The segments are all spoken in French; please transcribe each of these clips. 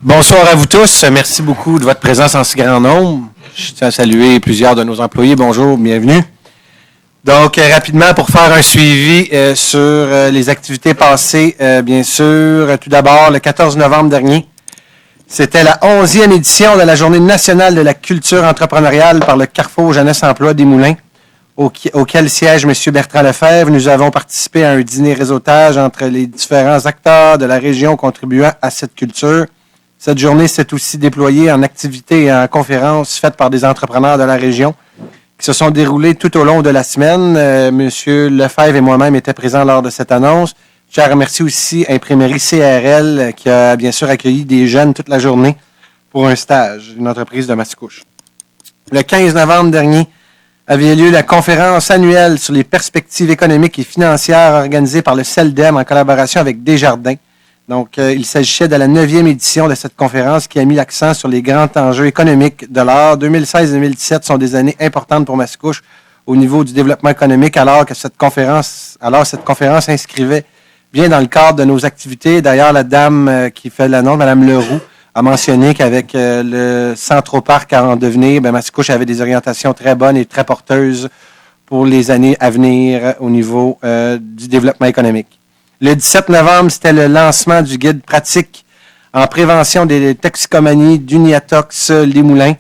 Bonsoir à vous tous. Merci beaucoup de votre présence en si grand nombre. Je tiens à saluer plusieurs de nos employés. Bonjour, bienvenue. Donc, rapidement, pour faire un suivi sur les activités passées, bien sûr, tout d'abord, le 14 novembre dernier, c'était la 11e édition de la Journée nationale de la culture entrepreneuriale par le Carrefour Jeunesse Emploi des Moulins, auquel siège M. Bertrand Lefebvre. Nous avons participé à un dîner réseautage entre les différents acteurs de la région contribuant à cette culture. Cette journée s'est aussi déployée en activités et en conférences faites par des entrepreneurs de la région qui se sont déroulées tout au long de la semaine. M. Lefebvre et moi-même étaient présents lors de cette annonce. Je tiens à remercier aussi Imprimerie CRL qui a bien sûr accueilli des jeunes toute la journée pour un stage, une entreprise de Mascouche. Le 15 novembre dernier avait lieu la conférence annuelle sur les perspectives économiques et financières organisée par le CELDEM en collaboration avec Desjardins. Donc, il s'agissait de la 9e édition de cette conférence qui a mis l'accent sur les grands enjeux économiques de l'art. 2016-2017 sont des années importantes pour Mascouche au niveau du développement économique, alors cette conférence s'inscrivait bien dans le cadre de nos activités. D'ailleurs, la dame qui fait l'annonce, Mme Leroux, a mentionné qu'avec le Centroparc à en devenir, Mascouche avait des orientations très bonnes et très porteuses pour les années à venir au niveau du développement économique. Le 17 novembre, c'était le lancement du guide pratique en prévention des toxicomanies d'Uniatox Les Moulins.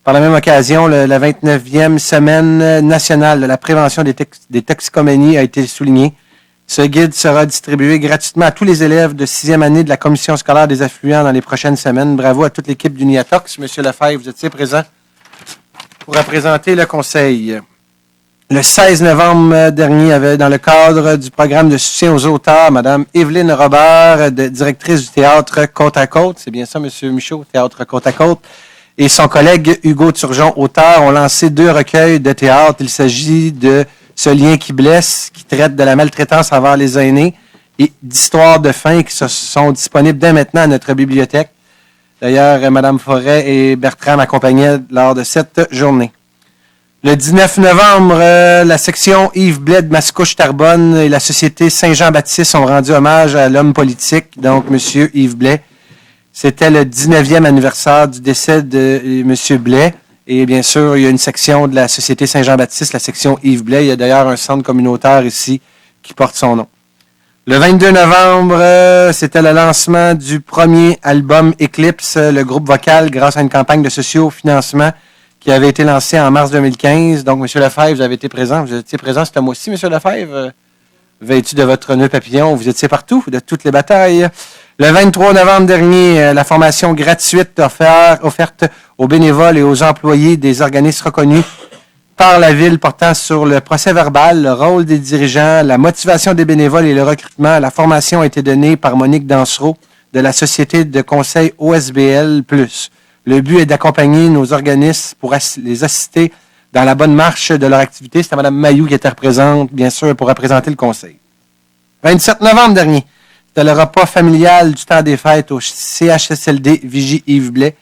Par la même occasion, la 29e semaine nationale de la prévention des toxicomanies a été soulignée. Ce guide sera distribué gratuitement à tous les élèves de 6e année de la commission scolaire des affluents dans les prochaines semaines. Bravo à toute l'équipe d'Uniatox. Monsieur Lefebvre, vous étiez présent pour représenter le conseil. Le 16 novembre dernier, dans le cadre du programme de soutien aux auteurs, Mme Evelyne Robert, directrice du théâtre Côte à Côte, c'est bien ça, M. Michaud, théâtre Côte à Côte, et son collègue Hugo Turgeon, auteur, ont lancé 2 recueils de théâtre. Il s'agit de Ce lien qui blesse, qui traite de la maltraitance envers les aînés, et d'histoires de fin qui sont disponibles dès maintenant à notre bibliothèque. D'ailleurs, Mme Forêt et Bertrand m'accompagnaient lors de cette journée. Le 19 novembre, la section Yves Blais de Mascouche-Terrebonne et la Société Saint-Jean-Baptiste ont rendu hommage à l'homme politique, donc M. Yves Blais. C'était le 19e anniversaire du décès de M. Blais. Et bien sûr, il y a une section de la Société Saint-Jean-Baptiste, la section Yves Blais. Il y a d'ailleurs un centre communautaire ici qui porte son nom. Le 22 novembre, c'était le lancement du premier album Eclipse, le groupe vocal, grâce à une campagne de socio-financement qui avait été lancé en mars 2015. Donc, M. Lefebvre, vous avez été présent. Vous étiez présent ce mois-ci, M. Lefebvre, vêtu de votre nœud papillon. Vous étiez partout, de toutes les batailles. Le 23 novembre dernier, la formation gratuite offerte aux bénévoles et aux employés des organismes reconnus par la Ville portant sur le procès verbal, le rôle des dirigeants, la motivation des bénévoles et le recrutement. La formation a été donnée par Monique Dansereau de la Société de conseil OSBL+. Le but est d'accompagner nos organismes pour les assister dans la bonne marche de leur activité. C'était Mme Mailloux qui était représentante, bien sûr, pour représenter le conseil. 27 novembre dernier, c'était le repas familial du temps des fêtes au CHSLD Vigie-Yves Blais.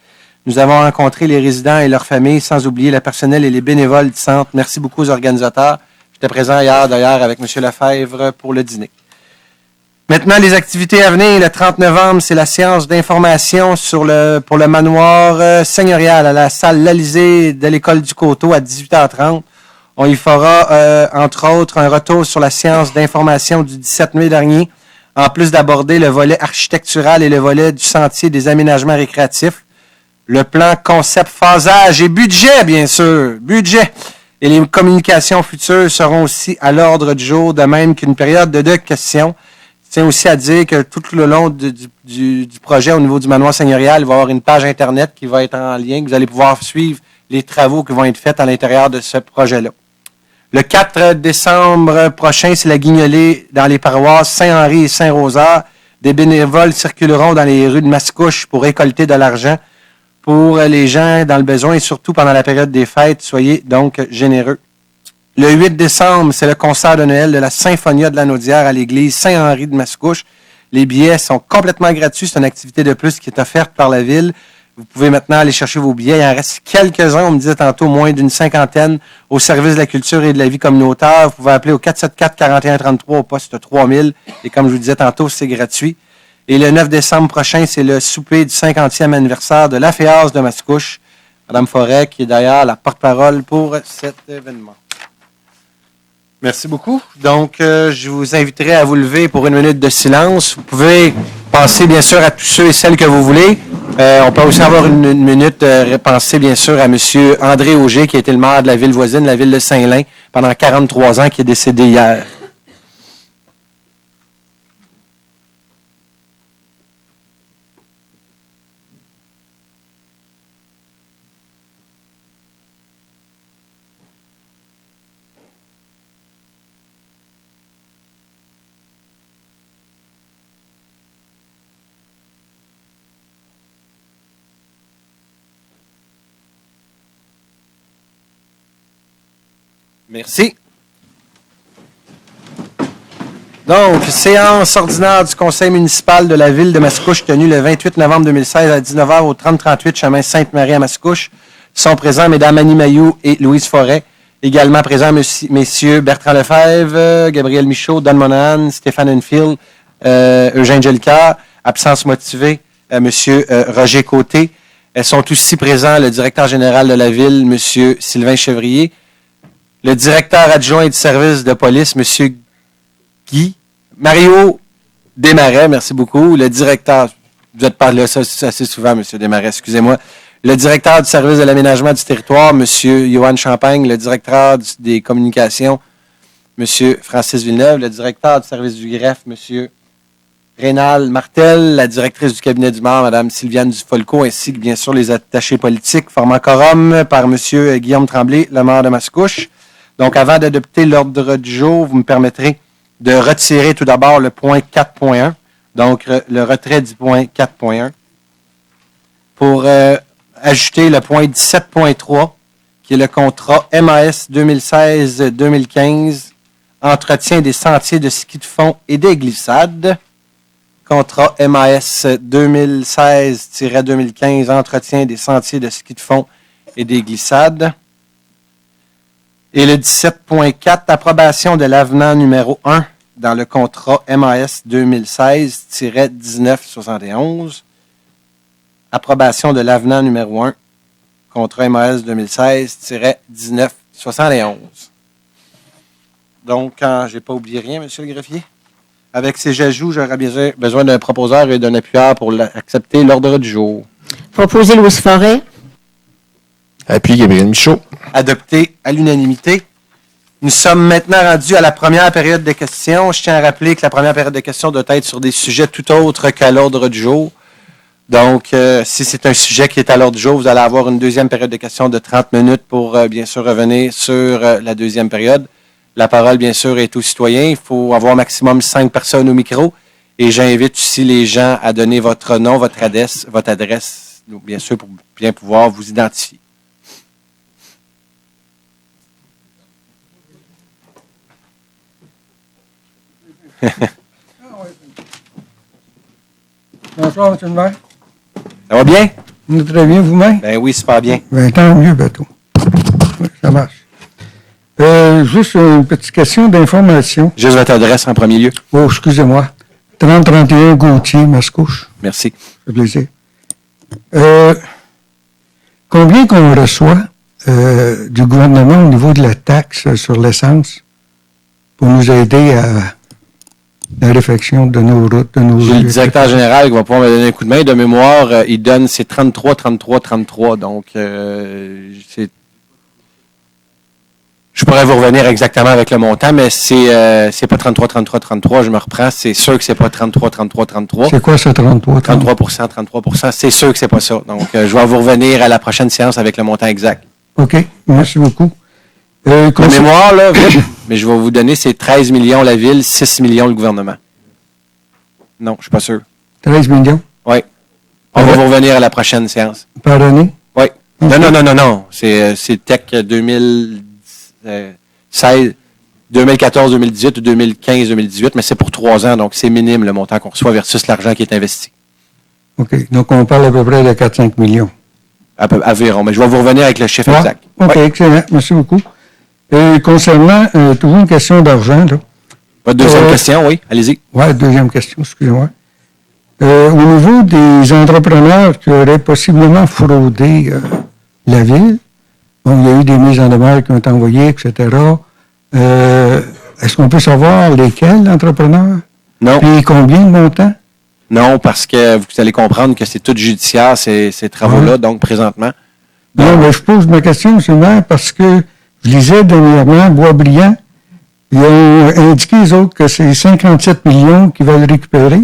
Nous avons rencontré les résidents et leurs familles, sans oublier le personnel et les bénévoles du centre. Merci beaucoup aux organisateurs. J'étais présent hier, d'ailleurs, avec M. Lefebvre pour le dîner. Maintenant, les activités à venir. Le 30 novembre, c'est la séance d'information pour le manoir seigneurial à la salle L'Alizé de l'École du Coteau à 18h30. On y fera, entre autres, un retour sur la séance d'information du 17 mai dernier, en plus d'aborder le volet architectural et le volet du sentier des aménagements récréatifs. Le plan concept, phasage et budget, bien sûr. Budget. Et les communications futures seront aussi à l'ordre du jour, de même qu'une période de questions. Je tiens aussi à dire que tout le long du projet au niveau du manoir seigneurial, il va y avoir une page Internet qui va être en lien, que vous allez pouvoir suivre les travaux qui vont être faits à l'intérieur de ce projet-là. Le 4 décembre prochain, c'est la guignolée dans les paroisses Saint-Henri et Saint-Rosaire. Des bénévoles circuleront dans les rues de Mascouche pour récolter de l'argent pour les gens dans le besoin et surtout pendant la période des fêtes. Soyez donc généreux. Le 8 décembre, c'est le concert de Noël de la Symphonia de la Naudière à l'église Saint-Henri de Mascouche. Les billets sont complètement gratuits. C'est une activité de plus qui est offerte par la Ville. Vous pouvez maintenant aller chercher vos billets. Il en reste quelques-uns. On me disait tantôt moins d'une 50aine au service de la culture et de la vie communautaire. Vous pouvez appeler au 474-4133 au poste 3000. Et comme je vous disais tantôt, c'est gratuit. Et le 9 décembre prochain, c'est le souper du 50e anniversaire de la FEAS de Mascouche. Madame Forêt, qui est d'ailleurs la porte-parole pour cet événement. Merci beaucoup. Donc, je vous inviterai à vous lever pour une minute de silence. Vous pouvez penser, bien sûr, à tous ceux et celles que vous voulez. On peut aussi avoir une minute penser, bien sûr, à M. André Auger, qui a été le maire de la ville voisine, la ville de Saint-Lin, pendant 43 ans, qui est décédé hier. Merci. Donc, séance ordinaire du conseil municipal de la ville de Mascouche tenue le 28 novembre 2016 à 19h au 3038 chemin Sainte-Marie à Mascouche. Sont présents Mesdames Annie Mailloux et Louise Forêt. Également présents Messieurs Bertrand Lefebvre, Gabriel Michaud, Don Monahan, Stéphane Enfield, Eugène Jelka. Absence motivée, Monsieur Roger Côté. Elles sont aussi présents le directeur général de la ville, Monsieur Sylvain Chevrier. Le directeur adjoint du service de police, M. Guy. Mario Desmarais, merci beaucoup. Le directeur, vous êtes pas là ça assez souvent, M. Desmarais, excusez-moi. Le directeur du service de l'aménagement du territoire, M. Johan Champagne. Le directeur des communications, M. Francis Villeneuve. Le directeur du service du greffe, M. Rénal Martel. La directrice du cabinet du maire, Mme Sylviane Dufolco, ainsi que bien sûr les attachés politiques, formant quorum par M. Guillaume Tremblay, le maire de Mascouche. Donc, avant d'adopter l'ordre du jour, vous me permettrez de retirer tout d'abord le point 4.1, donc le retrait du point 4.1, pour ajouter le point 17.3, qui est le contrat MAS 2016-2015, entretien des sentiers de ski de fond et des glissades. Contrat MAS 2016-2015, entretien des sentiers de ski de fond et des glissades. Et le 17.4, approbation de l'avenant numéro 1 dans le contrat MAS 2016-1971. Approbation de l'avenant numéro 1, contrat MAS 2016-1971. Donc, quand je n'ai pas oublié rien, Monsieur le greffier, avec ces ajouts, j'aurais besoin d'un proposeur et d'un appuyeur pour accepter l'ordre du jour. Proposé Louise Forêt. Appui Gabriel Michaud. Adopté à l'unanimité. Nous sommes maintenant rendus à la première période de questions. Je tiens à rappeler que la première période de questions doit être sur des sujets tout autres qu'à l'ordre du jour. Donc, si c'est un sujet qui est à l'ordre du jour, vous allez avoir une deuxième période de questions de 30 minutes pour, bien sûr, revenir sur la deuxième période. La parole, bien sûr, est aux citoyens. Il faut avoir maximum 5 personnes au micro. Et j'invite aussi les gens à donner votre nom, votre adresse, bien sûr, pour bien pouvoir vous identifier. Bonsoir, M. le maire. Ça va bien? Très bien, vous-même? Ben oui, super bien. Ben, tant mieux, bateau. Oui, ça marche. Juste une petite question d'information. Juste votre adresse en premier lieu. Oh, excusez-moi. 3031 Gauthier, Mascouche. Merci. Ça fait plaisir. Combien qu'on reçoit du gouvernement au niveau de la taxe sur l'essence pour nous aider à la réfection de nos routes, de nos J'ai le rues, directeur général qui va pouvoir me donner un coup de main. De mémoire, il donne, c'est 33, 33, 33. Donc, c'est... Je pourrais vous revenir exactement avec le montant, mais c'est pas 33, 33, 33. Je me reprends. C'est sûr que c'est pas 33, 33, 33. C'est quoi ça, 33? 33%, 33%. C'est sûr que c'est pas ça. Donc, je vais vous revenir à la prochaine séance avec le montant exact. OK, merci beaucoup. De mémoire, là, vite, mais je vais vous donner, c'est 13 millions la ville, 6 millions le gouvernement. Non, je suis pas sûr. 13 millions? Oui. On va vous revenir à la prochaine séance. Par année? Oui. Okay. Non. C'est Tech 2016, 2014, 2018 ou 2015, 2018, mais c'est pour 3 ans, donc c'est minime le montant qu'on reçoit versus l'argent qui est investi. OK. Donc, on parle à peu près de 4-5 millions. Environ, mais je vais vous revenir avec le chiffre exact. OK, ouais. Excellent. Merci beaucoup. Concernant, toujours une question d'argent, là. Votre deuxième question, oui, allez-y. Oui, deuxième question, excusez-moi. Au niveau des entrepreneurs qui auraient possiblement fraudé la ville, bon, il y a eu des mises en demeure qui ont été envoyées, etc. Est-ce qu'on peut savoir lesquels entrepreneurs? Non. Et combien de montants? Non, parce que vous allez comprendre que c'est tout judiciaire, ces travaux-là, donc présentement. Non, mais je pose ma question seulement parce que je lisais dernièrement, Boisbriand, ils ont indiqué, les autres, que c'est 57 millions qu'ils veulent récupérer.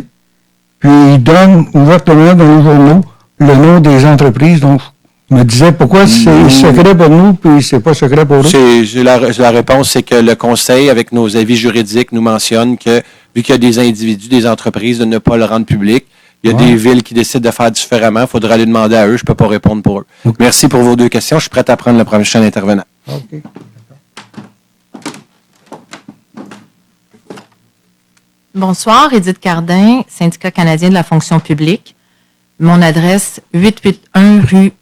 Puis ils donnent ouvertement dans les journaux le nom des entreprises. Donc, je me disais, pourquoi c'est secret pour nous, puis c'est pas secret pour eux? La réponse, c'est que le Conseil, avec nos avis juridiques, nous mentionne que, vu qu'il y a des individus, des entreprises, de ne pas le rendre public. Il y a des villes qui décident de faire différemment. Il faudra aller demander à eux. Je ne peux pas répondre pour eux. Okay. Merci pour vos deux questions. Je suis prêt à prendre le prochain intervenant. OK. Bonsoir, Édith Cardin, Syndicat canadien de la fonction publique. Mon adresse, 881 rue,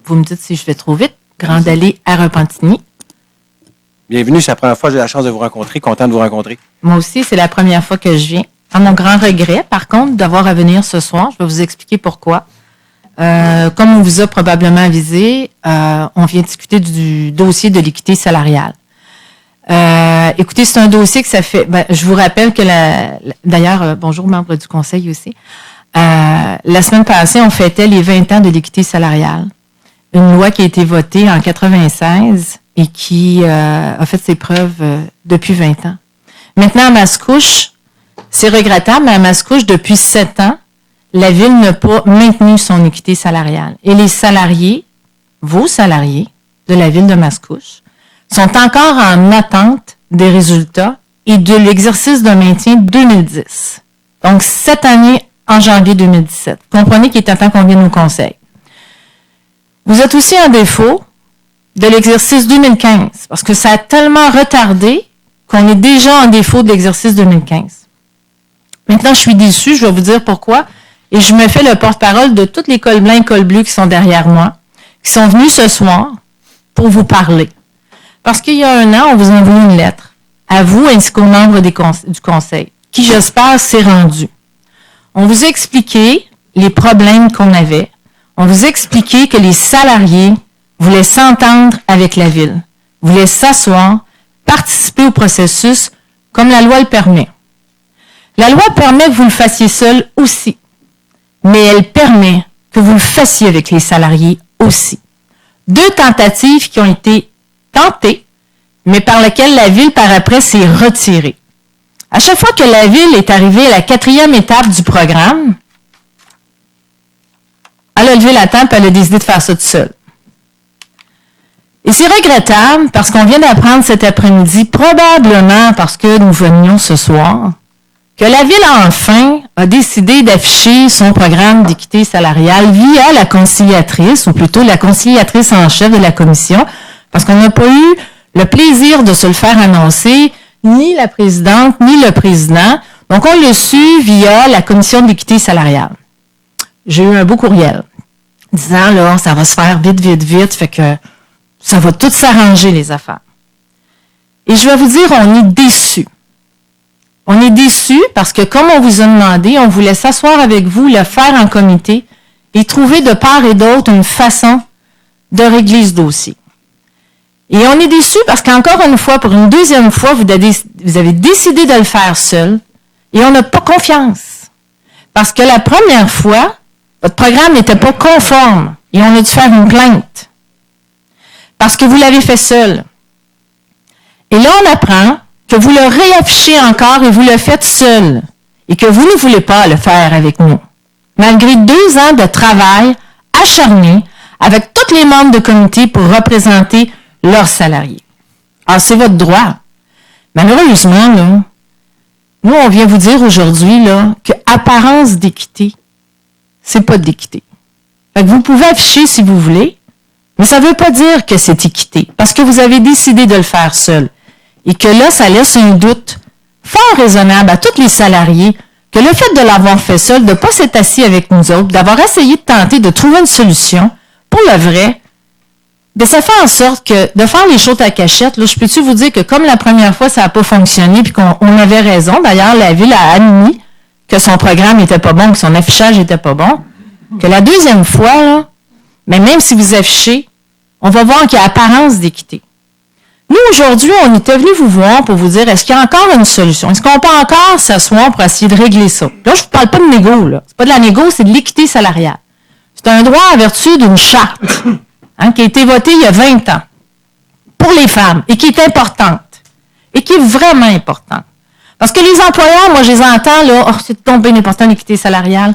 vous me dites si je vais trop vite, Grande Allée à Repentigny. Bienvenue, c'est la première fois que j'ai la chance de vous rencontrer. Content de vous rencontrer. Moi aussi, c'est la première fois que je viens. À mon grand regret, par contre, d'avoir à venir ce soir. Je vais vous expliquer pourquoi. Comme on vous a probablement avisé, on vient discuter du dossier de l'équité salariale. Écoutez, c'est un dossier que ça fait... je vous rappelle que d'ailleurs, bonjour, membre du conseil aussi. La semaine passée, on fêtait les 20 ans de l'équité salariale. Une loi qui a été votée en 96 et qui a fait ses preuves depuis 20 ans. Maintenant, à Mascouche, c'est regrettable, mais à Mascouche, depuis 7 ans, la Ville n'a pas maintenu son équité salariale. Et les salariés, vos salariés de la Ville de Mascouche, sont encore en attente des résultats et de l'exercice de maintien 2010. Donc, cette année, en janvier 2017. Comprenez qu'il est temps qu'on vienne au conseil. Vous êtes aussi en défaut de l'exercice 2015, parce que ça a tellement retardé qu'on est déjà en défaut de l'exercice 2015. Maintenant, je suis déçue, je vais vous dire pourquoi, et je me fais le porte-parole de toutes les cols blancs et cols bleus qui sont derrière moi, qui sont venus ce soir pour vous parler. Parce qu'il y a 1 an, on vous a envoyé une lettre, à vous ainsi qu'aux membres du conseil, qui, j'espère, s'est rendu. On vous a expliqué les problèmes qu'on avait. On vous a expliqué que les salariés voulaient s'entendre avec la Ville, voulaient s'asseoir, participer au processus comme la loi le permet. La loi permet que vous le fassiez seul aussi, mais elle permet que vous le fassiez avec les salariés aussi. 2 tentatives qui ont été tentées, mais par lesquelles la Ville, par après, s'est retirée. À chaque fois que la Ville est arrivée à la 4e étape du programme, elle a levé la table et elle a décidé de faire ça toute seule. Et c'est regrettable parce qu'on vient d'apprendre cet après-midi, probablement parce que nous venions ce soir, que la Ville, enfin, a décidé d'afficher son programme d'équité salariale via la conciliatrice, ou plutôt la conciliatrice en chef de la commission, parce qu'on n'a pas eu le plaisir de se le faire annoncer, ni la présidente, ni le président. Donc, on l'a su via la commission d'équité salariale. J'ai eu un beau courriel disant, là, ça va se faire vite, vite, vite, fait que ça va tout s'arranger, les affaires. Et je vais vous dire, on est déçus. On est déçus parce que, comme on vous a demandé, on voulait s'asseoir avec vous, le faire en comité et trouver de part et d'autre une façon de régler ce dossier. Et on est déçus parce qu'encore une fois, pour une deuxième fois, vous avez décidé de le faire seul et on n'a pas confiance. Parce que la première fois, votre programme n'était pas conforme et on a dû faire une plainte. Parce que vous l'avez fait seul. Et là, on apprend que vous le réaffichez encore et vous le faites seul et que vous ne voulez pas le faire avec nous. Malgré 2 ans de travail acharné avec tous les membres de comité pour représenter leurs salariés. Alors, c'est votre droit. Malheureusement, là, nous, on vient vous dire aujourd'hui là, que apparence d'équité, c'est pas d'équité. Fait que vous pouvez afficher si vous voulez, mais ça ne veut pas dire que c'est équité, parce que vous avez décidé de le faire seul. Et que là, ça laisse un doute fort raisonnable à tous les salariés que le fait de l'avoir fait seul, de ne pas s'être assis avec nous autres, d'avoir essayé de tenter de trouver une solution, pour le vrai, bien, ça fait en sorte que de faire les choses à cachette, là, je peux-tu vous dire que comme la première fois, ça n'a pas fonctionné puis qu'on avait raison. D'ailleurs, la Ville a admis que son programme n'était pas bon, que son affichage n'était pas bon, que la deuxième fois, là, mais même si vous affichez, on va voir qu'il y a apparence d'équité. Nous, aujourd'hui, on était venu vous voir pour vous dire, est-ce qu'il y a encore une solution? Est-ce qu'on peut encore s'asseoir pour essayer de régler ça? Là, je ne vous parle pas de négo, là. C'est pas de la négo, c'est de l'équité salariale. C'est un droit en vertu d'une charte, qui a été votée il y a 20 ans pour les femmes et qui est importante et qui est vraiment importante. Parce que les employeurs, moi, je les entends, là, oh, c'est tombé important l'équité salariale.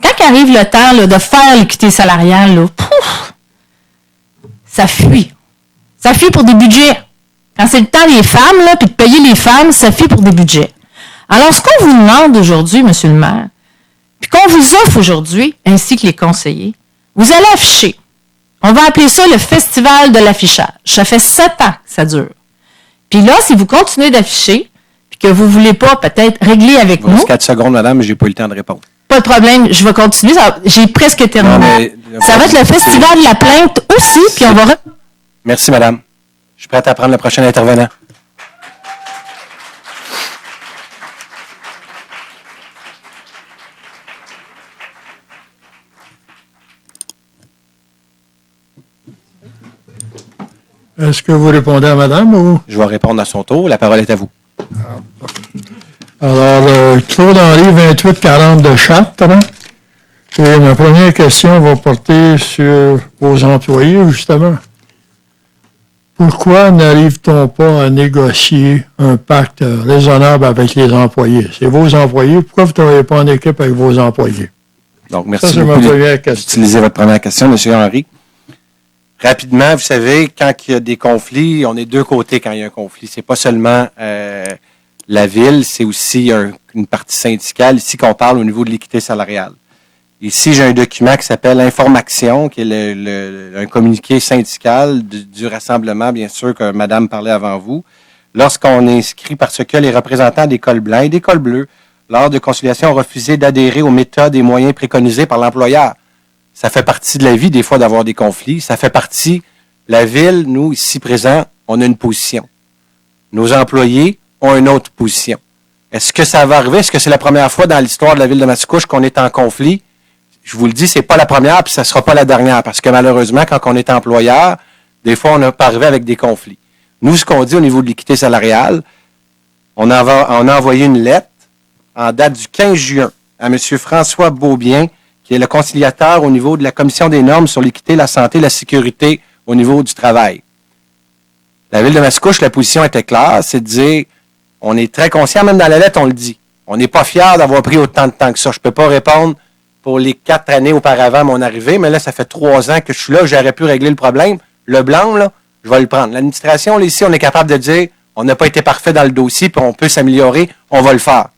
Quand arrive le temps là, de faire l'équité salariale, là, pouf, ça fuit. Ça fuit pour des budgets. Quand c'est le temps des femmes, là, puis de payer les femmes, ça fuit pour des budgets. Alors, ce qu'on vous demande aujourd'hui, M. le maire, puis qu'on vous offre aujourd'hui, ainsi que les conseillers, vous allez afficher. On va appeler ça le festival de l'affichage. Ça fait 7 ans que ça dure. Puis là, si vous continuez d'afficher, puis que vous ne voulez pas peut-être régler avec nous... 4 secondes, madame, mais je n'ai pas eu le temps de répondre. Pas de problème, je vais continuer. J'ai presque terminé. Ça va être le festival de la plainte aussi, puis on va... Merci, madame. Je suis prête à prendre le prochain intervenant. Est-ce que vous répondez à madame ou? Je vais répondre à son tour. La parole est à vous. Alors, Claude-Henri, 2840 de Chartres. Et ma première question va porter sur vos employés, justement. Pourquoi n'arrive-t-on pas à négocier un pacte raisonnable avec les employés? C'est vos employés. Pourquoi vous ne travaillez pas en équipe avec vos employés? Donc, merci Ça, c'est beaucoup ma première question. d'utiliser votre première question, M. Henry. Rapidement, vous savez, quand il y a des conflits, on est deux côtés quand il y a un conflit. C'est pas seulement la ville, c'est aussi une partie syndicale, ici qu'on parle au niveau de l'équité salariale. Ici, j'ai un document qui s'appelle Information, qui est un communiqué syndical du rassemblement, bien sûr, que madame parlait avant vous. Lorsqu'on est inscrit parce que les représentants des cols blancs et des cols bleus, lors de conciliation, ont refusé d'adhérer aux méthodes et moyens préconisés par l'employeur. Ça fait partie de la vie, des fois, d'avoir des conflits. Ça fait partie, la ville, nous, ici présents, on a une position. Nos employés ont une autre position. Est-ce que ça va arriver? Est-ce que c'est la première fois dans l'histoire de la ville de Mascouche qu'on est en conflit? Je vous le dis, c'est pas la première, puis ça sera pas la dernière, parce que malheureusement, quand on est employeur, des fois, on peut arriver avec des conflits. Nous, ce qu'on dit au niveau de l'équité salariale, on a envoyé une lettre en date du 15 juin à M. François Beaubien, qui est le conciliateur au niveau de la Commission des normes sur l'équité, la santé et la sécurité au niveau du travail. La ville de Mascouche, la position était claire, c'est de dire, on est très conscient, même dans la lettre, on le dit. On n'est pas fiers d'avoir pris autant de temps que ça. Je ne peux pas répondre pour les 4 années auparavant mon arrivée, mais là, ça fait 3 ans que je suis là, j'aurais pu régler le problème. Le blanc, là, je vais le prendre. L'administration, là, ici, on est capable de dire, on n'a pas été parfait dans le dossier, puis on peut s'améliorer, on va le faire.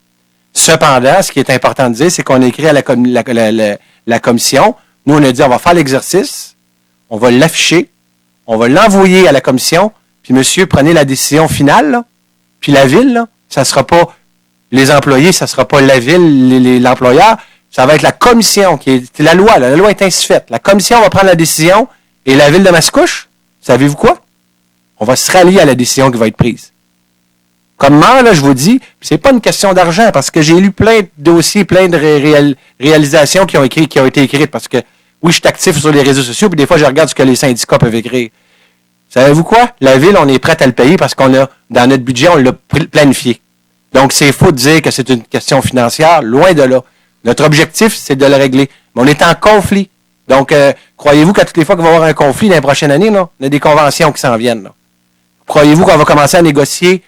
Cependant, ce qui est important de dire, c'est qu'on a écrit à la commission, nous, on a dit, on va faire l'exercice, on va l'afficher, on va l'envoyer à la commission, puis monsieur, prenez la décision finale, là, puis la ville, là, ça sera pas les employés, ça sera pas la ville, l'employeur, ça va être la commission qui est la loi. Là, la loi est ainsi faite. La commission va prendre la décision et la ville de Mascouche, savez-vous quoi? On va se rallier à la décision qui va être prise. Comme maire, là, je vous dis, c'est pas une question d'argent parce que j'ai lu plein de dossiers, plein de réalisations qui ont été écrites parce que oui, je suis actif sur les réseaux sociaux puis des fois, je regarde ce que les syndicats peuvent écrire. Savez-vous quoi? La ville, on est prête à le payer parce qu'on a, dans notre budget, on l'a planifié. Donc, c'est faux de dire que c'est une question financière. Loin de là. Notre objectif, c'est de le régler. Mais on est en conflit. Donc, croyez-vous qu'à toutes les fois qu'il va y avoir un conflit dans les prochaines années, là, on a des conventions qui s'en viennent. Là. Croyez-vous qu'on va commencer à négocier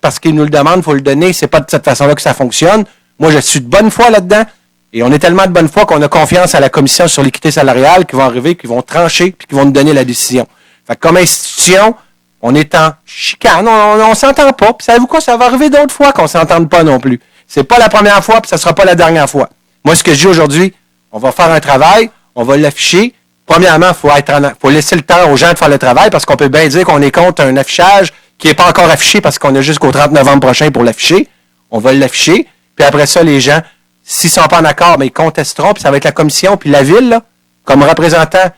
parce qu'ils nous le demandent, il faut le donner, c'est pas de cette façon-là que ça fonctionne. Moi, je suis de bonne foi là-dedans. Et on est tellement de bonne foi qu'on a confiance à la commission sur l'équité salariale qui vont arriver, qui vont trancher, puis qui vont nous donner la décision. Fait que comme institution, on est en chicane, on s'entend pas. Puis savez-vous quoi, ça va arriver d'autres fois qu'on s'entende pas non plus. C'est pas la première fois, puis ça sera pas la dernière fois. Moi, ce que je dis aujourd'hui, on va faire un travail, on va l'afficher. Premièrement, faut laisser le temps aux gens de faire le travail, parce qu'on peut bien dire qu'on est contre un affichage qui n'est pas encore affiché, parce qu'on a jusqu'au 30 novembre prochain pour l'afficher. On va l'afficher, puis après ça, les gens, s'ils sont pas en accord, mais ils contesteront, puis ça va être la commission, puis la ville, là, comme représentant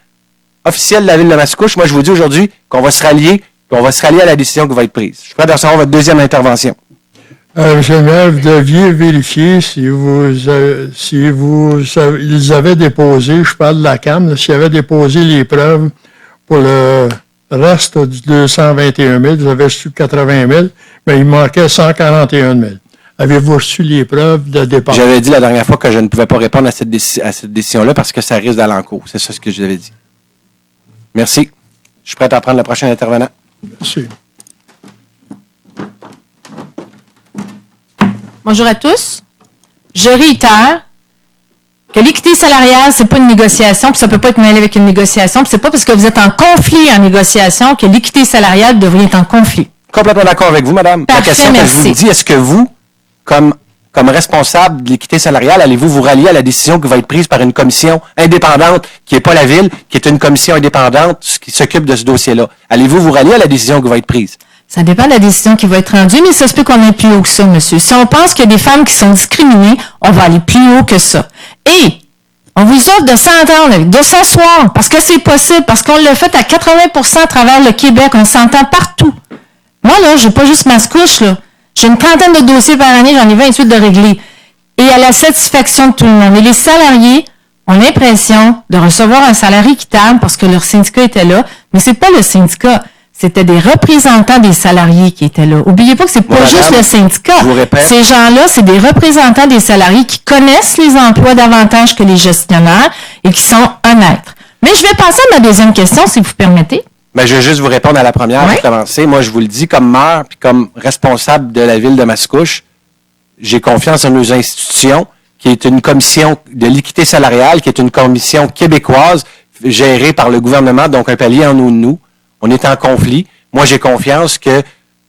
officiel de la ville de Mascouche, moi, je vous dis aujourd'hui qu'on va se rallier, puis on va se rallier à la décision qui va être prise. Je suis prêt à recevoir votre deuxième intervention. Monsieur le maire, vous deviez vérifier si ils avaient déposé, je parle de la CAM, là, s'ils avaient déposé les preuves pour le reste du 221 000, vous avez reçu 80 000, mais il manquait 141 000. Avez-vous reçu les preuves de départ? J'avais dit la dernière fois que je ne pouvais pas répondre à cette décision-là parce que ça risque d'aller en cours. C'est ça ce que je vous avais dit. Merci. Je suis prêt à prendre le prochain intervenant. Merci. Bonjour à tous. Je réitère que l'équité salariale, c'est pas une négociation, puis ça peut pas être mêlé avec une négociation, puis c'est pas parce que vous êtes en conflit en négociation que l'équité salariale devrait être en conflit. Complètement d'accord avec vous, madame. Parfait, la question que je vous dis, est-ce que vous, comme responsable de l'équité salariale, allez-vous vous rallier à la décision qui va être prise par une commission indépendante, qui n'est pas la Ville, qui est une commission indépendante qui s'occupe de ce dossier-là? Allez-vous vous rallier à la décision qui va être prise? Ça dépend de la décision qui va être rendue, mais ça se peut qu'on aille plus haut que ça, monsieur. Si on pense qu'il y a des femmes qui sont discriminées, on va aller plus haut que ça. Et on vous offre de s'entendre, de s'asseoir, parce que c'est possible, parce qu'on l'a fait à 80% à travers le Québec, on s'entend partout. Moi, là, j'ai pas juste Mascouche, là. J'ai une trentaine de dossiers par année, j'en ai 28 de réglés. Et à la satisfaction de tout le monde. Et les salariés ont l'impression de recevoir un salaire équitable parce que leur syndicat était là, mais c'est pas le syndicat. C'était des représentants des salariés qui étaient là. Oubliez pas que c'est pas Madame, juste le syndicat. je vous répète. Ces gens-là, c'est des représentants des salariés qui connaissent les emplois davantage que les gestionnaires et qui sont honnêtes. Mais je vais passer à ma deuxième question, si vous permettez. Ben, je vais juste vous répondre à la première Oui. pour commencer. Moi, je vous le dis, comme maire puis comme responsable de la Ville de Mascouche, j'ai confiance en nos institutions, qui est une commission de l'équité salariale, qui est une commission québécoise gérée par le gouvernement, donc un palier en haut de nous. On est en conflit. Moi, j'ai confiance que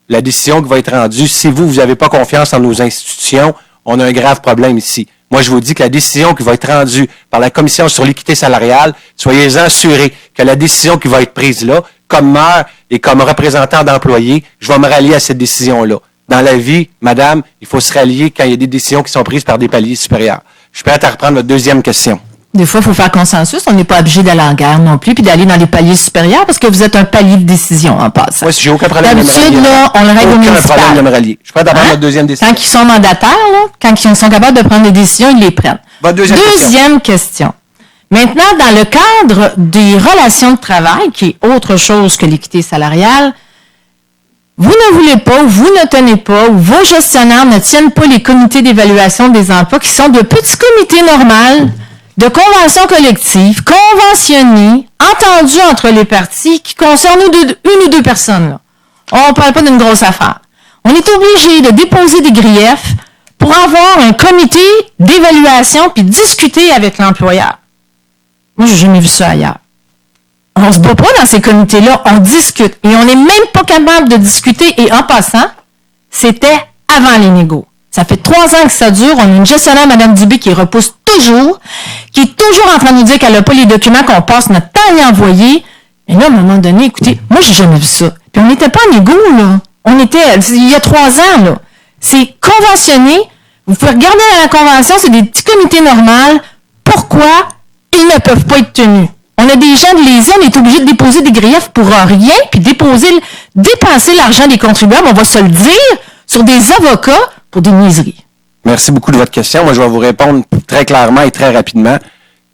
la décision qui va être rendue, si vous n'avez pas confiance en nos institutions, on a un grave problème ici. Moi, je vous dis que la décision qui va être rendue par la Commission sur l'équité salariale, soyez assurés que la décision qui va être prise là, comme maire et comme représentant d'employés, je vais me rallier à cette décision-là. Dans la vie, madame, il faut se rallier quand il y a des décisions qui sont prises par des paliers supérieurs. Je suis prêt à reprendre votre deuxième question. Des fois, il faut faire consensus. On n'est pas obligé d'aller en guerre non plus, puis d'aller dans les paliers supérieurs, parce que vous êtes un palier de décision en passant. Moi, si j'ai aucun problème de me rallier. D'habitude, là, on le règle au Aucun municipal. problème de me rallier. Je suis prêt à prendre Hein? votre deuxième décision. Quand ils sont mandataires, là, quand ils sont capables de prendre des décisions, ils les prennent. Votre deuxième question. Maintenant, dans le cadre des relations de travail, qui est autre chose que l'équité salariale, vous ne voulez pas, ou vous ne tenez pas, ou vos gestionnaires ne tiennent pas les comités d'évaluation des emplois qui sont de petits comités normaux, de conventions collectives, conventionnés, entendus entre les parties, qui concernent une ou deux personnes. Là. On ne parle pas d'une grosse affaire. On est obligé de déposer des griefs pour avoir un comité d'évaluation puis discuter avec l'employeur. Moi, j'ai jamais vu ça ailleurs. On se bat pas dans ces comités-là, on discute. Et on n'est même pas capable de discuter. Et en passant, c'était avant les négos. Ça fait 3 ans que ça dure. On a une gestionnaire, Mme Dubé, qui repousse toujours, qui est toujours en train de nous dire qu'elle n'a pas les documents, qu'on passe notre temps à y envoyer. Et là, à un moment donné, écoutez, moi, j'ai jamais vu ça. Puis on n'était pas en égo, là. On était, il y a 3 ans, là. C'est conventionné. Vous pouvez regarder dans la convention, c'est des petits comités normaux. Pourquoi ils ne peuvent pas être tenus? On a des gens de lésion, on est obligé de déposer des griefs pour rien, puis dépenser l'argent des contribuables, on va se le dire, sur des avocats pour des niaiseries. Merci beaucoup de votre question. Moi, je vais vous répondre très clairement et très rapidement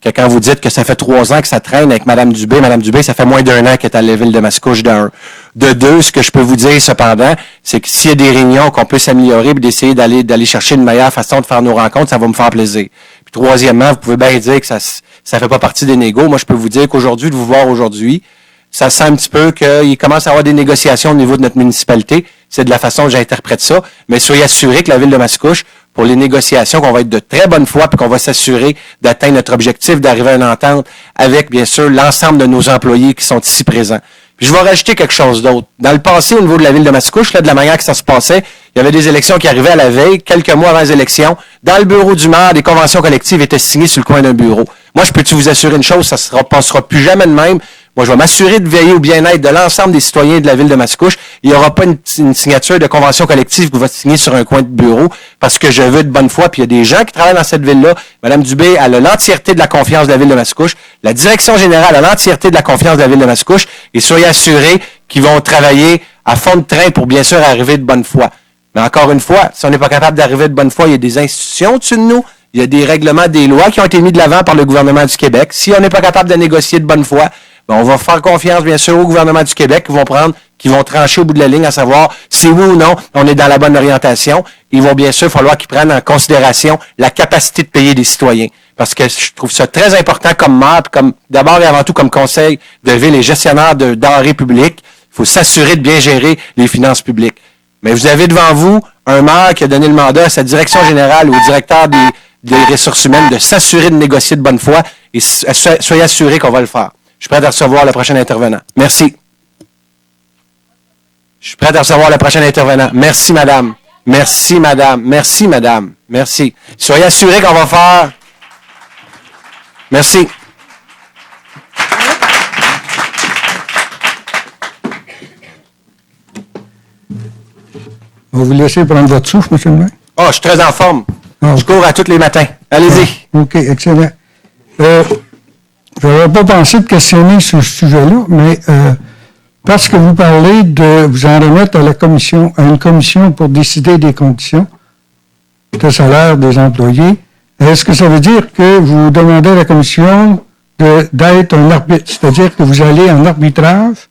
que quand vous dites que ça fait 3 ans que ça traîne avec Mme Dubé, ça fait moins d'1 an qu'elle est à la Ville de Mascouche d'un. De 2, ce que je peux vous dire cependant, c'est que s'il y a des réunions qu'on peut s'améliorer et d'essayer d'aller chercher une meilleure façon de faire nos rencontres, ça va me faire plaisir. Puis troisièmement, vous pouvez bien dire que ça fait pas partie des négos. Moi, je peux vous dire qu'aujourd'hui, de vous voir aujourd'hui, ça sent un petit peu qu'il commence à y avoir des négociations au niveau de notre municipalité. C'est de la façon dont j'interprète ça. Mais soyez assurés que la Ville de Mascouche, pour les négociations, qu'on va être de très bonne foi puis qu'on va s'assurer d'atteindre notre objectif, d'arriver à une entente avec, bien sûr, l'ensemble de nos employés qui sont ici présents. Puis je vais rajouter quelque chose d'autre. Dans le passé, au niveau de la Ville de Mascouche, là, de la manière que ça se passait, il y avait des élections qui arrivaient à la veille, quelques mois avant les élections. Dans le bureau du maire, des conventions collectives étaient signées sur le coin d'un bureau. Moi, je peux-tu vous assurer une chose, ça ne passera plus jamais de même. Moi, je vais m'assurer de veiller au bien-être de l'ensemble des citoyens de la Ville de Mascouche. Il n'y aura pas une signature de convention collective qui va signer sur un coin de bureau parce que je veux de bonne foi. Puis il y a des gens qui travaillent dans cette ville-là. Mme Dubé, elle a l'entièreté de la confiance de la Ville de Mascouche. La direction générale a l'entièreté de la confiance de la Ville de Mascouche. Et soyez assurés qu'ils vont travailler à fond de train pour bien sûr arriver de bonne foi. Mais encore une fois, si on n'est pas capable d'arriver de bonne foi, il y a des institutions au-dessus de nous, il y a des règlements, des lois qui ont été mis de l'avant par le gouvernement du Québec. Si on n'est pas capable de négocier de bonne foi, ben on va faire confiance, bien sûr, au gouvernement du Québec qui vont trancher au bout de la ligne à savoir si oui ou non on est dans la bonne orientation. Il va bien sûr falloir qu'ils prennent en considération la capacité de payer des citoyens. Parce que je trouve ça très important comme maire, comme d'abord et avant tout comme conseil de ville et gestionnaire de denrées publiques. Il faut s'assurer de bien gérer les finances publiques. Mais vous avez devant vous un maire qui a donné le mandat à sa direction générale ou au directeur des ressources humaines de s'assurer de négocier de bonne foi et soyez assurés qu'on va le faire. Je suis prêt à recevoir le prochain intervenant. Merci. Je suis prêt à recevoir le prochain intervenant. Merci, madame. Merci, madame. Merci, madame. Merci. Soyez assurés qu'on va faire. Merci. On va vous laisser prendre votre souffle, M. le maire. Oh, je suis très en forme. Ah, Je cours à tous les matins. Allez-y. OK, excellent. Je n'aurais pas pensé de questionner ce sujet-là, mais parce que vous parlez de vous en remettre à une commission pour décider des conditions de salaire des employés, est-ce que ça veut dire que vous demandez à la commission d'être un arbitre, c'est-à-dire que vous allez en arbitrage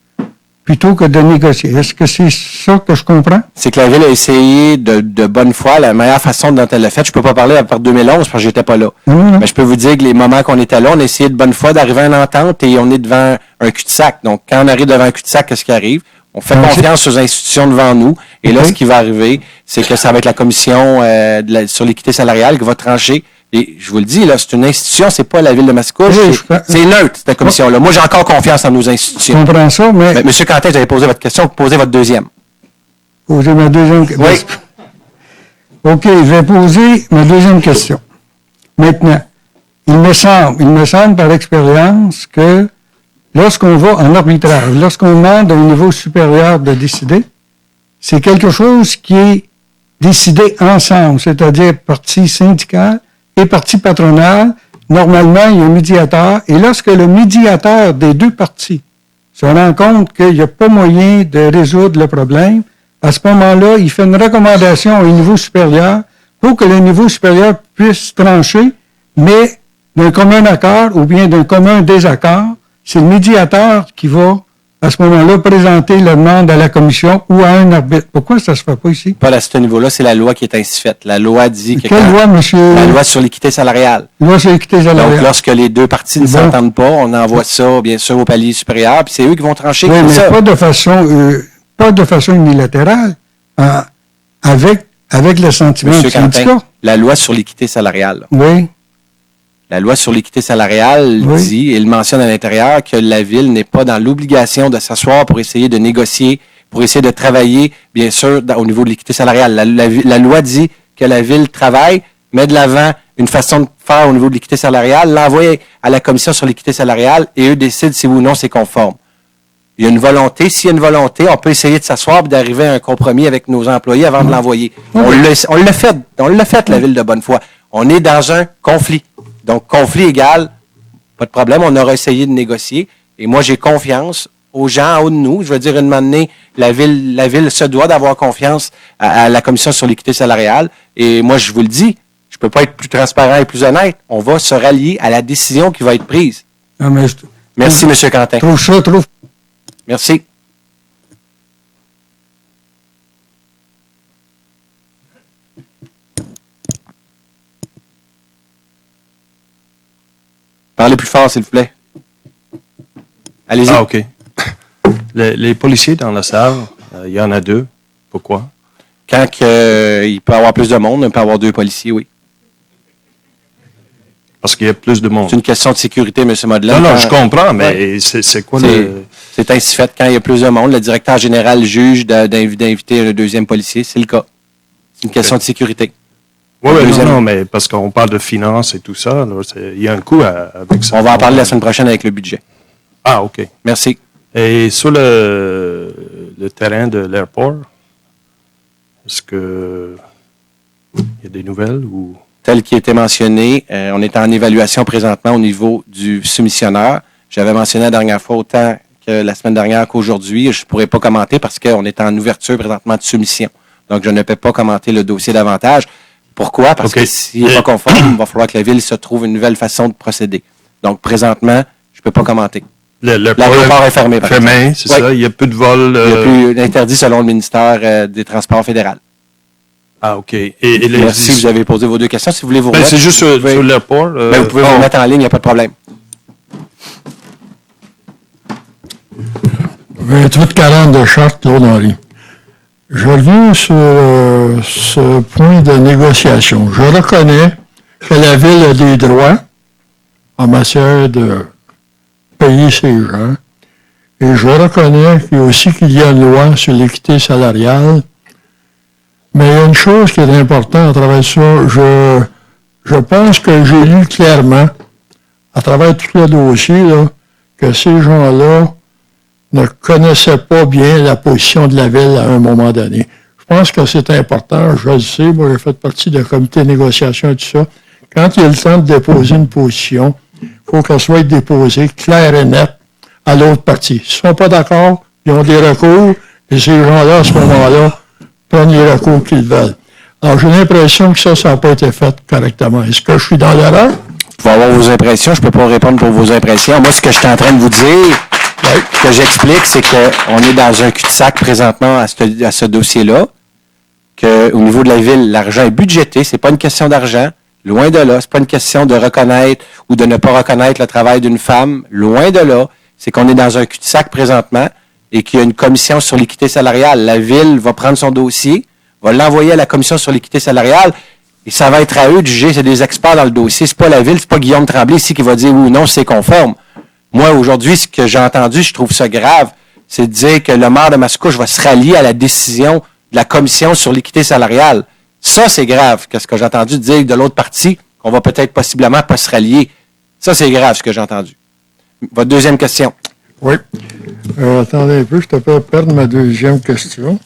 plutôt que de négocier? Est-ce que c'est ça que je comprends? C'est que la Ville a essayé de bonne foi, la meilleure façon dont elle l'a fait. Je peux pas parler à part 2011 parce que j'étais pas là. Non. Mais je peux vous dire que les moments qu'on était là, on a essayé de bonne foi d'arriver à une entente et on est devant un cul-de-sac. Donc, quand on arrive devant un cul-de-sac, qu'est-ce qui arrive? On fait confiance aux institutions devant nous. Et là, ce qui va arriver, c'est que ça va être la commission sur l'équité salariale qui va trancher. Et je vous le dis, là, c'est une institution, c'est pas la Ville de Mascouche. C'est neutre, cette commission-là. Moi, j'ai encore confiance en nos Je institutions. comprends ça, mais... Mais, Monsieur Quentin, vous avez posé votre question, posez votre deuxième. Poser ma deuxième question. Oui. OK, je vais poser ma deuxième question. Maintenant, il me semble par expérience que lorsqu'on va en arbitrage, lorsqu'on demande à un niveau supérieur de décider, c'est quelque chose qui est décidé ensemble, c'est-à-dire partie syndicale et partie patronale. Normalement, il y a un médiateur, et lorsque le médiateur des deux parties se rend compte qu'il n'y a pas moyen de résoudre le problème, à ce moment-là, il fait une recommandation au niveau supérieur pour que le niveau supérieur puisse trancher, mais d'un commun accord ou bien d'un commun désaccord, c'est le médiateur qui va, à ce moment-là, présenter la demande à la commission ou à un arbitre. Pourquoi ça se fait pas ici? Pas à ce niveau-là, c'est la loi qui est ainsi faite. La loi dit que... Quelle loi, monsieur? La loi sur l'équité salariale. Loi sur l'équité salariale. Donc, lorsque les deux parties ne s'entendent pas, on envoie ça, bien sûr, au palier supérieur, puis c'est eux qui vont trancher. Oui, mais ça. pas de façon unilatérale, avec le sentiment Monsieur du syndicat. Quentin, la loi sur l'équité salariale. Oui. La loi sur l'équité salariale dit, et il mentionne à l'intérieur, que la Ville n'est pas dans l'obligation de s'asseoir pour essayer de négocier, pour essayer de travailler, bien sûr, au niveau de l'équité salariale. La loi dit que la Ville travaille, met de l'avant une façon de faire au niveau de l'équité salariale, l'envoie à la commission sur l'équité salariale, et eux décident si oui ou non c'est conforme. Il y a une volonté. S'il y a une volonté, on peut essayer de s'asseoir et d'arriver à un compromis avec nos employés avant de l'envoyer. On l'a fait, la Ville de Bonnefoy. On est dans un conflit. Donc, conflit égal, pas de problème, on aura essayé de négocier. Et moi, j'ai confiance aux gens en haut de nous. Je veux dire, une moment donné, la Ville se doit d'avoir confiance à la Commission sur l'équité salariale. Et moi, je vous le dis, je peux pas être plus transparent et plus honnête. On va se rallier à la décision qui va être prise. Non, mais Merci, M. Quentin. Trouve ça trop... Merci. Parlez plus fort, s'il vous plaît. Allez-y. Ah, OK. Les policiers dans la salle, il y en a 2. Pourquoi? Quand il peut y avoir plus de monde, il peut y avoir 2 policiers, oui. Parce qu'il y a plus de monde. C'est une question de sécurité, M. Modelin. Non, je comprends, mais c'est quoi le... C'est ainsi fait. Quand il y a plus de monde, le directeur général juge d'inviter un deuxième policier. C'est le cas. C'est une question de sécurité. Oui, non, mais parce qu'on parle de finances et tout ça, il y a un coût avec ça. On va en parler la semaine prochaine avec le budget. Ah, OK. Merci. Et sur le terrain de l'aéroport, est-ce que il y a des nouvelles ou... Tel qui a été mentionné, on est en évaluation présentement au niveau du soumissionneur. J'avais mentionné la dernière fois autant que la semaine dernière qu'aujourd'hui. Je ne pourrais pas commenter parce qu'on est en ouverture présentement de soumission. Donc, je ne peux pas commenter le dossier davantage. Pourquoi? Parce que s'il n'est pas conforme, il va falloir que la Ville se trouve une nouvelle façon de procéder. Donc, présentement, je ne peux pas commenter. L'aéroport est fermé. Fermé, c'est ça. Il n'y a plus de vol. Il n'y a plus d'interdit selon le ministère des Transports fédéral. Ah, OK. Merci, vous avez posé vos deux questions. Si vous voulez vous remettre... C'est juste sur l'airport. Vous pouvez vous remettre en ligne, il n'y a pas de problème. 2840 de charte, Claude Henry. Je reviens sur ce point de négociation. Je reconnais que la Ville a des droits en matière de payer ses gens. Et je reconnais qu'il y a une loi sur l'équité salariale. Mais il y a une chose qui est importante à travers ça. Je pense que j'ai lu clairement, à travers tout le dossier, là, que ces gens-là ne connaissaient pas bien la position de la Ville à un moment donné. Je pense que c'est important, je le sais, moi j'ai fait partie d'un comité de négociation et tout ça. Quand il y a le temps de déposer une position, il faut qu'elle soit déposée claire et nette à l'autre partie. S'ils ne sont pas d'accord, ils ont des recours, et ces gens-là, à ce moment-là, prennent les recours qu'ils veulent. Alors j'ai l'impression que ça n'a pas été fait correctement. Est-ce que je suis dans l'erreur? Vous pouvez avoir vos impressions, je ne peux pas répondre pour vos impressions. Moi, ce que je suis en train de vous dire... Ce que j'explique, c'est qu'on est dans un cul-de-sac présentement à ce dossier-là, qu'au niveau de la Ville, l'argent est budgété, c'est pas une question d'argent, loin de là, c'est pas une question de reconnaître ou de ne pas reconnaître le travail d'une femme, loin de là, c'est qu'on est dans un cul-de-sac présentement et qu'il y a une commission sur l'équité salariale. La Ville va prendre son dossier, va l'envoyer à la commission sur l'équité salariale et ça va être à eux de juger, c'est des experts dans le dossier, c'est pas la Ville, c'est pas Guillaume Tremblay ici qui va dire oui ou non, c'est conforme. Moi, aujourd'hui, ce que j'ai entendu, je trouve ça grave, c'est de dire que le maire de Mascouche va se rallier à la décision de la commission sur l'équité salariale. Ça, c'est grave, ce que j'ai entendu dire de l'autre partie, qu'on va peut-être possiblement pas se rallier. Ça, c'est grave, ce que j'ai entendu. Votre deuxième question. Oui. Attendez un peu, je te peux perdre ma deuxième question.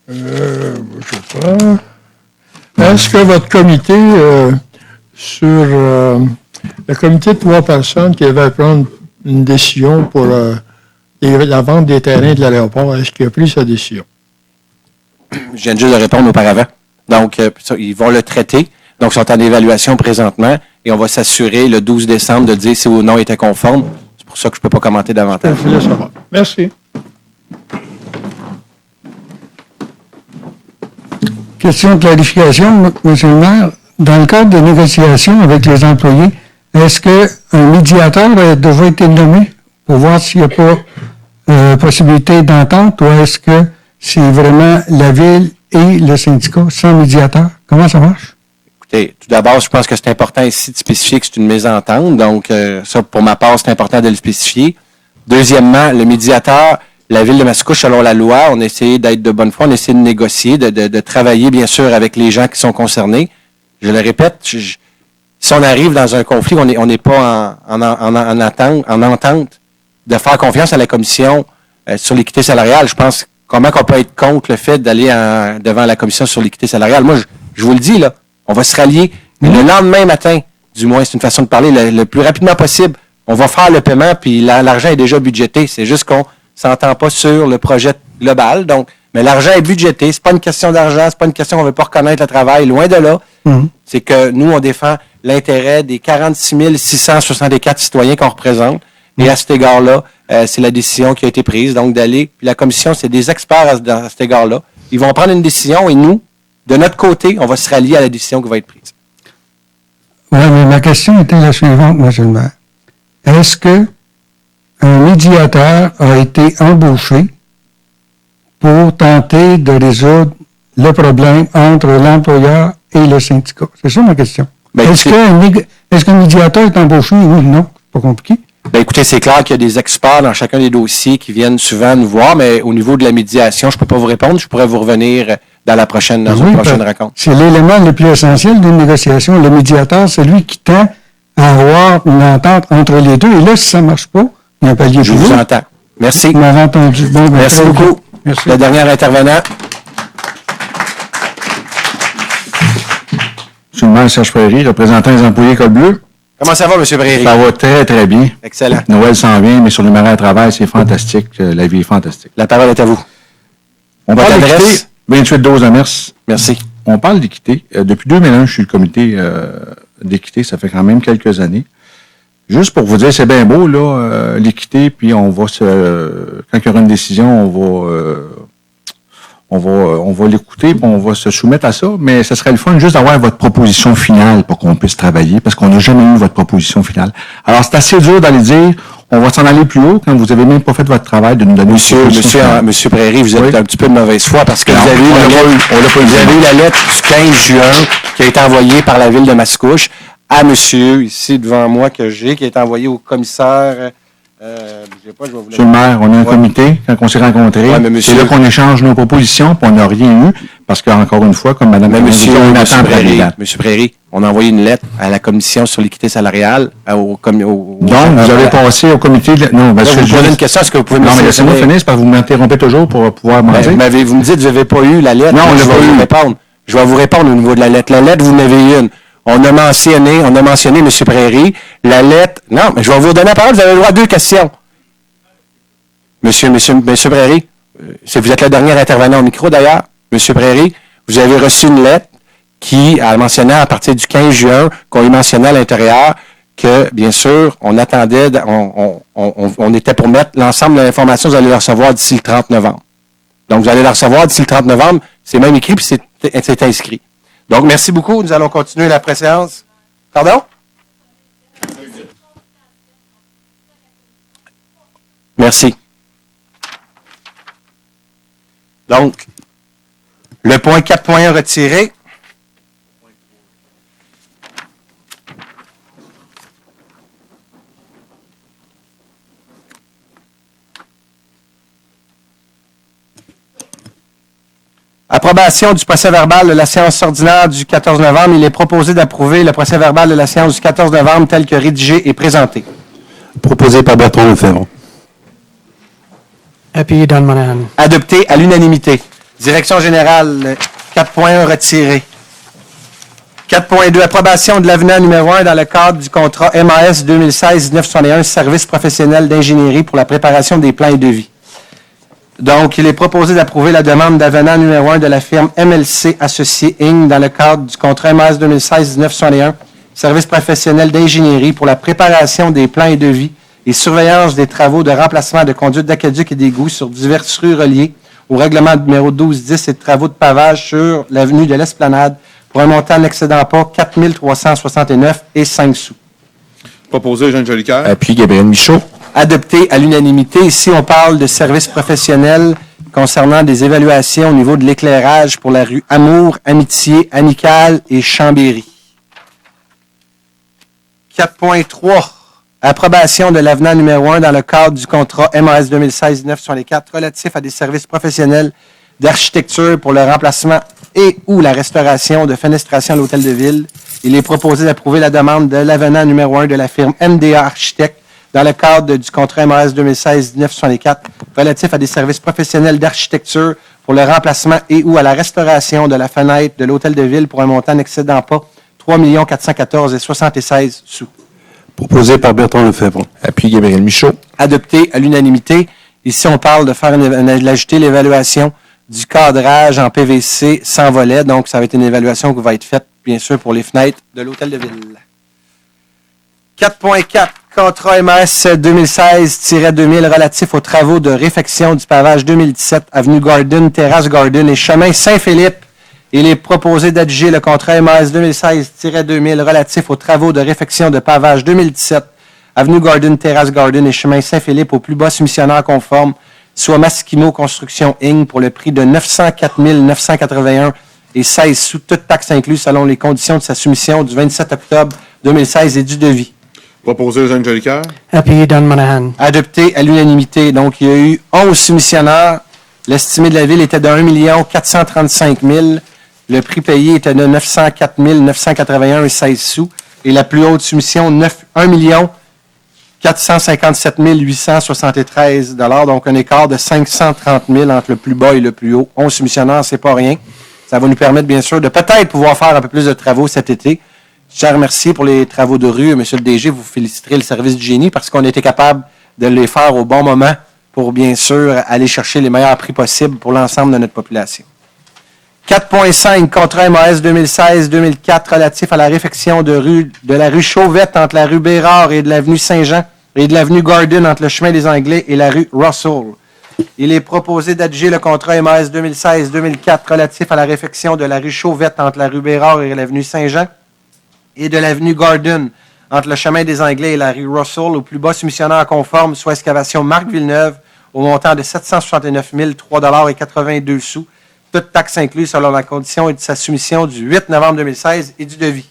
Je sais pas. Est-ce que votre comité sur... le comité de 3 personnes qui avait prendre une décision pour la vente des terrains de l'aéroport, est-ce qu'il a pris sa décision? Je viens juste de répondre auparavant. Donc, ils vont le traiter. Donc, ils sont en évaluation présentement et on va s'assurer le 12 décembre de dire si ou non il était conforme. C'est pour ça que je ne peux pas commenter davantage. Je voulais savoir. Merci. Question de clarification, M. le maire. Dans le cadre des négociations avec les employés, est-ce qu'un médiateur a déjà été nommé pour voir s'il n'y a pas possibilité d'entente ou est-ce que c'est vraiment la Ville et le syndicat sans médiateur? Comment ça marche? Écoutez, tout d'abord, je pense que c'est important ici de spécifier que c'est une mésentente. Donc, ça, pour ma part, c'est important de le spécifier. Deuxièmement, le médiateur, la Ville de Mascouche, selon la loi, on a essayé d'être de bonne foi, on a essayé de négocier, de travailler, bien sûr, avec les gens qui sont concernés. Je le répète, si on arrive dans un conflit, on n'est pas en entente de faire confiance à la commission sur l'équité salariale. Je pense, comment qu'on peut être contre le fait d'aller devant la commission sur l'équité salariale? Moi, je vous le dis, là, on va se rallier. Mais le lendemain matin, du moins, c'est une façon de parler, le plus rapidement possible, on va faire le paiement, puis l'argent est déjà budgété. C'est juste qu'on s'entend pas sur le projet global. Donc, mais l'argent est budgété. C'est pas une question d'argent, c'est pas une question qu'on veut pas reconnaître le travail. Loin de là. C'est que nous, on défend l'intérêt des 46 664 citoyens qu'on représente. Et à cet égard-là, c'est la décision qui a été prise, donc d'aller. Puis la commission, c'est des experts à cet égard-là. Ils vont prendre une décision et nous, de notre côté, on va se rallier à la décision qui va être prise. Oui, mais ma question était la suivante, M. le maire. Est-ce que un médiateur a été embauché pour tenter de résoudre le problème entre l'employeur et le syndicat? C'est ça ma question. Ben, est-ce qu'un médiateur est embauché? Oui ou non? C'est pas compliqué. Ben, écoutez, c'est clair qu'il y a des experts dans chacun des dossiers qui viennent souvent nous voir, mais au niveau de la médiation, je ne peux pas vous répondre. Je pourrais vous revenir dans une prochaine rencontre. C'est l'élément le plus essentiel d'une négociation. Le médiateur, c'est lui qui tend à avoir une entente entre les deux. Et là, si ça ne marche pas, il y a un palier plus haut. Je vous entends. Merci. Vous m'avez entendu. Bon, merci beaucoup. Merci. Le dernier intervenant. Monsieur le maire Serge Prairie, représentant les employés Col Bleu. Comment ça va, M. Prairie? Ça va très, très bien. Excellent. Noël s'en vient, mais sur le marais à travail, c'est fantastique. La vie est fantastique. La parole est à vous. On Votre parle adresse? d'équité, 28-12 Amherst. Merci. On parle d'équité. Depuis 2001, je suis le comité d'équité. Ça fait quand même quelques années. Juste pour vous dire, c'est bien beau, là, l'équité, puis on va quand il y aura une décision, on va l'écouter, puis on va se soumettre à ça, mais ce serait le fun juste d'avoir votre proposition finale pour qu'on puisse travailler, parce qu'on n'a jamais eu votre proposition finale. Alors, c'est assez dur d'aller dire, on va s'en aller plus haut quand vous avez même pas fait votre travail de nous donner une proposition finale. Monsieur Prairie, vous êtes Oui. un petit peu de mauvaise foi parce que Non, vous avez eu on la l'a pas lettre, eu. On l'a pas eu. vous avez eu la lettre du 15 juin qui a été envoyée par la ville de Mascouche à monsieur, ici devant moi, qui a été envoyé au commissaire. Je sais pas, je vais vous Monsieur le maire, on a un Ouais. comité, quand on s'est rencontrés, Ouais, mais monsieur- c'est là qu'on échange nos propositions, puis on n'a rien eu, parce qu'encore une fois, comme Mme Mais monsieur, on attend après les dates. Monsieur Prairie, on a envoyé une lettre à la commission sur l'équité salariale, Donc, vous avez passé au comité de... Non, Là, parce vous que me posez une question, est-ce que vous pouvez me Non, mais laissez-moi finir? finir, c'est parce que vous m'interrompez toujours pour pouvoir m'en dire. Vous me dites que vous n'avez pas eu la lettre. Non, on je l'a vais pas vous eu. répondre. Je vais vous répondre au niveau de la lettre. La lettre, vous en avez une. On a mentionné, M. Prairie, la lettre. Non, mais je vais vous donner la parole, vous avez le droit à 2 questions. Monsieur Prairie, vous êtes le dernier intervenant au micro d'ailleurs. Monsieur Prairie, vous avez reçu une lettre qui a mentionné à partir du 15 juin, qu'on y mentionnait à l'intérieur, que, bien sûr, on attendait, on était pour mettre l'ensemble de l'information, vous allez la recevoir d'ici le 30 novembre. Donc, vous allez la recevoir d'ici le 30 novembre. C'est même écrit, puis c'est inscrit. Donc, merci beaucoup. Nous allons continuer la préséance. Pardon? Merci. Donc, le point 4.1 retiré. Approbation du procès-verbal de la séance ordinaire du 14 novembre. Il est proposé d'approuver le procès-verbal de la séance du 14 novembre tel que rédigé et présenté. Proposé par Bertrand Lefebvre. Appuyé Don Monahan. Adopté à l'unanimité. Direction générale, 4.1 retiré. 4.2, approbation de l'avenant numéro 1 dans le cadre du contrat MAS 2016-1961, service professionnel d'ingénierie pour la préparation des plans et devis. Donc, il est proposé d'approuver la demande d'avenant numéro 1 de la firme MLC Associés Inc. dans le cadre du contrat MAS 2016-1961, service professionnel d'ingénierie pour la préparation des plans et devis et surveillance des travaux de remplacement de conduites d'aqueduc et d'égouts sur diverses rues reliées au règlement numéro 1210 et de travaux de pavage sur l'avenue de l'Esplanade pour un montant n'excédant pas 4 369 et 5 sous. Proposé, Jean Jolicoeur. Appui Gabriel Michaud. Adopté à l'unanimité. Ici, on parle de services professionnels concernant des évaluations au niveau de l'éclairage pour la rue Amour, Amitié, Amicale et Chambéry. 4.3. Approbation de l'avenant numéro 1 dans le cadre du contrat MAS 2016-964 relatif à des services professionnels d'architecture pour le remplacement et ou la restauration de fenestration à l'Hôtel de Ville. Il est proposé d'approuver la demande de l'avenant numéro 1 de la firme MDA Architectes dans le cadre du contrat MAS 2016-964 relatif à des services professionnels d'architecture pour le remplacement et ou à la restauration de la fenêtre de l'Hôtel de Ville pour un montant n'excédant pas 3 414 et 76 sous. Proposé par Bertrand Lefebvre. Appui Gabriel Michaud. Adopté à l'unanimité. Ici, on parle de faire d'ajouter l'évaluation du cadrage en PVC sans volet. Donc, ça va être une évaluation qui va être faite, bien sûr, pour les fenêtres de l'Hôtel de Ville. 4.4. Contrat MAS 2016-2000 relatif aux travaux de réfection du pavage 2017, avenue Garden, terrasse Garden et chemin Saint-Philippe. Il est proposé d'adjuger le contrat MAS 2016-2000 relatif aux travaux de réfection de pavage 2017, avenue Garden, terrasse Garden et chemin Saint-Philippe au plus bas soumissionnaire conforme, soit Masquimo Construction Inc. pour le prix de 904 981 et 16 sous, toutes taxes incluses selon les conditions de sa soumission du 27 octobre 2016 et du devis. Proposé, Jean Jolicoeur. Appuyé Don Monahan. Adopté à l'unanimité. Donc, il y a eu 11 soumissionnaires. L'estimé de la ville était de 1 435 000. Le prix payé était de 904 981 et 16 sous. Et la plus haute soumission, 1 457 873 $. Donc, un écart de 530 000 entre le plus bas et le plus haut. 11 soumissionnaires, c'est pas rien. Ça va nous permettre, bien sûr, de peut-être pouvoir faire un peu plus de travaux cet été. Je tiens à remercier pour les travaux de rue. Monsieur le DG, vous féliciterez le service du génie parce qu'on a été capable de les faire au bon moment pour, bien sûr, aller chercher les meilleurs prix possibles pour l'ensemble de notre population. 4.5, contrat MAS 2016-2004 relatif à la réfection de la rue Chauvette entre la rue Bérard et de l'avenue Saint-Jean et de l'avenue Gordon entre le chemin des Anglais et la rue Russell. Il est proposé d'adjuger le contrat MAS 2016-2004 relatif à la réfection de la rue Chauvette entre la rue Bérard et l'avenue Saint-Jean et de l'avenue Gordon entre le chemin des Anglais et la rue Russell au plus bas soumissionnaire conforme, soit excavation Marc Villeneuve, au montant de 769 003,82 $, toute taxe incluse selon la condition et de sa soumission du 8 novembre 2016 et du devis.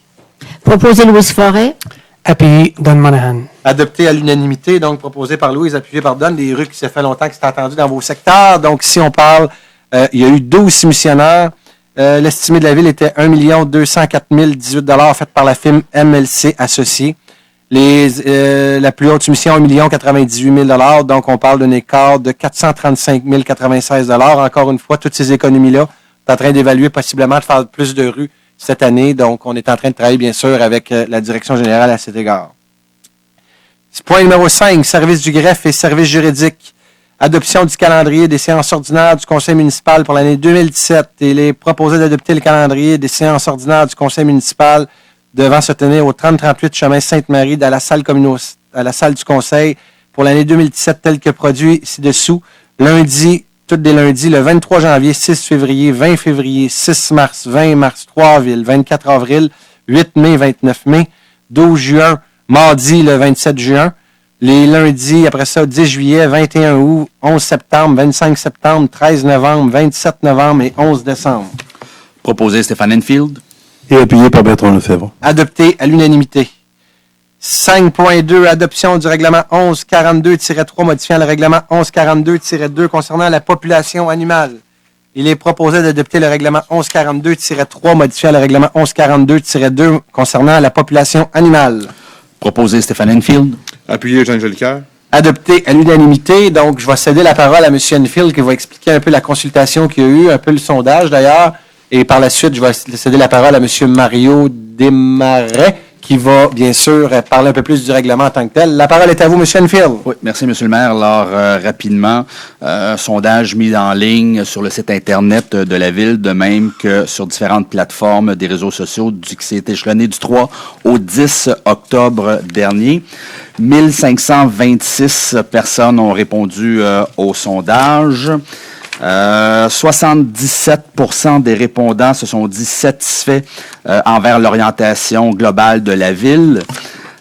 Proposé Louise Forêt. Appuyé Don Monahan. Adopté à l'unanimité, donc proposé par Louise, appuyé par Don, des rues qui ça fait longtemps que c'est attendu dans vos secteurs. Donc, si on parle, il y a eu 12 soumissionnaires. L'estimé de la ville était 1 204 018 $ fait par la firme MLC Associés. La plus haute soumission, 1 098 000 $. Donc, on parle d'un écart de 435 096 $. Encore une fois, toutes ces économies-là, on est en train d'évaluer possiblement de faire plus de rues cette année. Donc, on est en train de travailler, bien sûr, avec la direction générale à cet égard. Point numéro 5, service du greffe et service juridique. Adoption du calendrier des séances ordinaires du conseil municipal pour l'année 2017. Il est proposé d'adopter le calendrier des séances ordinaires du conseil municipal devant se tenir au 3038 chemin Sainte-Marie à la salle du conseil pour l'année 2017 tel que produit ci-dessous. Lundi, tous les lundis, le 23 janvier, 6 février, 20 février, 6 mars, 20 mars, 3 avril, 24 avril, 8 mai, 29 mai, 12 juin, mardi, le 27 juin. Les lundis, après ça, 10 juillet, 21 août, 11 septembre, 25 septembre, 13 novembre, 27 novembre et 11 décembre. Proposé Stéphane Enfield. Et appuyé par Bertrand Lefebvre. Adopté à l'unanimité. 5.2, adoption du règlement 1142-3 modifiant le règlement 1142-2 concernant la population animale. Il est proposé d'adopter le règlement 1142-3 modifiant le règlement 1142-2 concernant la population animale. Proposé Stéphane Enfield. Appuyé Jean Jolicoeur. Adopté à l'unanimité. Donc, je vais céder la parole à M. Enfield qui va expliquer un peu la consultation qu'il y a eu, un peu le sondage d'ailleurs. Et par la suite, je vais céder la parole à M. Mario Desmarais qui va, bien sûr, parler un peu plus du règlement en tant que tel. La parole est à vous, M. Enfield. Oui, merci, M. le maire. Alors, rapidement, un sondage mis en ligne sur le site Internet de la Ville, de même que sur différentes plateformes des réseaux sociaux, qui s'est échelonné du 3 au 10 octobre dernier. 1526 personnes ont répondu au sondage. 77% des répondants se sont dit satisfaits envers l'orientation globale de la ville.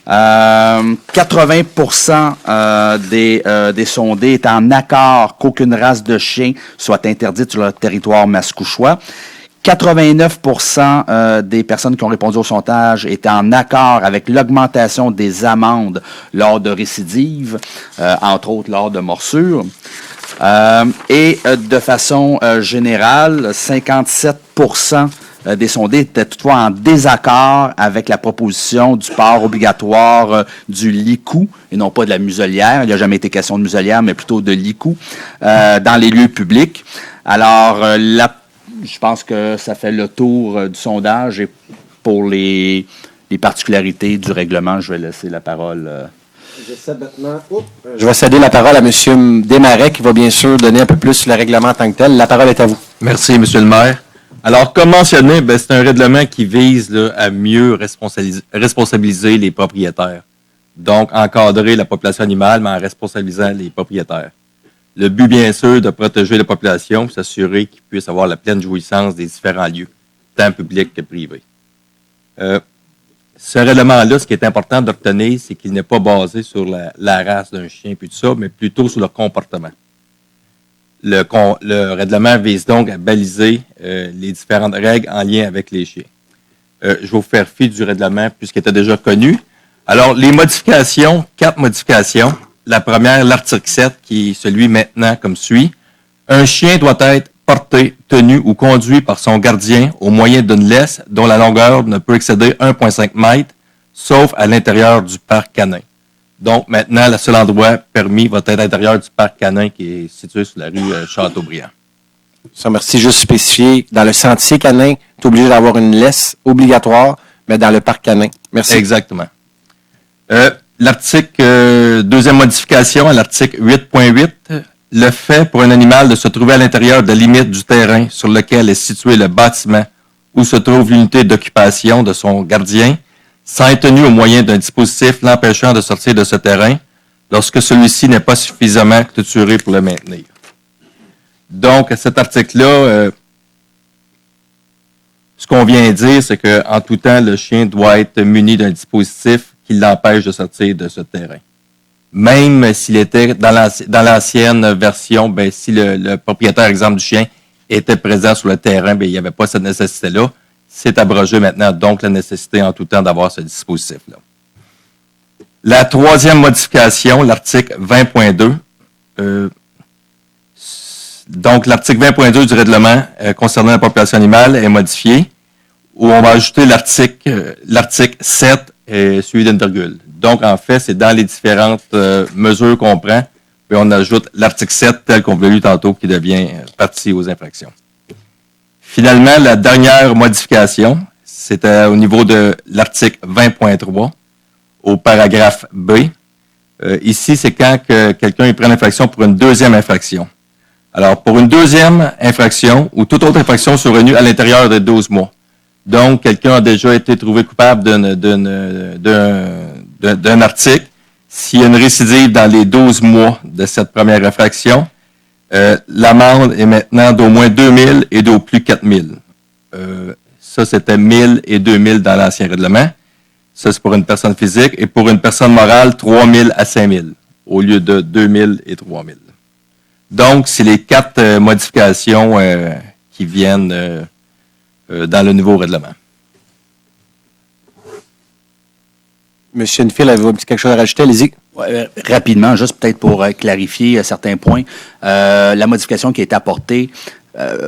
80% des sondés étaient en accord qu'aucune race de chien soit interdite sur le territoire mascouchois. 89% des personnes qui ont répondu au sondage étaient en accord avec l'augmentation des amendes lors de récidives, entre autres lors de morsures. Et de façon générale, 57% des sondés étaient toutefois en désaccord avec la proposition du port obligatoire du licou, et non pas de la muselière. Il n'y a jamais été question de muselière, mais plutôt de licou dans les lieux publics. Alors, je pense que ça fait le tour du sondage, et pour les particularités du règlement, je vais laisser la parole. Je vais céder la parole à M. Desmarais qui va bien sûr donner un peu plus sur le règlement en tant que tel. La parole est à vous. Merci, M. le maire. Alors, comme mentionné, c'est un règlement qui vise à mieux responsabiliser les propriétaires. Donc, encadrer la population animale, mais en responsabilisant les propriétaires. Le but, bien sûr, de protéger la population, s'assurer qu'ils puissent avoir la pleine jouissance des différents lieux, tant publics que privés. Ce règlement-là, ce qui est important d'obtenir, c'est qu'il n'est pas basé sur la race d'un chien puis tout ça, mais plutôt sur le comportement. Le règlement vise donc à baliser les différentes règles en lien avec les chiens. Je vais vous faire fi du règlement puisqu'il était déjà connu. Alors, les modifications, 4 modifications. La première, l'article 7, qui est celui maintenant comme suit. Un chien doit être porté, tenu ou conduit par son gardien au moyen d'une laisse dont la longueur ne peut excéder 1,5 m, sauf à l'intérieur du parc canin. Donc, maintenant, le seul endroit permis va être à l'intérieur du parc canin qui est situé sur la rue Chateaubriand. Ça, merci. Juste spécifier, dans le sentier canin, tu es obligé d'avoir une laisse obligatoire, mais dans le parc canin. Merci. Exactement. L'article, deuxième modification à l'article 8.8, le fait pour un animal de se trouver à l'intérieur de la limite du terrain sur lequel est situé le bâtiment où se trouve l'unité d'occupation de son gardien, sans être tenu au moyen d'un dispositif l'empêchant de sortir de ce terrain lorsque celui-ci n'est pas suffisamment clôturé pour le maintenir. Donc, à cet article-là, ce qu'on vient dire, c'est qu'en tout temps, le chien doit être muni d'un dispositif qui l'empêche de sortir de ce terrain. Même s'il était dans l'ancienne version, ben, si le propriétaire, exemple du chien, était présent sur le terrain, ben, il n'y avait pas cette nécessité-là. C'est abrogé maintenant, donc la nécessité en tout temps d'avoir ce dispositif-là. La troisième modification, l'article 20.2. Donc, l'article 20.2 du règlement concernant la population animale est modifié, où on va ajouter l'article 7 suivi d'une virgule. Donc, en fait, c'est dans les différentes mesures qu'on prend, puis on ajoute l'article 7 tel qu'on l'a lu tantôt qui devient partie aux infractions. Finalement, la dernière modification, c'était au niveau de l'article 20.3, au paragraphe B. Ici, c'est quand quelqu'un prend l'infraction pour une deuxième infraction. Alors, pour une deuxième infraction ou toute autre infraction survenue à l'intérieur de 12 mois. Donc, quelqu'un a déjà été trouvé coupable d'un article. S'il y a une récidive dans les 12 mois de cette première infraction, l'amende est maintenant d'au moins 2 000 et d'au plus 4 000. Ça, c'était 1 000 et 2 000 dans l'ancien règlement. Ça, c'est pour une personne physique. Et pour une personne morale, 3 000 à 5 000 au lieu de 2 000 et 3 000. Donc, c'est les 4 modifications qui viennent dans le nouveau règlement. Monsieur Enfield, avez-vous quelque chose à rajouter? Allez-y. Ouais, rapidement, juste peut-être pour clarifier certains points. La modification qui a été apportée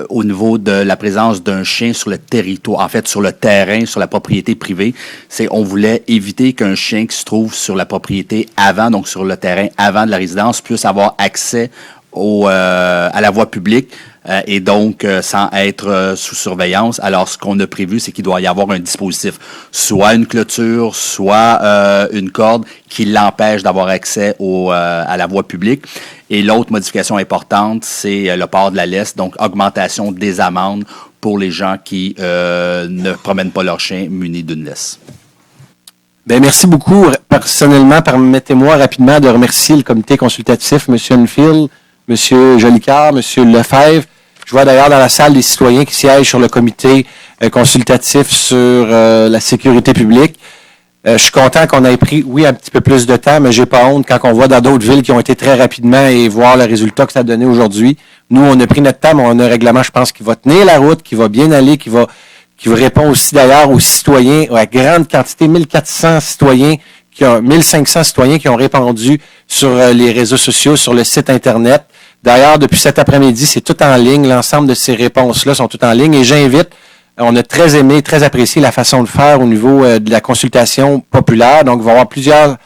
au niveau de la présence d'un chien sur le territoire, en fait sur le terrain, sur la propriété privée, c'est on voulait éviter qu'un chien qui se trouve sur la propriété avant, donc sur le terrain avant de la résidence, puisse avoir accès à la voie publique et donc sans être sous surveillance. Alors, ce qu'on a prévu, c'est qu'il doit y avoir un dispositif, soit une clôture, soit une corde qui l'empêche d'avoir accès à la voie publique. Et l'autre modification importante, c'est le port de la laisse, donc augmentation des amendes pour les gens qui ne promènent pas leur chien muni d'une laisse. Bien, merci beaucoup. Personnellement, permettez-moi rapidement de remercier le comité consultatif, M. Enfield, M. Jolicoeur, M. Lefebvre. Je vois d'ailleurs dans la salle des citoyens qui siègent sur le comité consultatif sur la sécurité publique. Je suis content qu'on ait pris, oui, un petit peu plus de temps, mais j'ai pas honte quand on voit dans d'autres villes qui ont été très rapidement et voir le résultat que ça a donné aujourd'hui. Nous, on a pris notre temps, mais on a un règlement, je pense, qui va tenir la route, qui va bien aller, qui répond aussi d'ailleurs aux citoyens, à grande quantité, 1400 citoyens, 1500 citoyens qui ont répondu sur les réseaux sociaux, sur le site Internet. D'ailleurs, depuis cet après-midi, c'est tout en ligne. L'ensemble de ces réponses-là sont toutes en ligne. Et j'invite, on a très aimé, très apprécié la façon de faire au niveau de la consultation populaire. Donc, il va y avoir plusieurs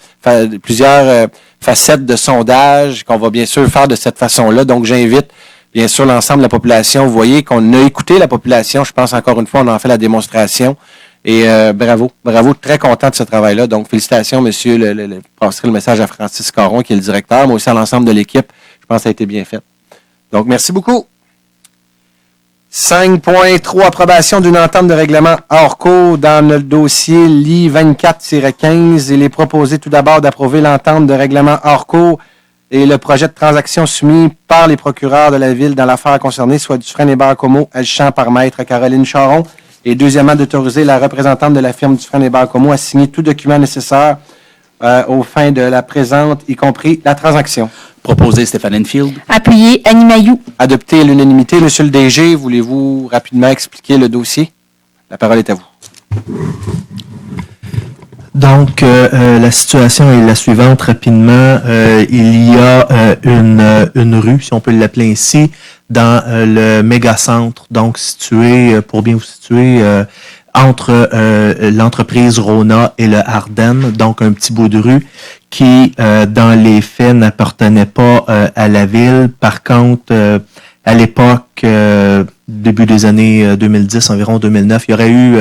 facettes de sondage qu'on va bien sûr faire de cette façon-là. Donc, j'invite bien sûr l'ensemble de la population. Vous voyez qu'on a écouté la population. Je pense encore une fois, on en fait la démonstration. Et bravo, très content de ce travail-là. Donc, félicitations, monsieur. Je passerai le message à Francis Caron, qui est le directeur, mais aussi à l'ensemble de l'équipe. Je pense que ça a été bien fait. Donc, merci beaucoup. 5.3, approbation d'une entente de règlement hors cours dans le dossier LI 24-15. Il est proposé tout d'abord d'approuver l'entente de règlement hors cours et le projet de transaction soumis par les procureurs de la Ville dans l'affaire concernée, soit Dufresne-Hébert-Comeau, Alchamp par maître Caroline Charon. Et deuxièmement, d'autoriser la représentante de la firme Dufresne-Hébert-Comeau à signer tout document nécessaire aux fins de la présente, y compris la transaction. Proposé Stéphane Enfield. Appuyé Annie Mailloux. Adopté à l'unanimité. Monsieur le DG, voulez-vous rapidement expliquer le dossier? La parole est à vous. Donc, la situation est la suivante rapidement. Il y a une rue, si on peut l'appeler ainsi, dans le méga-centre, donc situé, pour bien vous situer, entre l'entreprise Rona et le Ardennes, donc un petit bout de rue qui, dans les faits, n'appartenait pas à la ville. Par contre, à l'époque, début des années 2010, environ 2009, il y aurait eu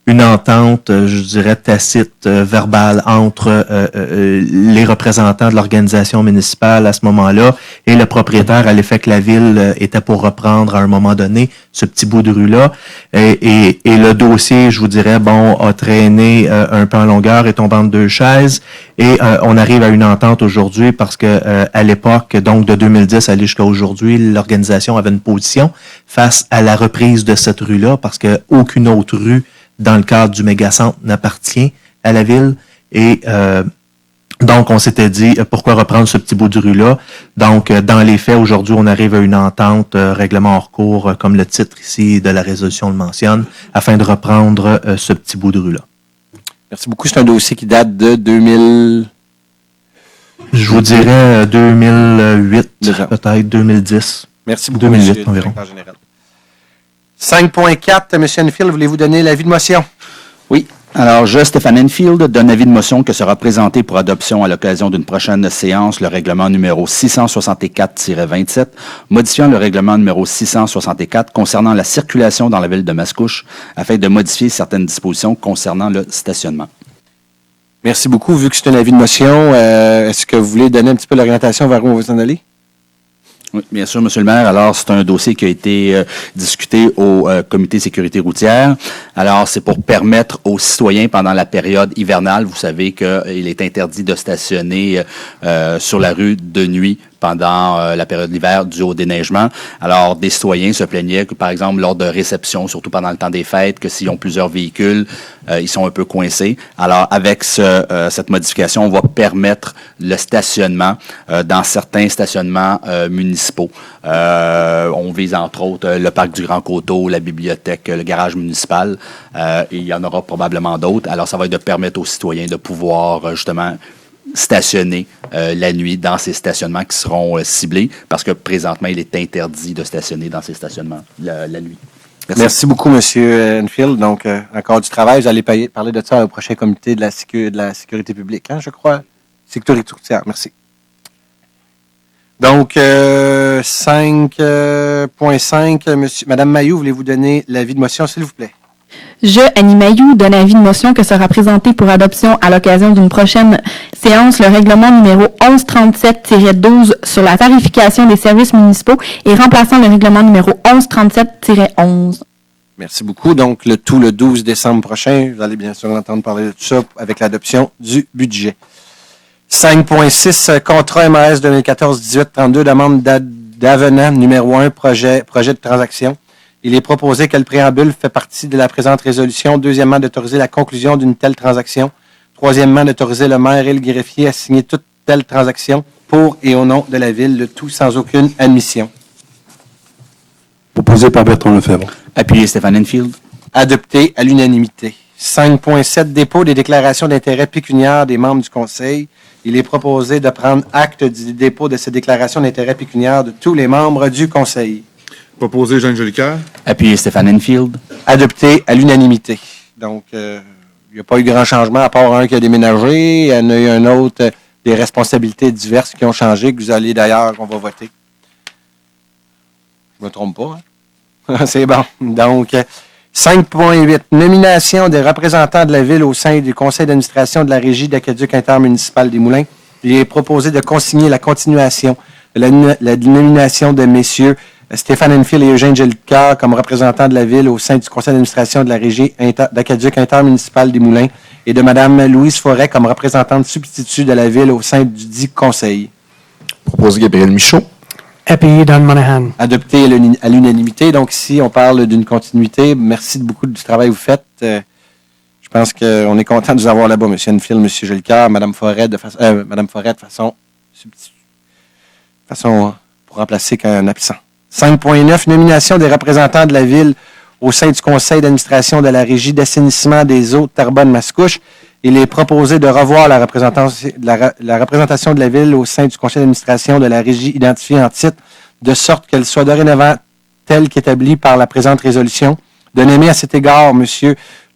une entente, je dirais, tacite, verbale entre les représentants de l'organisation municipale à ce moment-là et le propriétaire, à l'effet que la ville était pour reprendre à un moment donné ce petit bout de rue-là. Et le dossier, je vous dirais, bon, a traîné un peu en longueur et tombant de deux chaises. Et on arrive à une entente aujourd'hui parce que à l'époque, donc de 2010 aller jusqu'à aujourd'hui, l'organisation avait une position face à la reprise de cette rue-là parce que aucune autre rue dans le cadre du mégacentre n'appartient à la ville. Et donc, on s'était dit, pourquoi reprendre ce petit bout de rue-là? Donc, dans les faits, aujourd'hui, on arrive à une entente, règlement hors cours, comme le titre ici de la résolution le mentionne, afin de reprendre ce petit bout de rue-là. Merci beaucoup. C'est un dossier qui date de 2000... Je vous dirais 2008, peut-être 2010. Merci beaucoup, 2008 monsieur environ. le directeur général. 5.4, M. Enfield, voulez-vous donner l'avis de motion? Oui. Alors, je, Stéphane Enfield, donne avis de motion que sera présenté pour adoption à l'occasion d'une prochaine séance le règlement numéro 664-27, modifiant le règlement numéro 664 concernant la circulation dans la ville de Mascouche afin de modifier certaines dispositions concernant le stationnement. Merci beaucoup. Vu que c'est un avis de motion, est-ce que vous voulez donner un petit peu l'orientation vers où on va s'en aller? Oui, bien sûr, Monsieur le maire. Alors, c'est un dossier qui a été discuté au comité sécurité routière. Alors, c'est pour permettre aux citoyens, pendant la période hivernale, vous savez qu'il est interdit de stationner sur la rue de nuit pendant la période d'hiver dû au déneigement. Alors, des citoyens se plaignaient que, par exemple, lors de réceptions, surtout pendant le temps des fêtes, que s'ils ont plusieurs véhicules, ils sont un peu coincés. Alors, avec cette modification, on va permettre le stationnement dans certains stationnements municipaux. On vise, entre autres, le parc du Grand Coteau, la bibliothèque, le garage municipal, et il y en aura probablement d'autres. Alors, ça va être de permettre aux citoyens de pouvoir, justement, stationner la nuit dans ces stationnements qui seront ciblés, parce que présentement, il est interdit de stationner dans ces stationnements la nuit. Merci beaucoup, M. Enfield. Donc, encore du travail. Vous allez parler de ça au prochain comité de la sécurité publique, hein, je crois. Sécurité routière. Merci. Donc, 5.5, Madame Mailloux, voulez-vous donner l'avis de motion, s'il vous plaît? Je, Annie Mailloux, donne avis de motion que sera présenté pour adoption à l'occasion d'une prochaine séance le règlement numéro 1137-12 sur la tarification des services municipaux et remplaçant le règlement numéro 1137-11. Merci beaucoup. Donc, le 12 décembre prochain, vous allez bien sûr entendre parler de tout ça avec l'adoption du budget. 5.6, contrat MAS 2014-18-32, demande d'avenant numéro 1, projet de transaction. Il est proposé que le préambule fait partie de la présente résolution. Deuxièmement, d'autoriser la conclusion d'une telle transaction. Troisièmement, d'autoriser le maire et le greffier à signer toute telle transaction pour et au nom de la ville, le tout sans aucune admission. Proposé par Bertrand Lefebvre. Appuyé Stéphane Enfield. Adopté à l'unanimité. 5.7, dépôt des déclarations d'intérêt pécuniaire des membres du Conseil. Il est proposé de prendre acte du dépôt de ces déclarations d'intérêt pécuniaire de tous les membres du Conseil. Proposé Jean Jolicoeur. Appuyé Stéphane Enfield. Adopté à l'unanimité. Donc, il n'y a pas eu grand changement, à part un qui a déménagé. Il y en a eu un autre, des responsabilités diverses qui ont changé, que vous allez d'ailleurs, qu'on va voter. Je ne me trompe pas, hein? C'est bon. Donc, 5.8, nomination des représentants de la Ville au sein du conseil d'administration de la Régie d'aqueduc intermunicipal des Moulins. Il est proposé de consigner la continuation de la nomination de messieurs Stéphane Enfield et Eugène Jolicoeur comme représentants de la Ville au sein du conseil d'administration de la Régie d'aqueduc intermunicipal des Moulins et de Mme Louise Forêt comme représentante substitut de la Ville au sein du dit conseil. Proposé Gabriel Michaud. Appuyé Don Monahan. Adopté à l'unanimité. Donc, ici, on parle d'une continuité. Merci beaucoup du travail que vous faites. Je pense qu'on est content de vous avoir là-bas, M. Enfield, M. Jolicoeur, Mme Forêt, de façon pour remplacer qu'un absent. 5.9, nomination des représentants de la Ville au sein du conseil d'administration de la Régie d'assainissement des eaux Terrebonne-Mascouche. Il est proposé de revoir la représentation de la Ville au sein du conseil d'administration de la Régie identifiée en titre, de sorte qu'elle soit dorénavant telle qu'établie par la présente résolution, de nommer à cet égard M.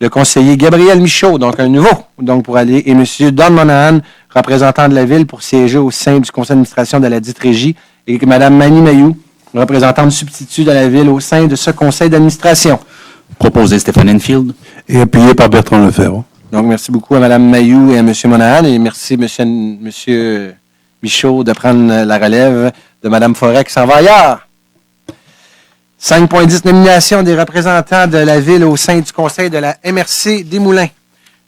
le conseiller Gabriel Michaud, donc un nouveau, donc pour aller, et M. Don Monahan, représentant de la Ville, pour siéger au sein du conseil d'administration de la dite Régie, et Mme Annie Mailloux, représentante substitut de la Ville au sein de ce conseil d'administration. Proposé Stéphane Enfield. Et appuyé par Bertrand Lefebvre. Donc, merci beaucoup à Mme Mayou et à M. Monahan. Et merci, M. Michaud, de prendre la relève de Mme Forêt qui s'en va ailleurs. 5.10, nomination des représentants de la Ville au sein du Conseil de la MRC des Moulins.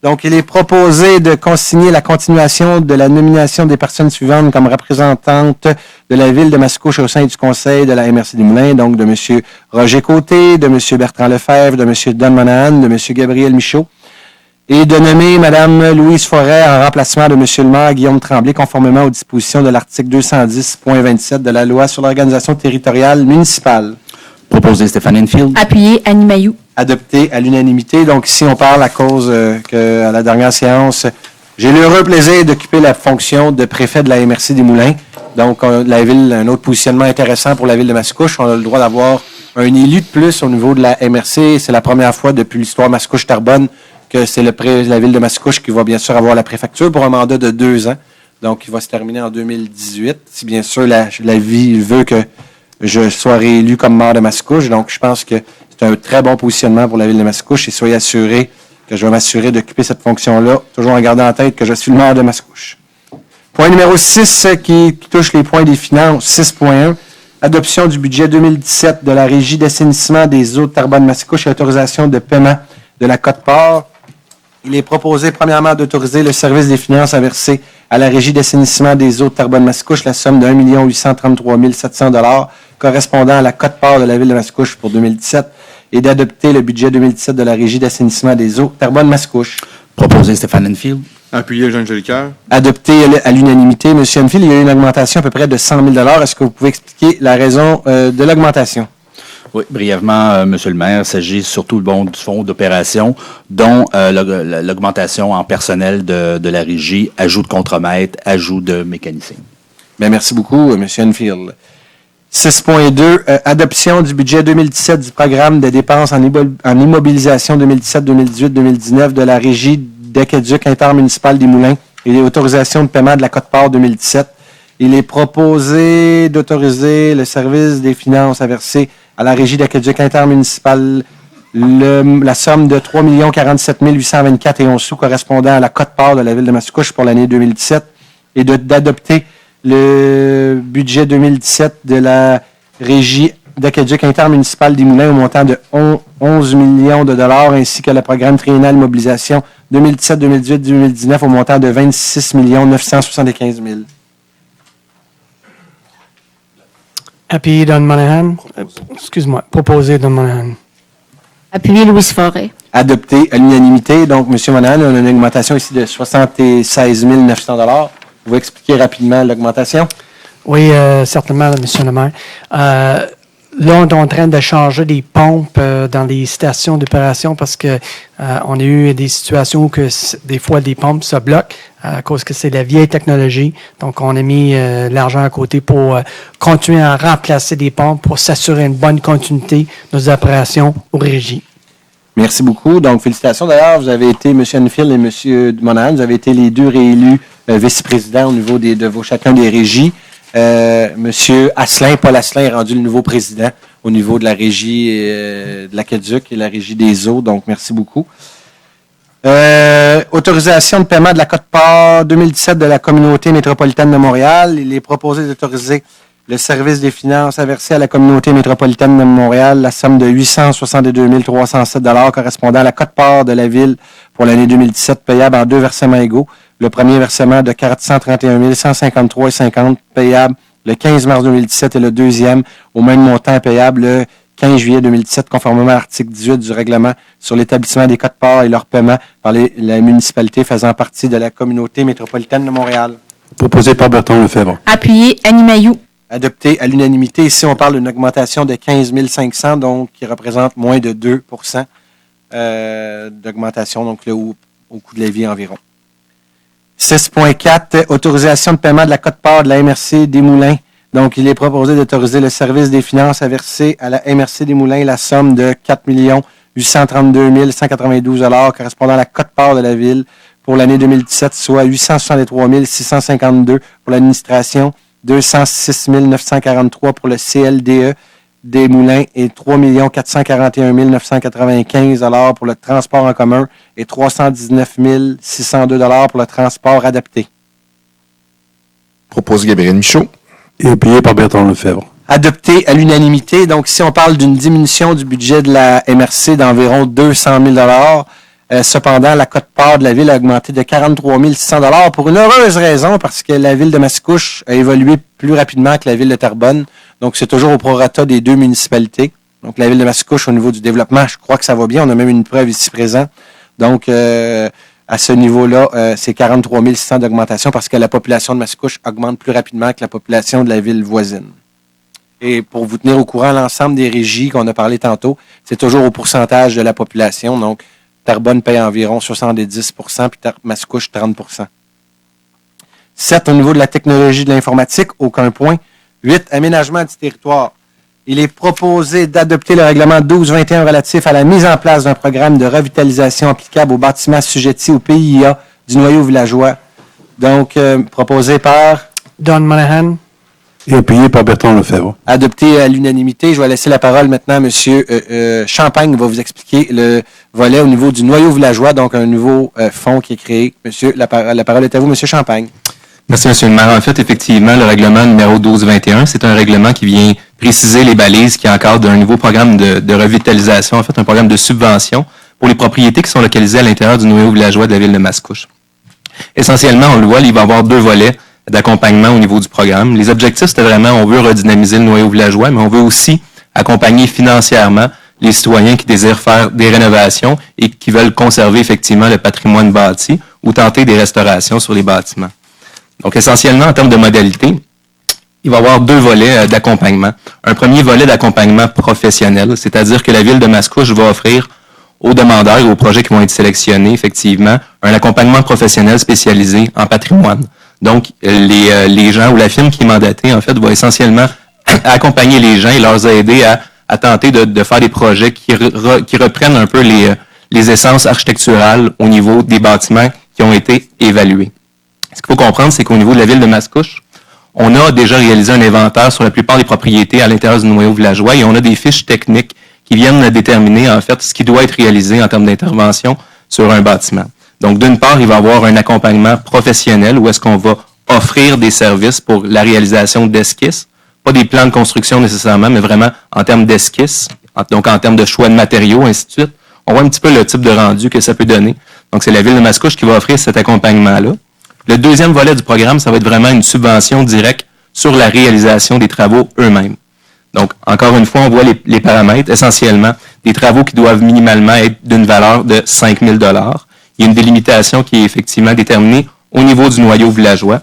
Donc, il est proposé de consigner la continuation de la nomination des personnes suivantes comme représentantes de la Ville de Mascouche au sein du Conseil de la MRC des Moulins, donc de M. Roger Côté, de M. Bertrand Lefebvre, de M. Don Monahan, de M. Gabriel Michaud, et de nommer Mme Louise Forêt en remplacement de M. le maire Guillaume Tremblay, conformément aux dispositions de l'article 210.27 de la Loi sur l'organisation territoriale municipale. Proposé Stéphane Enfield. Appuyé Annie Mailloux. Adopté à l'unanimité. Donc ici, on parle à cause qu'à la dernière séance, j'ai l'heureux plaisir d'occuper la fonction de préfet de la MRC des Moulins. Donc, la ville, un autre positionnement intéressant pour la ville de Mascouche. On a le droit d'avoir un élu de plus au niveau de la MRC. C'est la première fois depuis l'histoire Mascouche-Terrebonne que c'est la ville de Mascouche qui va bien sûr avoir la préfecture pour un mandat de 2 ans. Donc, il va se terminer en 2018. Si bien sûr la vie veut que je sois réélu comme maire de Mascouche. Donc, je pense que c'est un très bon positionnement pour la ville de Mascouche et soyez assurés que je vais m'assurer d'occuper cette fonction-là, toujours en gardant en tête que je suis le maire de Mascouche. Point numéro 6 qui touche les points des finances. 6.1. Adoption du budget 2017 de la Régie d'assainissement des eaux de Terrebonne-Mascouche et autorisation de paiement de la quote-part. Il est proposé, premièrement, d'autoriser le service des finances à verser à la Régie d'assainissement des eaux de Terrebonne-Mascouche la somme de 1 833 700 $ correspondant à la quote-part de la ville de Mascouche pour 2017 et d'adopter le budget 2017 de la Régie d'assainissement des eaux Terrebonne-Mascouche. Proposé Stéphane Enfield. Appuyé Jean Jolicoeur. Adopté à l'unanimité. M. Enfield, il y a eu une augmentation à peu près de 100 000 $. Est-ce que vous pouvez expliquer la raison de l'augmentation? Oui, brièvement, Monsieur le maire, il s'agit surtout du fonds d'opération, dont l'augmentation en personnel de la régie, ajout de contremaître, ajout de mécaniciens. Bien, merci beaucoup, M. Enfield. 6.2, adoption du budget 2017 du programme de dépenses en immobilisation 2017, 2018, 2019 de la Régie d'aqueduc intermunicipale des Moulins et autorisation de paiement de la quote-part 2017. Il est proposé d'autoriser le service des finances à verser à la Régie d'aqueduc intermunicipale la somme de 3 047 824 et 11 sous correspondant à la quote-part de la ville de Mascouche pour l'année 2017 et d'adopter le budget 2017 de la Régie d'aqueduc intermunicipale des Moulins au montant de 11 millions de dollars ainsi que le programme triennal mobilisation 2017, 2018, 2019 au montant de 26 975 000. Appuyé Don Monahan. Excuse-moi. Proposé Don Monahan. Appuyé Louise Forêt. Adopté à l'unanimité. Donc, M. Monahan, on a une augmentation ici de 76 900 $. Vous pouvez expliquer rapidement l'augmentation? Oui, certainement, Monsieur le maire. Là, on est en train de changer des pompes dans les stations d'opération parce que on a eu des situations où des fois des pompes se bloquent à cause que c'est la vieille technologie. Donc, on a mis l'argent à côté pour continuer à remplacer des pompes pour s'assurer une bonne continuité de nos opérations aux régies. Merci beaucoup. Donc, félicitations. D'ailleurs, vous avez été, M. Enfield et M. Monahan, vous avez été les deux réélus vice-présidents au niveau de chacun des régies. Monsieur Asselin, Paul Asselin est rendu le nouveau président au niveau de la régie de l'Aqueduc et la régie des eaux. Donc, merci beaucoup. Autorisation de paiement de la quote-part 2017 de la communauté métropolitaine de Montréal. Il est proposé d'autoriser le service des finances à verser à la communauté métropolitaine de Montréal la somme de 862 307 $ correspondant à la quote-part de la ville pour l'année 2017 payable en 2 versements égaux. Le premier versement de 431 153,50 payable le 15 mars 2017 et le deuxième au même montant payable le 15 juillet 2017 conformément à l'article 18 du règlement sur l'établissement des quotes-parts et leur paiement par la municipalité faisant partie de la communauté métropolitaine de Montréal. Proposé par Bertrand Lefebvre. Appuyé Annie Mailloux. Adopté à l'unanimité. Ici, on parle d'une augmentation de 15 500, donc qui représente moins de 2 d'augmentation, donc là, au coût de la vie environ. 6.4, autorisation de paiement de la quote-part de la MRC des Moulins. Donc, il est proposé d'autoriser le service des finances à verser à la MRC des Moulins la somme de 4 832 192 $ correspondant à la quote-part de la ville pour l'année 2017, soit 863 652 pour l'administration, 206 943 pour le CLDE, des Moulins et 3 441 995 $ pour le transport en commun et 319 602 $ pour le transport adapté. Propose Gabriel Michaud. Et appuyé par Bertrand Lefebvre. Adopté à l'unanimité. Donc, ici, on parle d'une diminution du budget de la MRC d'environ 200 000 $. Cependant, la quote-part de la ville a augmenté de 43 600 $ pour une heureuse raison, parce que la ville de Mascouche a évolué plus rapidement que la ville de Terrebonne. Donc, c'est toujours au prorata des deux municipalités. Donc, la ville de Mascouche, au niveau du développement, je crois que ça va bien. On a même une preuve ici présent. Donc, à ce niveau-là, c'est 43 600 d'augmentation parce que la population de Mascouche augmente plus rapidement que la population de la ville voisine. Et pour vous tenir au courant, l'ensemble des régies qu'on a parlé tantôt, c'est toujours au pourcentage de la population. Donc, Terrebonne paye environ 70 % puis Mascouche 30 %. 7, au niveau de la technologie de l'informatique, aucun point. 8, aménagement du territoire. Il est proposé d'adopter le règlement 1221 relatif à la mise en place d'un programme de revitalisation applicable aux bâtiments assujettis au PIA du noyau villageois. Donc, proposé par... Don Monahan. Et appuyé par Bertrand Lefebvre. Adopté à l'unanimité. Je vais laisser la parole maintenant à M. Champagne va vous expliquer le volet au niveau du noyau villageois, donc un nouveau fonds qui est créé. Monsieur, la parole est à vous, M. Champagne. Merci, M. le maire. En fait, effectivement, le règlement numéro 1221, c'est un règlement qui vient préciser les balises qui encadrent un nouveau programme de revitalisation, en fait, un programme de subvention pour les propriétés qui sont localisées à l'intérieur du noyau villageois de la ville de Mascouche. Essentiellement, on le voit, il va y avoir deux volets d'accompagnement au niveau du programme. Les objectifs, c'était vraiment, on veut redynamiser le noyau villageois, mais on veut aussi accompagner financièrement les citoyens qui désirent faire des rénovations et qui veulent conserver effectivement le patrimoine bâti ou tenter des restaurations sur les bâtiments. Donc, essentiellement, en termes de modalités, il va y avoir deux volets d'accompagnement. Un premier volet d'accompagnement professionnel, c'est-à-dire que la ville de Mascouche va offrir aux demandeurs et aux projets qui vont être sélectionnés, effectivement, un accompagnement professionnel spécialisé en patrimoine. Donc, les gens ou la firme qui est mandatée, en fait, va essentiellement accompagner les gens et leur aider à tenter de faire des projets qui reprennent un peu les essences architecturales au niveau des bâtiments qui ont été évalués. Ce qu'il faut comprendre, c'est qu'au niveau de la ville de Mascouche, on a déjà réalisé un inventaire sur la plupart des propriétés à l'intérieur du noyau villageois et on a des fiches techniques qui viennent déterminer, en fait, ce qui doit être réalisé en termes d'intervention sur un bâtiment. Donc, d'une part, il va y avoir un accompagnement professionnel où est-ce qu'on va offrir des services pour la réalisation d'esquisses, pas des plans de construction nécessairement, mais vraiment en termes d'esquisses, donc en termes de choix de matériaux, ainsi de suite. On voit un petit peu le type de rendu que ça peut donner. Donc, c'est la ville de Mascouche qui va offrir cet accompagnement-là. Le deuxième volet du programme, ça va être vraiment une subvention directe sur la réalisation des travaux eux-mêmes. Donc, encore une fois, on voit les paramètres, essentiellement, des travaux qui doivent minimalement être d'une valeur de 5 000 $. Il y a une délimitation qui est effectivement déterminée au niveau du noyau villageois,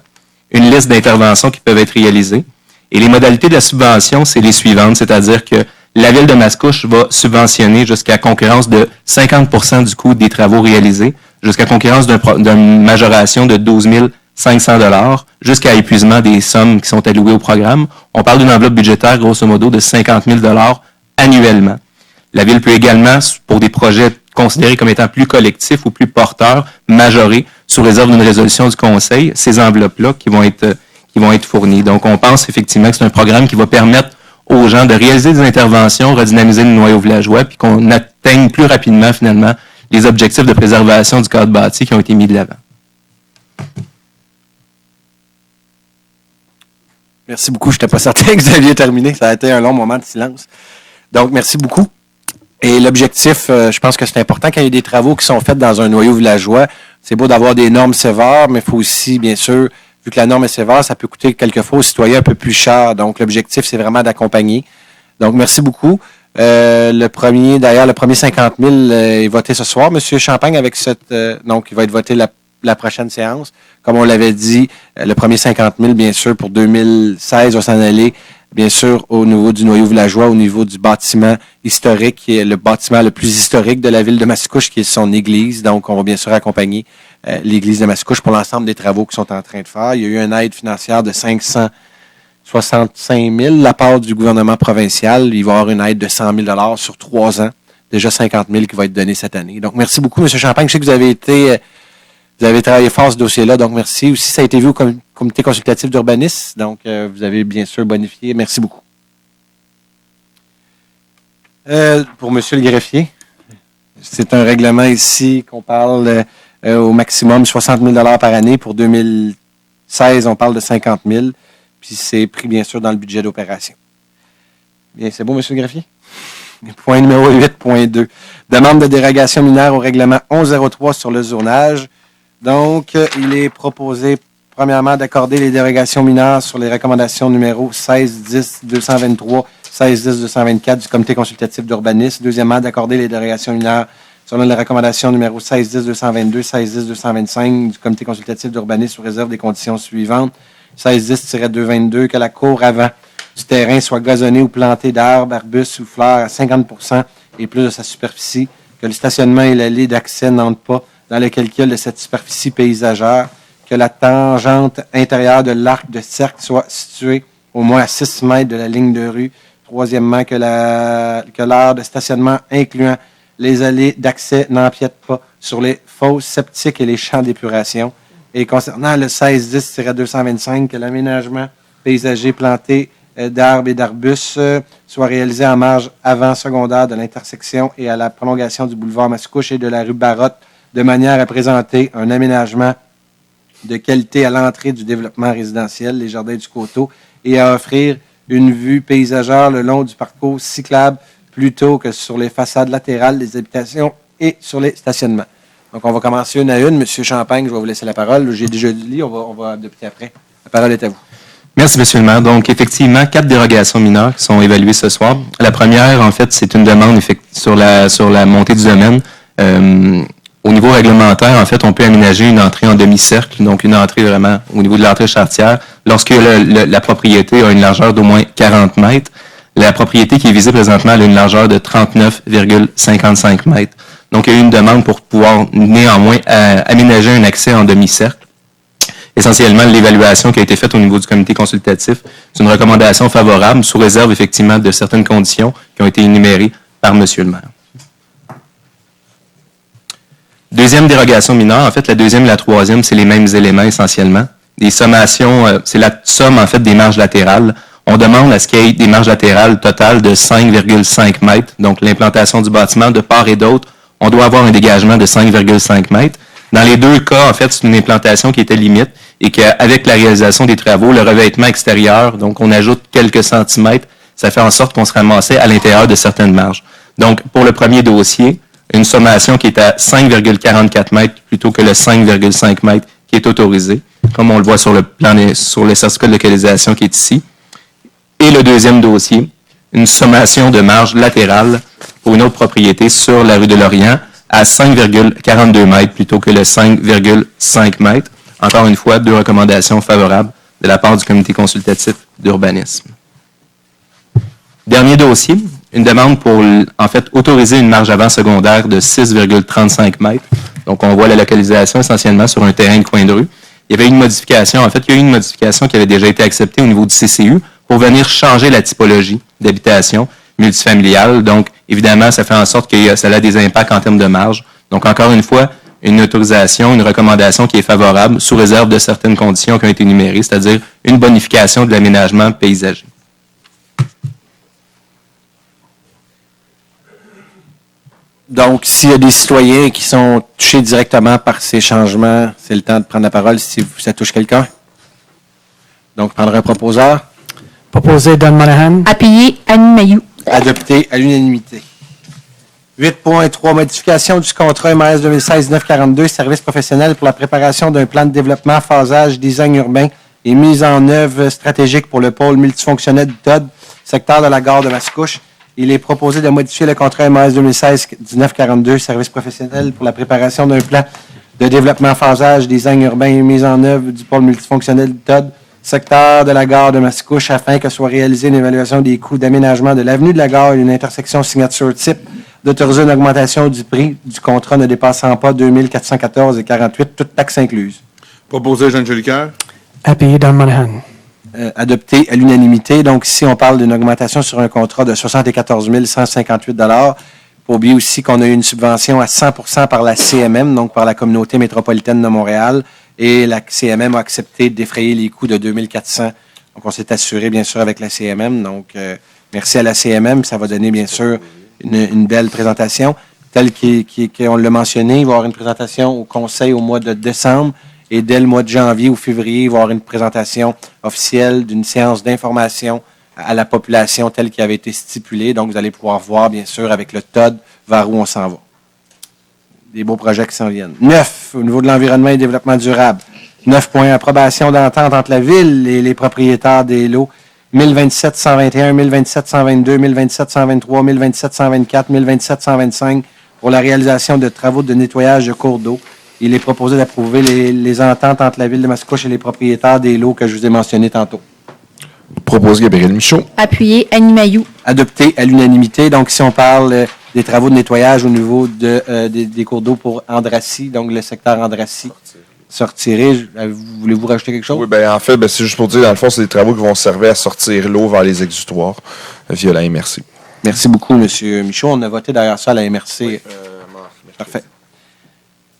une liste d'interventions qui peuvent être réalisées. Et les modalités de la subvention, c'est les suivantes, c'est-à-dire que la ville de Mascouche va subventionner jusqu'à concurrence de 50 % du coût des travaux réalisés, jusqu'à concurrence d'une majoration de 12 500 $, jusqu'à épuisement des sommes qui sont allouées au programme. On parle d'une enveloppe budgétaire, grosso modo, de 50 000 $ annuellement. La ville peut également, pour des projets considérés comme étant plus collectifs ou plus porteurs, majorer, sous réserve d'une résolution du Conseil, ces enveloppes-là qui vont être fournies. Donc, on pense effectivement que c'est un programme qui va permettre aux gens de réaliser des interventions, redynamiser le noyau villageois, puis qu'on atteigne plus rapidement, finalement, les objectifs de préservation du cadre bâti qui ont été mis de l'avant. Merci beaucoup. Je n'étais pas certain que vous aviez terminé. Ça a été un long moment de silence. Donc, merci beaucoup. Et l'objectif, je pense que c'est important quand il y a des travaux qui sont faits dans un noyau villageois. C'est beau d'avoir des normes sévères, mais il faut aussi, bien sûr, vu que la norme est sévère, ça peut coûter quelquefois aux citoyens un peu plus cher. Donc, l'objectif, c'est vraiment d'accompagner. Donc, merci beaucoup. Le premier 50 000 est voté ce soir. Monsieur Champagne, avec donc, il va être voté la prochaine séance. Comme on l'avait dit, le premier 50 000, bien sûr, pour 2016, va s'en aller, bien sûr, au niveau du noyau villageois, au niveau du bâtiment historique, qui est le bâtiment le plus historique de la ville de Mascouche, qui est son église. Donc, on va bien sûr accompagner l'église de Mascouche pour l'ensemble des travaux qu'ils sont en train de faire. Il y a eu une aide financière de 565 000 de la part du gouvernement provincial. Il va y avoir une aide de 100 000 $ sur 3 ans. Déjà 50 000 qui va être donnée cette année. Donc, merci beaucoup, M. Champagne. Je sais que vous avez travaillé fort ce dossier-là, donc merci. Aussi, ça a été vu au comité consultatif d'urbanisme, donc vous avez bien sûr bonifié. Merci beaucoup. Pour Monsieur le greffier, c'est un règlement ici qu'on parle au maximum 60 000 $ par année. Pour 2016, on parle de 50 000 $. Puis c'est pris, bien sûr, dans le budget d'opération. Bien, c'est beau, Monsieur le greffier? Point numéro 8.2. Demande de dérogation mineure au règlement 1103 sur le zonage. Donc, il est proposé, premièrement, d'accorder les dérogations mineures sur les recommandations numéro 16-10-223, 16-10-224 du comité consultatif d'urbanisme. Deuxièmement, d'accorder les dérogations mineures selon les recommandations numéro 16-10-222, 16-10-225 du comité consultatif d'urbanisme sous réserve des conditions suivantes. 16-10-222, que la cour avant du terrain soit gazonnée ou plantée d'arbres, arbustes ou fleurs à 50 % et plus de sa superficie, que le stationnement et l'allée d'accès n'entrent pas dans le calcul de cette superficie paysagère, que la tangente intérieure de l'arc de cercle soit située au moins à 6 mètres de la ligne de rue. Troisièmement, que l'aire de stationnement incluant les allées d'accès n'empiète pas sur les fosses septiques et les champs d'épuration. Et concernant le 16-10-225, que l'aménagement paysager planté d'arbres et d'arbustes soit réalisé en marge avant-secondaire de l'intersection et à la prolongation du boulevard Mascouche et de la rue Barotte, de manière à présenter un aménagement de qualité à l'entrée du développement résidentiel, les jardins du Coteau, et à offrir une vue paysagère le long du parcours cyclable plutôt que sur les façades latérales des habitations et sur les stationnements. Donc, on va commencer une à une. Monsieur Champagne, je vais vous laisser la parole. J'ai déjà lu, on va adopter après. La parole est à vous. Merci, Monsieur le maire. Donc, effectivement, 4 dérogations mineures qui sont évaluées ce soir. La première, en fait, c'est une demande sur la montée du domaine. Au niveau réglementaire, en fait, on peut aménager une entrée en demi-cercle, donc une entrée vraiment au niveau de l'entrée charretière, lorsque la propriété a une largeur d'au moins 40 mètres. La propriété qui est visée présentement a une largeur de 39,55 mètres. Donc, il y a eu une demande pour pouvoir néanmoins aménager un accès en demi-cercle. Essentiellement, l'évaluation qui a été faite au niveau du comité consultatif, c'est une recommandation favorable, sous réserve effectivement de certaines conditions qui ont été énumérées par Monsieur le maire. Deuxième dérogation mineure, en fait, la deuxième et la troisième, c'est les mêmes éléments essentiellement. Des sommations, c'est la somme en fait des marges latérales. On demande à ce qu'il y ait des marges latérales totales de 5,5 mètres. Donc, l'implantation du bâtiment de part et d'autre, on doit avoir un dégagement de 5,5 mètres. Dans les deux cas, en fait, c'est une implantation qui était limite et qu'avec la réalisation des travaux, le revêtement extérieur, donc on ajoute quelques centimètres, ça fait en sorte qu'on se ramassait à l'intérieur de certaines marges. Donc, pour le premier dossier, une sommation qui est à 5,44 mètres plutôt que le 5,5 mètres qui est autorisé, comme on le voit sur le plan, sur le certificat de localisation qui est ici. Et le deuxième dossier, une sommation de marge latérale pour une autre propriété sur la rue de Lorient à 5,42 mètres plutôt que le 5,5 mètres. Encore une fois, 2 recommandations favorables de la part du comité consultatif d'urbanisme. Dernier dossier, une demande pour, en fait, autoriser une marge avant secondaire de 6,35 mètres. Donc, on voit la localisation essentiellement sur un terrain de coin de rue. Il y avait une modification, en fait, il y a eu une modification qui avait déjà été acceptée au niveau du CCU pour venir changer la typologie d'habitation multifamiliale. Donc, évidemment, ça fait en sorte que ça a des impacts en termes de marge. Donc, encore une fois, une autorisation, une recommandation qui est favorable sous réserve de certaines conditions qui ont été énumérées, c'est-à-dire une bonification de l'aménagement paysager. Donc, s'il y a des citoyens qui sont touchés directement par ces changements, c'est le temps de prendre la parole si ça touche quelqu'un. Donc, prendre un proposeur. Proposé Don Monahan. Appuyé Annie Mailloux. Adopté à l'unanimité. 8.3, modification du contrat MRS 2016-942, service professionnel pour la préparation d'un plan de développement, phasage, design urbain et mise en œuvre stratégique pour le pôle multifonctionnel du TOD, secteur de la gare de Mascouche. Il est proposé de modifier le contrat MRS 2016-942, service professionnel pour la préparation d'un plan de développement, phasage, design urbain et mise en œuvre du pôle multifonctionnel du TOD, secteur de la gare de Mascouche, afin que soit réalisée une évaluation des coûts d'aménagement de l'avenue de la gare et une intersection signature type, d'autoriser une augmentation du prix du contrat ne dépassant pas 2 414,48, toutes taxes incluses. Proposé Jean Jolicoeur. Appuyé Don Monahan. Adopté à l'unanimité. Donc, ici, on parle d'une augmentation sur un contrat de 74 158 $. Il faut oublier aussi qu'on a eu une subvention à 100 % par la CMM, donc par la Communauté métropolitaine de Montréal, et la CMM a accepté de défrayer les coûts de 2 400. Donc, on s'est assuré, bien sûr, avec la CMM. Donc, merci à la CMM. Ça va donner, bien sûr, une belle présentation. Tel qu'on l'a mentionné, il va y avoir une présentation au Conseil au mois de décembre et dès le mois de janvier ou février, il va y avoir une présentation officielle d'une séance d'information à la population telle qui avait été stipulée. Donc, vous allez pouvoir voir, bien sûr, avec le TOD, vers où on s'en va. Des beaux projets qui s'en viennent. 9, au niveau de l'environnement et développement durable. 9 points, approbation d'entente entre la Ville et les propriétaires des lots 1027-121, 1027-122, 1027-123, 1027-124, 1027-125 pour la réalisation de travaux de nettoyage de cours d'eau. Il est proposé d'approuver les ententes entre la Ville de Mascouche et les propriétaires des lots que je vous ai mentionnés tantôt. Propose Gabriel Michaud. Appuyé, Annie Mailloux. Adopté à l'unanimité. Donc, si on parle des travaux de nettoyage au niveau des cours d'eau pour Andrassy, donc le secteur Andrassy, sortirez. Voulez-vous rajouter quelque chose? Oui, en fait, c'est juste pour dire, dans le fond, c'est des travaux qui vont servir à sortir l'eau vers les exutoires via la MRC. Merci beaucoup, M. Michaud. On a voté derrière ça à la MRC. Parfait.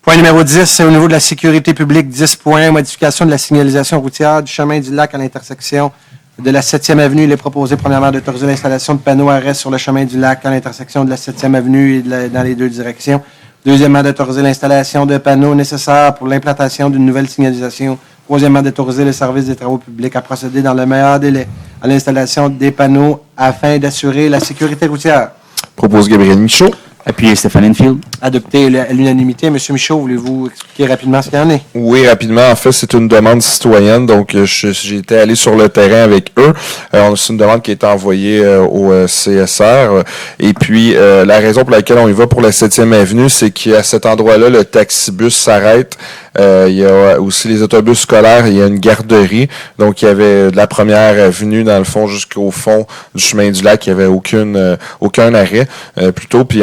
Point numéro 10, c'est au niveau de la sécurité publique. 10 points, modification de la signalisation routière du chemin du lac à l'intersection de la 7e avenue. Il est proposé, premièrement, d'autoriser l'installation de panneaux arrêt sur le chemin du lac à l'intersection de la 7e avenue et dans les deux directions. Deuxièmement, d'autoriser l'installation de panneaux nécessaires pour l'implantation d'une nouvelle signalisation. Troisièmement, d'autoriser le service des travaux publics à procéder dans le meilleur délai à l'installation des panneaux afin d'assurer la sécurité routière. Propose Gabriel Michaud. Appuyé Stéphane Enfield. Adopté à l'unanimité. Monsieur Michaud, voulez-vous expliquer rapidement ce qu'il y en est? Oui, rapidement. En fait, c'est une demande citoyenne. Donc, j'ai été allé sur le terrain avec eux. C'est une demande qui a été envoyée au CSR. Et puis, la raison pour laquelle on y va pour la 7e avenue, c'est qu'à cet endroit-là, le taxibus s'arrête. Il y a aussi les autobus scolaires. Il y a une garderie. Donc, il y avait de la première avenue, dans le fond, jusqu'au fond du chemin du lac. Il n'y avait aucun arrêt. Plutôt, puis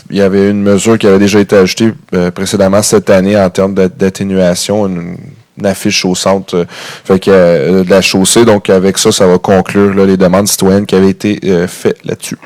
il y avait une mesure qui avait déjà été ajoutée précédemment cette année en termes d'atténuation, une affiche au centre de la chaussée. Donc, avec ça, ça va conclure les demandes citoyennes qui avaient été faites là-dessus.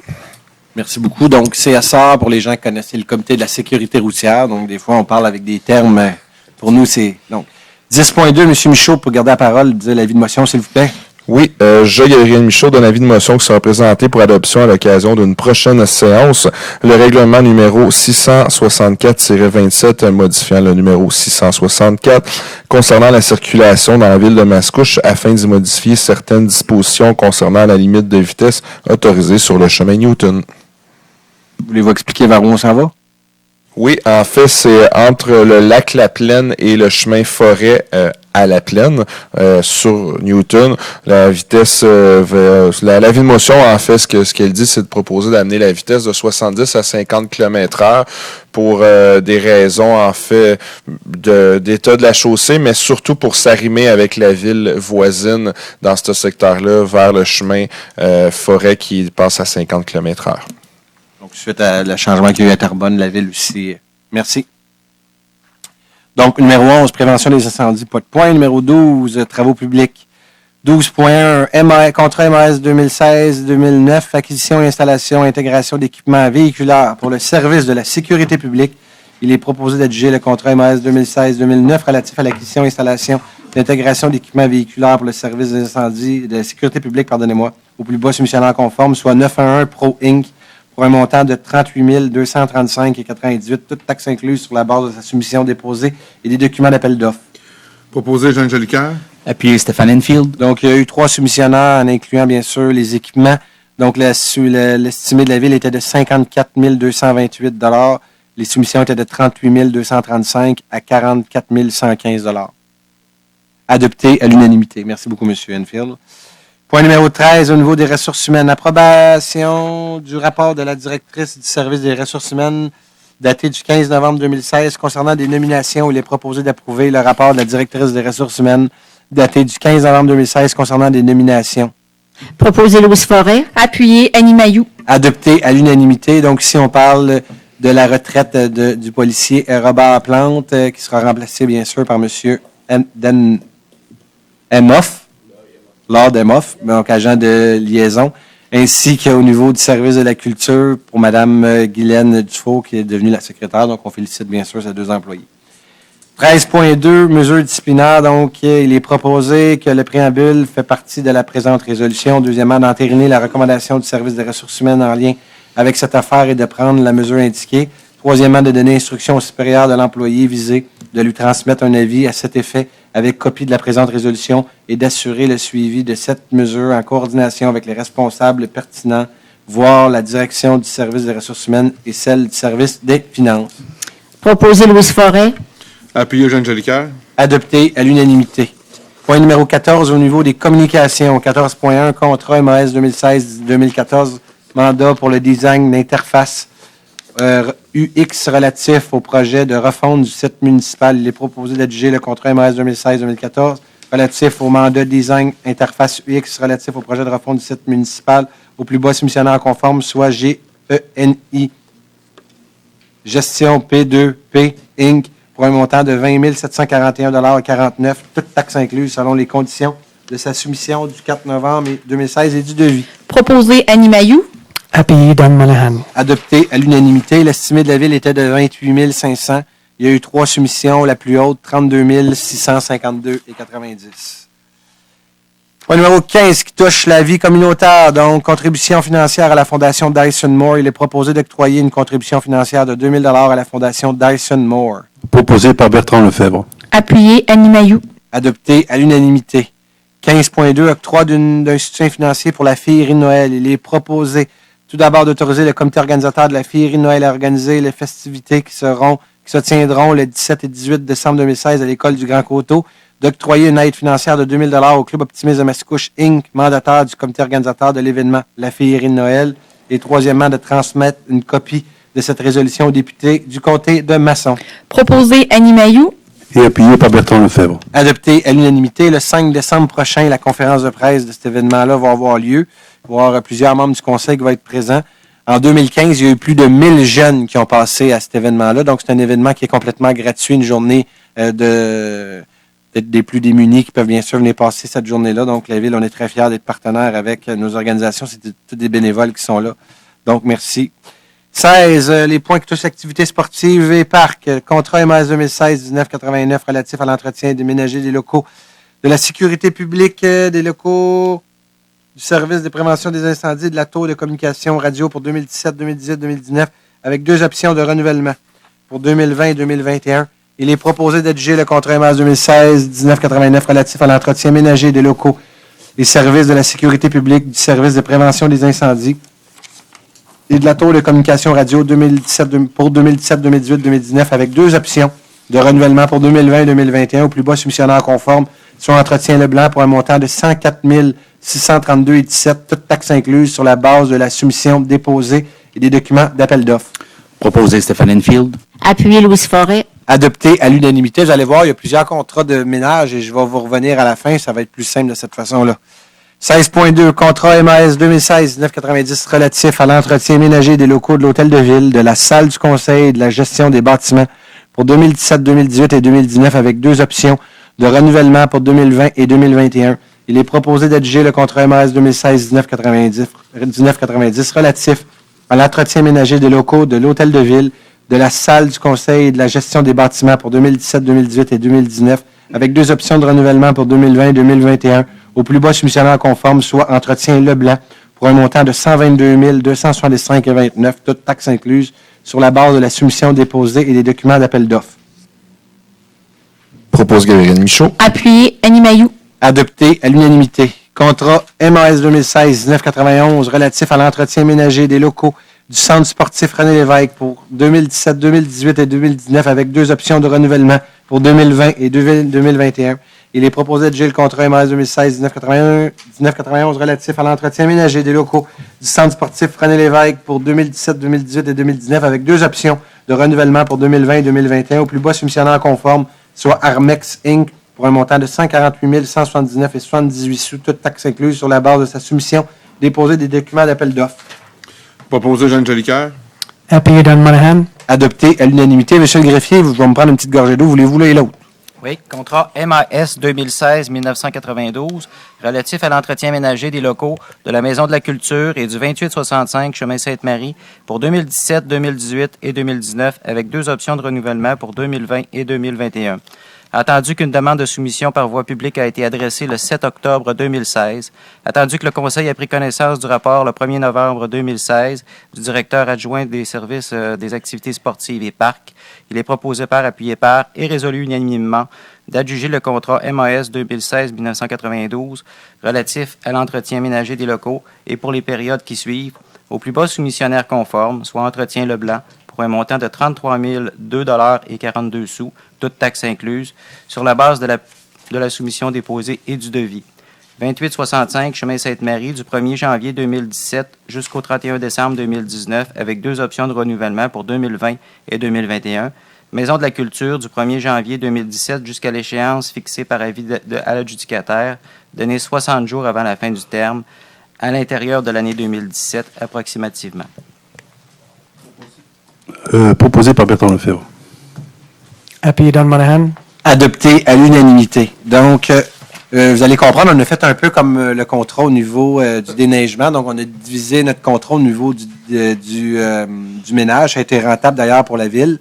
Merci beaucoup. Donc, CSR, pour les gens qui connaissent, c'est le comité de la sécurité routière. Donc, des fois, on parle avec des termes. Pour nous, c'est... Donc, 10.2, M. Michaud, pour garder la parole, dire l'avis de motion, s'il vous plaît. Oui, Gabriel Michaud donne avis de motion qui sera présenté pour adoption à l'occasion d'une prochaine séance. Le règlement numéro 664-27 modifiant le numéro 664 concernant la circulation dans la ville de Mascouche afin d'y modifier certaines dispositions concernant la limite de vitesse autorisée sur le chemin Newton. Voulez-vous expliquer vers où on s'en va? Oui, en fait, c'est entre le lac La Plaine et le chemin Forêt à La Plaine sur Newton. La vitesse, la ville de motion, en fait, ce qu'elle dit, c'est de proposer d'amener la vitesse de 70 à 50 km/h pour des raisons, en fait, d'état de la chaussée, mais surtout pour s'arrimer avec la ville voisine dans ce secteur-là vers le chemin Forêt qui passe à 50 km/h. Donc, suite à le changement qu'il y a eu à Terrebonne, la ville aussi. Merci. Donc, numéro 11, prévention des incendies, pas de point. Numéro 12, travaux publics. 12.1, contrat MAS 2016-2009, acquisition et installation, intégration d'équipements véhiculaires pour le service de la sécurité publique. Il est proposé d'adjuger le contrat MAS 2016-2009 relatif à l'acquisition et installation d'intégration d'équipements véhiculaires pour le service des incendies, de la sécurité publique, au plus bas soumissionnaire conforme, soit 911 Pro Inc., pour un montant de 38 235,98, toute taxe incluse sur la base de sa soumission déposée et des documents d'appel d'offres. Proposé Jean Jolicoeur. Appuyé Stéphane Enfield. Donc, il y a eu 3 soumissionnaires, en incluant bien sûr les équipements. Donc, l'estimé de la ville était de 54 228 $. Les soumissions étaient de 38 235 à 44 115 $. Adopté à l'unanimité. Merci beaucoup, M. Enfield. Point numéro 13, au niveau des ressources humaines. Approbation du rapport de la directrice du service des ressources humaines daté du 15 novembre 2016 concernant des nominations. Il est proposé d'approuver le rapport de la directrice des ressources humaines daté du 15 novembre 2016 concernant des nominations. Proposé Louise Forêt. Appuyé Annie Mailloux. Adopté à l'unanimité. Donc, ici, on parle de la retraite du policier Robert Plante, qui sera remplacé, bien sûr, par M. Emhoff. Lord Emhoff, donc agent de liaison, ainsi qu'au niveau du service de la culture pour Mme Guylaine Dufault, qui est devenue la secrétaire. Donc, on félicite bien sûr ces 2 employés. 13.2, mesures disciplinaires. Donc, il est proposé que le préambule fait partie de la présente résolution. Deuxièmement, d'entériner la recommandation du service des ressources humaines en lien avec cette affaire est de prendre la mesure indiquée. Troisièmement, de donner instruction au supérieur de l'employé visé de lui transmettre un avis à cet effet avec copie de la présente résolution et d'assurer le suivi de cette mesure en coordination avec les responsables pertinents, voire la direction du service des ressources humaines et celle du service des finances. Proposé Louise Forêt. Appuyé Jean Jolicoeur. Adopté à l'unanimité. Point numéro 14, au niveau des communications. 14.1, contrat MAS 2016-2014, mandat pour le design d'interface UX relatif au projet de refonte du site municipal. Il est proposé d'adjuger le contrat MAS 2016-2014 relatif au mandat design interface UX relatif au projet de refonte du site municipal au plus bas soumissionnaire conforme, soit GENI. Gestion P2P Inc. pour un montant de 20 741,49 $, toutes taxes incluses selon les conditions de sa soumission du 4 novembre 2016 et du devis. Proposé Annie Mailloux. Appuyé Don Monahan. Adopté à l'unanimité. L'estimé de la ville était de 28 500. Il y a eu 3 soumissions. La plus haute, 32 652,90 $. Point numéro 15 qui touche la vie communautaire. Donc, contribution financière à la Fondation Dyson Moore. Il est proposé d'octroyer une contribution financière de 2 000 $ à la Fondation Dyson Moore. Proposé par Bertrand Lefebvre. Appuyé Annie Mailloux. Adopté à l'unanimité. 15.2, octroi d'un soutien financier pour la Féerie de Noël. Il est proposé tout d'abord d'autoriser le comité organisateur de la Féerie de Noël à organiser les festivités qui se tiendront le 17 et 18 décembre 2016 à l'école du Grand Coteau, d'octroyer une aide financière de 2 000 $ au Club Optimiste de Mascouche, Inc., mandataire du comité organisateur de l'événement La Féerie de Noël, et troisièmement, de transmettre une copie de cette résolution aux députés du comté de Masson. Proposé Annie Mailloux. Et appuyé par Bertrand Lefebvre. Adopté à l'unanimité, le 5 décembre prochain, la conférence de presse de cet événement-là va avoir lieu. Il va y avoir plusieurs membres du conseil qui vont être présents. En 2015, il y a eu plus de 1000 jeunes qui ont passé à cet événement-là. Donc, c'est un événement qui est complètement gratuit, une journée des plus démunis qui peuvent bien sûr venir passer cette journée-là. Donc, la Ville, on est très fiers d'être partenaires avec nos organisations. C'est tous des bénévoles qui sont là. Donc, merci. 16, les points qui touchent l'activité sportive et parcs. Contrat MAS 2016-1989 relatif à l'entretien et déménager des locaux de la sécurité publique, des locaux du service de prévention des incendies, de la tour de communication radio pour 2017, 2018, 2019, avec 2 options de renouvellement pour 2020 et 2021. Il est proposé d'adjuger le contrat MAS 2016-1989 relatif à l'entretien ménager des locaux des services de la sécurité publique, du service de prévention des incendies et de la tour de communication radio pour 2017, 2018, 2019, avec 2 options de renouvellement pour 2020 et 2021 au plus bas soumissionnaire conforme, soit Entretien Leblanc pour un montant de 104 632,17 $, toutes taxes incluses sur la base de la soumission déposée et des documents d'appel d'offres. Proposé Stéphane Enfield. Appuyé Louise Forêt. Adopté à l'unanimité. Vous allez voir, il y a plusieurs contrats de ménage et je vais vous revenir à la fin. Ça va être plus simple de cette façon-là. 16.2, contrat MAS 2016-1990 relatif à l'entretien ménager des locaux de l'Hôtel de Ville, de la salle du conseil et de la gestion des bâtiments pour 2017, 2018 et 2019 avec 2 options de renouvellement pour 2020 et 2021. Il est proposé d'adjuger le contrat MAS 2016-1990 relatif à l'entretien ménager des locaux de l'Hôtel de Ville, de la salle du conseil et de la gestion des bâtiments pour 2017, 2018 et 2019 avec 2 options de renouvellement pour 2020 et 2021 au plus bas soumissionnaire conforme, soit Entretien Leblanc, pour un montant de 122 265,29 $, toutes taxes incluses, sur la base de la soumission déposée et des documents d'appel d'offres. Propose Gabriel Michaud. Appuyé Annie Mailloux. Adopté à l'unanimité. Contrat MAS 2016-1991 relatif à l'entretien ménager des locaux du Centre sportif René Lévesque pour 2017, 2018 et 2019 avec 2 options de renouvellement pour 2020 et 2021. Il est proposé de gérer le contrat MAS 2016-1991 relatif à l'entretien ménager des locaux du Centre sportif René Lévesque pour 2017, 2018 et 2019 avec 2 options de renouvellement pour 2020 et 2021 au plus bas soumissionnaire conforme, soit Armex Inc., pour un montant de 148 179,78 $, toutes taxes incluses sur la base de sa soumission déposée des documents d'appel d'offres. Proposé Jean Jolicoeur. Appuyé Don Monahan. Adopté à l'unanimité. Monsieur le greffier, vous allez me prendre une petite gorgée d'eau. Voulez-vous l'un et l'autre? Oui, contrat MAS 2016-1992 relatif à l'entretien ménager des locaux de la Maison de la Culture et du 2865 Chemin Sainte-Marie pour 2017, 2018 et 2019 avec 2 options de renouvellement pour 2020 et 2021. Attendu qu'une demande de soumission par voie publique a été adressée le 7 octobre 2016. Attendu que le Conseil a pris connaissance du rapport le 1er novembre 2016 du directeur adjoint des services des activités sportives et parcs. Il est proposé par, appuyé par et résolu unanimement d'adjuger le contrat MAS 2016-1992 relatif à l'entretien ménager des locaux et pour les périodes qui suivent au plus bas soumissionnaire conforme, soit Entretien Leblanc, pour un montant de 33 002,42 $, toutes taxes incluses, sur la base de la soumission déposée et du devis. 2865 Chemin Sainte-Marie, du 1er janvier 2017 jusqu'au 31 décembre 2019, avec 2 options de renouvellement pour 2020 et 2021. Maison de la Culture, du 1er janvier 2017 jusqu'à l'échéance fixée par avis à l'adjudicataire, donnée 60 jours avant la fin du terme, à l'intérieur de l'année 2017, approximativement. Proposé par Bertrand Lefebvre. Appuyé Don Monahan. Adopté à l'unanimité. Donc, vous allez comprendre, on a fait un peu comme le contrat au niveau du déneigement. Donc, on a divisé notre contrat au niveau du ménage. Ça a été rentable d'ailleurs pour la ville.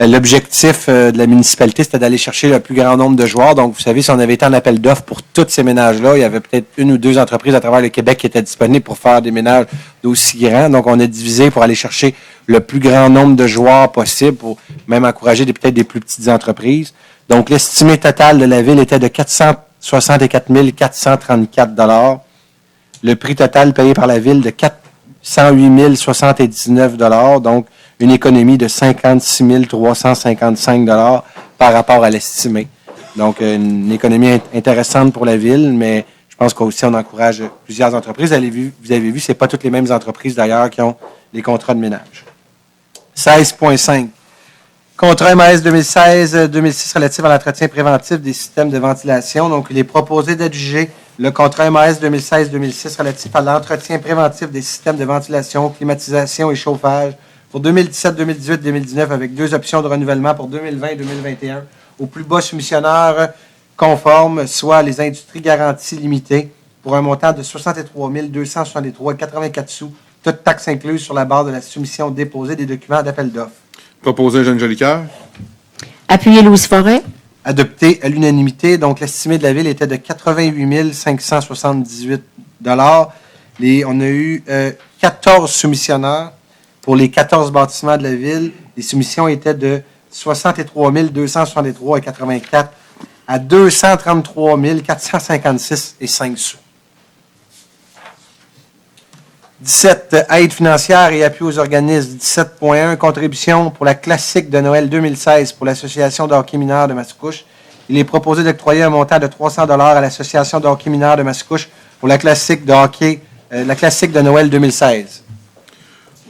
L'objectif de la municipalité, c'était d'aller chercher le plus grand nombre de joueurs. Donc, vous savez, si on avait été en appel d'offres pour tous ces ménages-là, il y avait peut-être 1 ou 2 entreprises à travers le Québec qui étaient disponibles pour faire des ménages d'aussi grands. Donc, on a divisé pour aller chercher le plus grand nombre de joueurs possible pour même encourager peut-être des plus petites entreprises. Donc, l'estimé total de la ville était de 464 434 $. Le prix total payé par la ville de 408 079 $. Donc, une économie de 56 355 $ par rapport à l'estimé. Donc, une économie intéressante pour la ville, mais je pense qu'aussi on encourage plusieurs entreprises. Vous avez vu, ce n'est pas toutes les mêmes entreprises d'ailleurs qui ont les contrats de ménage. 16.5. Contrat MAS 2016-2006 relatif à l'entretien préventif des systèmes de ventilation. Donc, il est proposé d'adjuger le contrat MAS 2016-2006 relatif à l'entretien préventif des systèmes de ventilation, climatisation et chauffage pour 2017, 2018, 2019, avec 2 options de renouvellement pour 2020 et 2021, au plus bas soumissionnaire conforme, soit les industries garanties limitées, pour un montant de 63 263,84 $, toutes taxes incluses sur la base de la soumission déposée des documents d'appel d'offres. Proposé Jeanne Jolicoeur. Appuyé Louise Forêt. Adopté à l'unanimité. Donc, l'estimé de la ville était de 88 578 $. On a eu 14 soumissionnaires. Pour les 14 bâtiments de la ville, les soumissions étaient de 63 263,84 à 233 456,5 $. 17. Aide financière et appui aux organismes. 17.1. Contribution pour la classique de Noël 2016 pour l'Association de hockey mineur de Mascouche. Il est proposé d'octroyer un montant de 300 $ à l'Association de hockey mineur de Mascouche pour la classique de Noël 2016.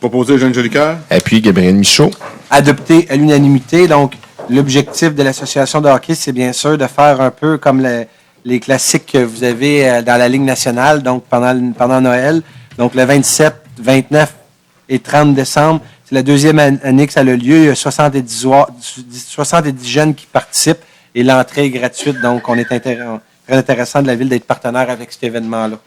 Proposé Jeanne Jolicoeur. Appui Gabriel Michaud. Adopté à l'unanimité. Donc, l'objectif de l'association de hockey, c'est bien sûr de faire un peu comme les classiques que vous avez dans la Ligue nationale, donc pendant Noël. Donc, le 27, 29 et 30 décembre, c'est la deuxième année que ça a lieu. Il y a 70 jeunes qui participent et l'entrée est gratuite. Donc, on est très intéressant de la ville d'être partenaire avec cet événement-là.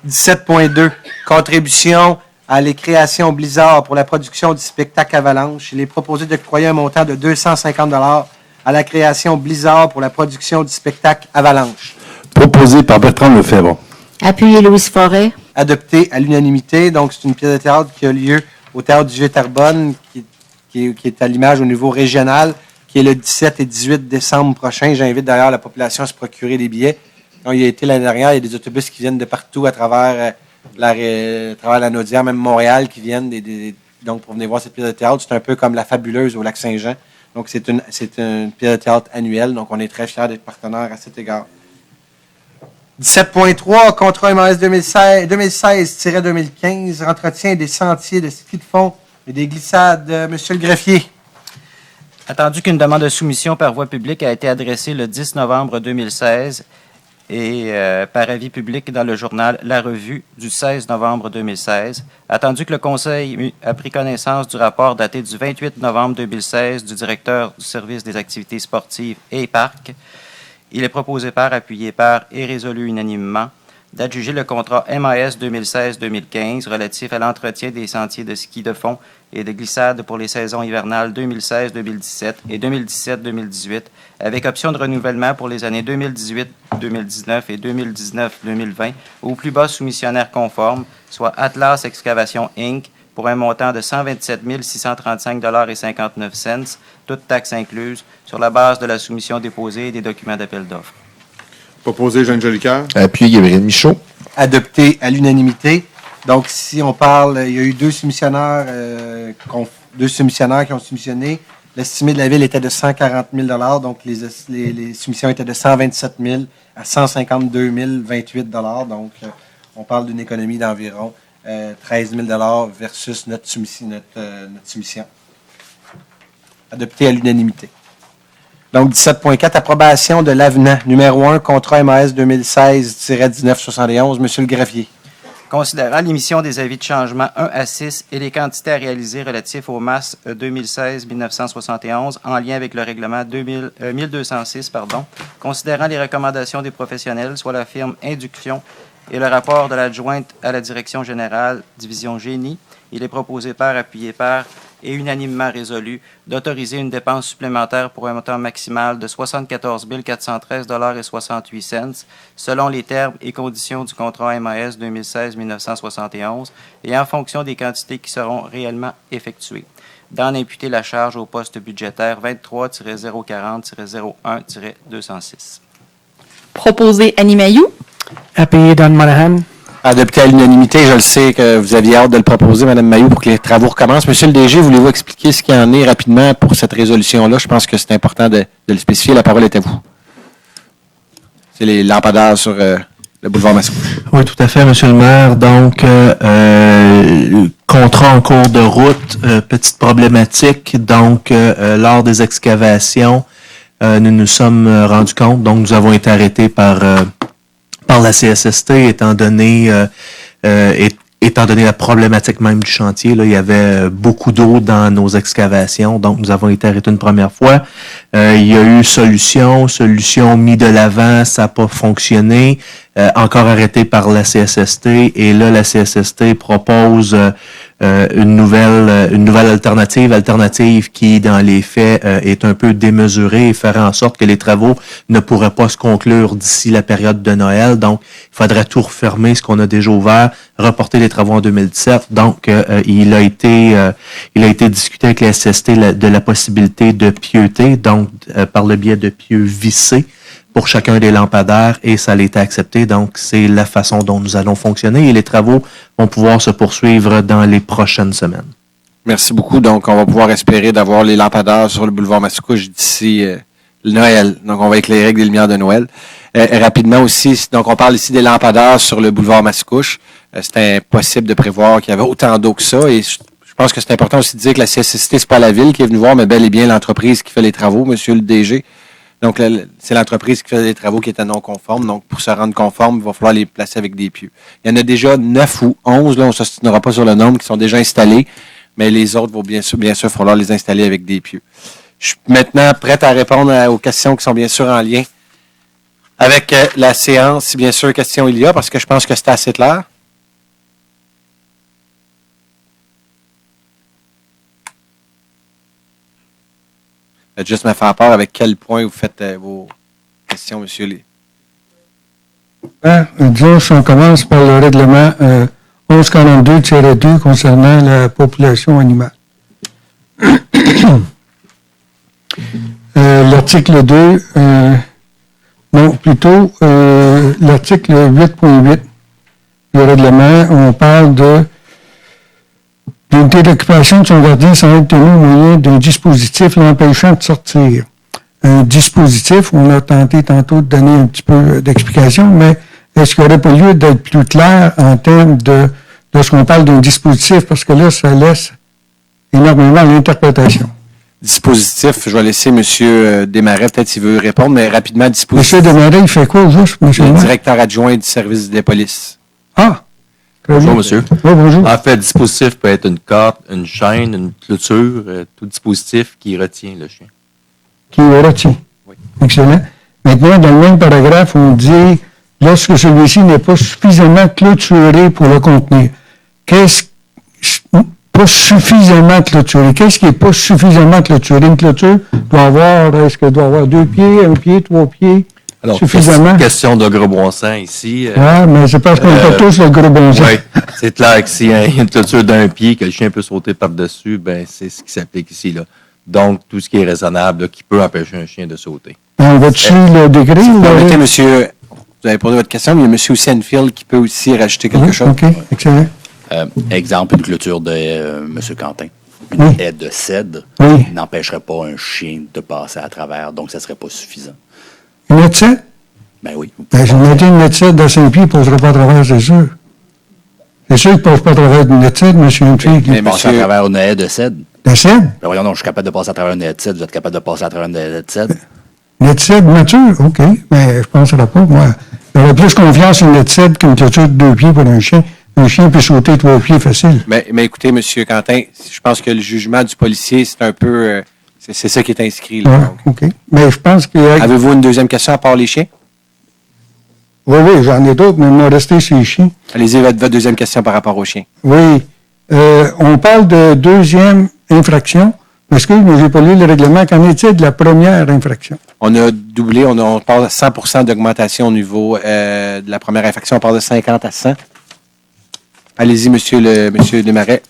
17.2. Contribution à les créations Blizzard pour la production du spectacle Avalanche. Il est proposé d'octroyer un montant de 250 $ à la création Blizzard pour la production du spectacle Avalanche. Proposé par Bertrand Lefebvre. Appuyé Louise Forêt. Adopté à l'unanimité. Donc, c'est une pièce de théâtre qui a lieu au Théâtre du Vieux-Terrebonne, qui est à l'image au niveau régional, qui est le 17 et 18 décembre prochain. J'invite d'ailleurs la population à se procurer des billets. Donc, il y a été l'année dernière, il y a des autobus qui viennent de partout à travers la Naudière, même Montréal, qui viennent donc pour venir voir cette pièce de théâtre. C'est un peu comme La Fabuleuse au Lac-Saint-Jean. Donc, c'est une pièce de théâtre annuelle. Donc, on est très fiers d'être partenaire à cet égard. 17.3, contrat MAS 2016-2015, entretien des sentiers de ski de fond et des glissades. Monsieur le greffier. Attendu qu'une demande de soumission par voie publique a été adressée le 10 novembre 2016 et par avis public dans le journal La Revue du 16 novembre 2016. Attendu que le Conseil a pris connaissance du rapport daté du 28 novembre 2016 du directeur du service des activités sportives et parcs, il est proposé par, appuyé par et résolu unanimement d'adjuger le contrat MAS 2016-2015 relatif à l'entretien des sentiers de ski de fond et de glissade pour les saisons hivernales 2016-2017 et 2017-2018, avec option de renouvellement pour les années 2018-2019 et 2019-2020 au plus bas soumissionnaire conforme, soit Atlas Excavation Inc., pour un montant de 127 635,59 $, toutes taxes incluses, sur la base de la soumission déposée et des documents d'appel d'offres. Proposé, Jeanne Jolicoeur. Appuyé, Gabriel Michaud. Adopté à l'unanimité. Donc, si on parle, il y a eu deux soumissionnaires qui ont soumissionné. L'estimé de la ville était de 140 000 $, donc les soumissions étaient de 127 000 à 152 028 $. Donc, on parle d'une économie d'environ 13 000 $ versus notre soumission. Adopté à l'unanimité. Donc, 17.4, approbation de l'avenant numéro 1, contrat MAS 2016-1971. Monsieur le greffier. Considérant l'émission des avis de changement 1 à 6 et les quantités à réaliser relatifs au MAS 2016-1971 en lien avec le règlement 1206, considérant les recommandations des professionnels, soit la firme Induction, et le rapport de l'adjointe à la direction générale, division génie, il est proposé par, appuyé par et unanimement résolu d'autoriser une dépense supplémentaire pour un montant maximal de 74 413,68 $, selon les termes et conditions du contrat MAS 2016-1971 et en fonction des quantités qui seront réellement effectuées, d'en imputer la charge au poste budgétaire 23-040-01-206. Proposé Annie Mailloux. Appuyé Don Monahan. Adopté à l'unanimité, je le sais que vous aviez hâte de le proposer, Mme Mailloux, pour que les travaux recommencent. Monsieur le DG, voulez-vous expliquer ce qu'il y en est rapidement pour cette résolution-là? Je pense que c'est important de le spécifier. La parole est à vous. C'est les lampadaires sur le boulevard Mascouche. Oui, tout à fait, Monsieur le maire. Donc, contrat en cours de route, petite problématique. Donc, lors des excavations, nous nous sommes rendus compte, donc nous avons été arrêtés par la CSST, étant donné la problématique même du chantier. Là, il y avait beaucoup d'eau dans nos excavations, donc nous avons été arrêtés une première fois. Il y a eu solution mis de l'avant, ça n'a pas fonctionné. Encore arrêté par la CSST, et là, la CSST propose une nouvelle alternative qui, dans les faits, est un peu démesurée et ferait en sorte que les travaux ne pourraient pas se conclure d'ici la période de Noël. Donc, il faudrait tout refermer, ce qu'on a déjà ouvert, reporter les travaux en 2017. Donc, il a été discuté avec la SST de la possibilité de pieuter, donc par le biais de pieux vissés pour chacun des lampadaires, et ça a été accepté. Donc, c'est la façon dont nous allons fonctionner, et les travaux vont pouvoir se poursuivre dans les prochaines semaines. Merci beaucoup. Donc, on va pouvoir espérer d'avoir les lampadaires sur le boulevard Mascouche d'ici Noël. Donc, on va éclairer avec des lumières de Noël. Rapidement aussi, donc on parle ici des lampadaires sur le boulevard Mascouche. C'est impossible de prévoir qu'il y avait autant d'eau que ça, et je pense que c'est important aussi de dire que la CSST, c'est pas la ville qui est venue voir, mais bel et bien l'entreprise qui fait les travaux, monsieur le DG. Donc, c'est l'entreprise qui fait les travaux qui étaient non conformes. Donc, pour se rendre conforme, il va falloir les placer avec des pieux. Il y en a déjà 9 ou 11, là, on ne s'ostinera pas sur le nombre, qui sont déjà installés, mais les autres vont bien sûr falloir les installer avec des pieux. Je suis maintenant prêt à répondre aux questions qui sont bien sûr en lien avec la séance, si bien sûr question il y a, parce que je pense que c'est assez clair. Faites juste me faire part avec quel point vous faites vos questions, monsieur Lee. Disons, si on commence par le règlement 1142-2 concernant la population animale. L'article 2, l'article 8.8 du règlement, on parle l'unité d'occupation de son gardien sans être tenu au moyen d'un dispositif l'empêchant de sortir. Un dispositif, on a tenté tantôt de donner un petit peu d'explication, mais est-ce qu'il n'y aurait pas lieu d'être plus clair en termes de lorsqu'on parle d'un dispositif, parce que là, ça laisse énormément l'interprétation. Dispositif, je vais laisser M. Desmarais, peut-être s'il veut répondre, mais rapidement, dispositif. M. Desmarais, il fait quoi, juste, M. Le directeur adjoint du service des polices. Ah! Bonjour, monsieur. Oui, bonjour. En fait, le dispositif peut être une corde, une chaîne, une clôture, tout dispositif qui retient le chien. Qui retient. Oui. Excellent. Maintenant, dans le même paragraphe, on dit lorsque celui-ci n'est pas suffisamment clôturé pour le contenir. Pas suffisamment clôturé. Qu'est-ce qui n'est pas suffisamment clôturé? Une clôture est-ce qu'elle doit avoir 2 pieds, 1 pied, 3 pieds? Alors, Suffisamment. question de gros bon sens ici. Oui, mais c'est parce qu'on a tous le gros bon sens. Oui, c'est clair que s'il y a une clôture d'un pied, que le chien peut sauter par-dessus, ben c'est ce qui s'applique ici, là. Donc, tout ce qui est raisonnable, là, qui peut empêcher un chien de sauter. On va-tu le décrire? Si vous permettez, monsieur, vous avez posé votre question, mais il y a monsieur aussi Enfield qui peut aussi rajouter quelque chose. OK, excellent. Exemple, une clôture de M. Quentin. Une haie de cèdre n'empêcherait pas un chien de passer à travers, donc ça ne serait pas suffisant. Une haie de cèdre? Ben oui. J'imagine une haie de cèdre de 5 pieds, il ne passera pas à travers, c'est sûr. C'est sûr qu'il ne passe pas à travers une haie de cèdre, monsieur Enfield. Mais passer à travers une haie de cèdre? De cèdre? Ben voyons, non, je suis capable de passer à travers une haie de cèdre. Vous êtes capable de passer à travers une haie de cèdre? Une haie de cèdre mature? OK. Mais je ne penserais pas, moi. J'aurais plus confiance en une haie de cèdre qu'une clôture de 2 pieds pour un chien. Un chien peut sauter 3 pieds facile. Mais écoutez, monsieur Quentin, je pense que le jugement du policier, c'est un peu... c'est ça qui est inscrit, là. Ouais, OK. Mais je pense que... Avez-vous une deuxième question à part les chiens? Oui, j'en ai d'autres, mais on va rester sur les chiens. Allez-y, votre deuxième question par rapport aux chiens. Oui. On parle de deuxième infraction. Excuse, mais je n'ai pas lu le règlement. Qu'en est-il de la première infraction? On a doublé, on parle de 100% d'augmentation au niveau de la première infraction. On parle de 50 à 100. Allez-y, monsieur Desmarais.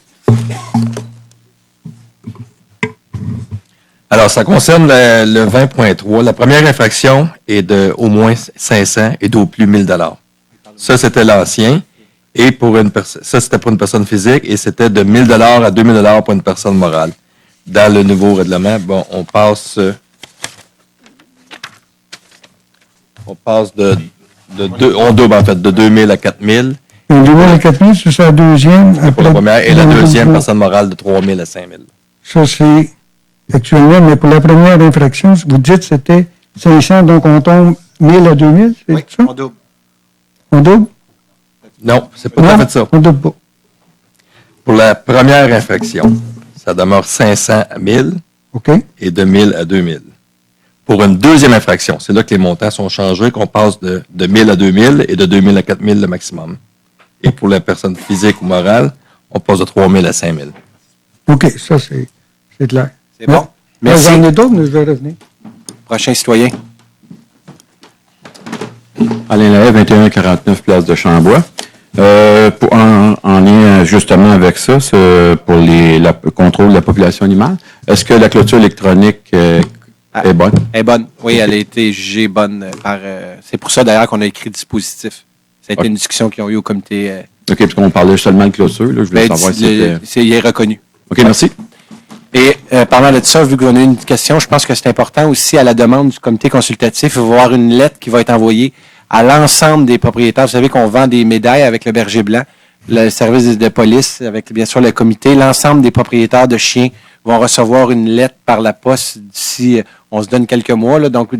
Alors, ça concerne le 20.3. La première infraction est de au moins 500 et d'au plus 1000 $. Ça, c'était l'ancien. Et ça, c'était pour une personne physique et c'était de 1000 $ à 2000 $ pour une personne morale. Dans le nouveau règlement, bon, on passe on double en fait, de 2000 à 4000. De 2000 à 4000, c'est sa deuxième. Pour la première, et la deuxième, personne morale de 3000 à 5000. Ça, c'est actuellement, mais pour la première infraction, vous dites que c'était 500, donc on tombe 1000 à 2000, c'est ça? On double. On double? Non, c'est pas tout à fait ça. On double pas. Pour la première infraction, ça demeure 500 à 1000 et de 1000 à 2000. Pour une deuxième infraction, c'est là que les montants sont changés, qu'on passe de 1000 à 2000 et de 2000 à 4000 le maximum. Et pour la personne physique ou morale, on passe de 3000 à 5000. OK, ça, c'est clair. C'est bon. Merci. J'en ai d'autres, mais je vais revenir. Prochain citoyen. Alain Lahaye, 2149 Place de Chambois. En lien justement avec ça, pour le contrôle de la population animale, est-ce que la clôture électronique est bonne? Elle est bonne. Oui, elle a été jugée bonne par... c'est pour ça d'ailleurs qu'on a écrit dispositif. Ça a été une discussion qu'ils ont eue au comité. OK, parce qu'on parlait seulement de clôture. Là, je voulais savoir si il est reconnu. OK, merci. Et parlant de ça, vu qu'on a eu une question, je pense que c'est important aussi à la demande du comité consultatif, il va y avoir une lettre qui va être envoyée à l'ensemble des propriétaires. Vous savez qu'on vend des médailles avec le berger blanc, le service de police, avec bien sûr le comité. L'ensemble des propriétaires de chiens vont recevoir une lettre par la poste d'ici, on se donne quelques mois, là, donc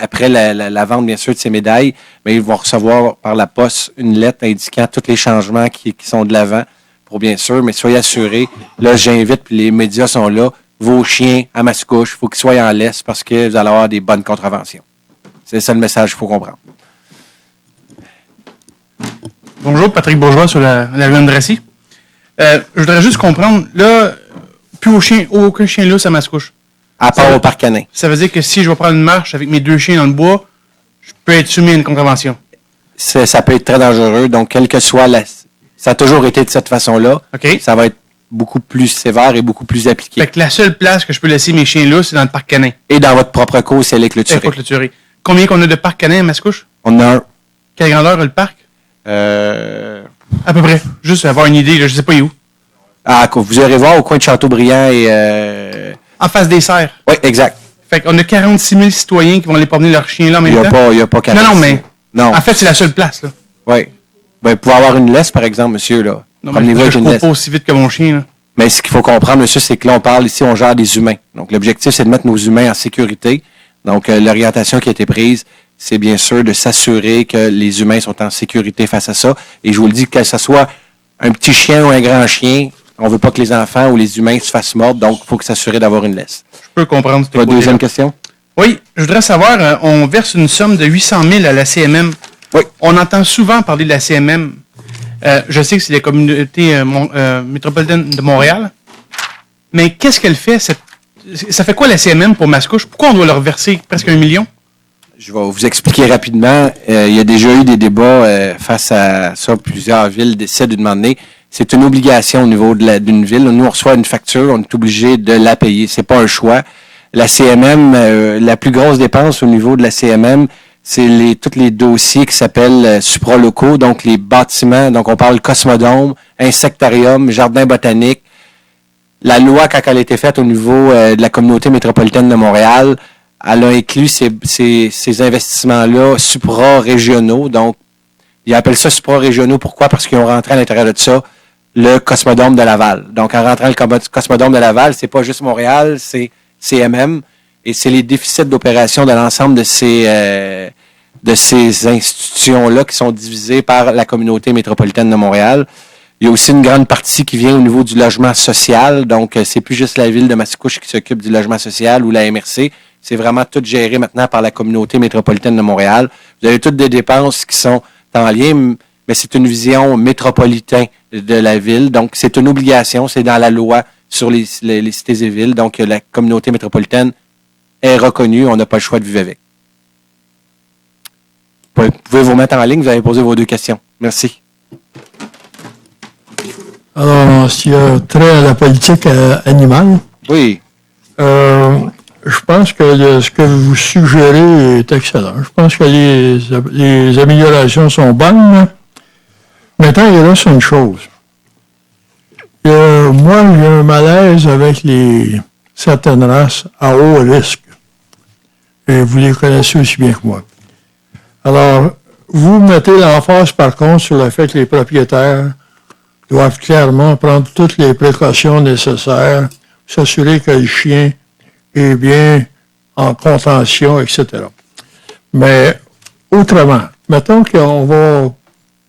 après la vente bien sûr de ces médailles, mais ils vont recevoir par la poste une lettre indiquant tous les changements qui sont de l'avant, pour bien sûr, mais soyez assurés, là j'invite, puis les médias sont là, vos chiens à Mascouche, il faut qu'ils soient en laisse parce que vous allez avoir des bonnes contraventions. C'est ça le message qu'il faut comprendre. Bonjour, Patrick Bourgeois sur la rue Andrassy. Je voudrais juste comprendre, là, aucun chien lousse à Mascouche. À part au parc canin. Ça veut dire que si je vais prendre une marche avec mes 2 chiens dans le bois, je peux être soumis à une contravention. Ça peut être très dangereux, donc quelle que soit ça a toujours été de cette façon-là. OK. Ça va être beaucoup plus sévère et beaucoup plus appliqué. Fait que la seule place que je peux laisser mes chiens là, c'est dans le parc canin. Et dans votre propre cour, si elle est clôturée. Elle est pas clôturée. Combien qu'on a de parcs canins à Mascouche? On a un. Quelle grandeur a le parc? À peu près. Juste avoir une idée, là, je sais pas où. Vous irez voir au coin de Châteaubriand et... En face des serres. Oui, exact. Fait qu'on a 46 000 citoyens qui vont aller promener leurs chiens là en même temps. Il n'y a pas 46 000. Non, mais... Non. En fait, c'est la seule place, là. Oui. Ben, vous pouvez avoir une laisse, par exemple, monsieur, là. Non, mais je cours pas aussi vite que mon chien, là. Mais ce qu'il faut comprendre, monsieur, c'est que là, on parle ici, on gère des humains. Donc, l'objectif, c'est de mettre nos humains en sécurité. Donc, l'orientation qui a été prise, c'est bien sûr de s'assurer que les humains sont en sécurité face à ça. Et je vous le dis, que ce soit un petit chien ou un grand chien, on ne veut pas que les enfants ou les humains se fassent mordre, donc il faut s'assurer d'avoir une laisse. Je peux comprendre. Votre deuxième question? Oui, je voudrais savoir, on verse une somme de 800 000 à la CMM Oui. On entend souvent parler de la CMM. Je sais que c'est la communauté métropolitaine de Montréal. Mais qu'est-ce qu'elle fait? Ça fait quoi la CMM pour Mascouche? Pourquoi on doit leur verser presque 1 million? Je vais vous expliquer rapidement. Il y a déjà eu des débats face à ça. Plusieurs villes décident de demander. C'est une obligation au niveau d'une ville. Nous, on reçoit une facture, on est obligé de la payer. C'est pas un choix. La CMM, la plus grosse dépense au niveau de la CMM, c'est tous les dossiers qui s'appellent supralocaux, donc les bâtiments. Donc, on parle cosmodome, insectarium, jardin botanique. La loi, quand elle a été faite au niveau de la communauté métropolitaine de Montréal, elle a inclus ces investissements-là supra-régionaux. Donc, ils appellent ça supra-régionaux. Pourquoi? Parce qu'ils ont rentré à l'intérieur de ça le Cosmodome de Laval. Donc, en rentrant le Cosmodome de Laval, c'est pas juste Montréal, c'est CMM. Et c'est les déficits d'opération de l'ensemble de ces institutions-là qui sont divisées par la communauté métropolitaine de Montréal. Il y a aussi une grande partie qui vient au niveau du logement social. Donc, c'est plus juste la ville de Mascouche qui s'occupe du logement social ou la MRC. C'est vraiment tout géré maintenant par la communauté métropolitaine de Montréal. Vous avez toutes des dépenses qui sont en lien, mais c'est une vision métropolitaine de la ville. Donc, c'est une obligation, c'est dans la loi sur les cités et villes. Donc, la communauté métropolitaine est reconnue, on n'a pas le choix de vivre avec. Vous pouvez vous mettre en ligne, vous avez posé vos 2 questions. Merci. Alors, s'il y a trait à la politique animale, oui. Je pense que ce que vous suggérez est excellent. Je pense que les améliorations sont bonnes. Maintenant, il reste une chose. Moi, j'ai un malaise avec certaines races à haut risque. Et vous les connaissez aussi bien que moi. Alors, vous mettez l'emphase, par contre, sur le fait que les propriétaires doivent clairement prendre toutes les précautions nécessaires, s'assurer que le chien est bien en contention, etc. Mais autrement, mettons qu'on va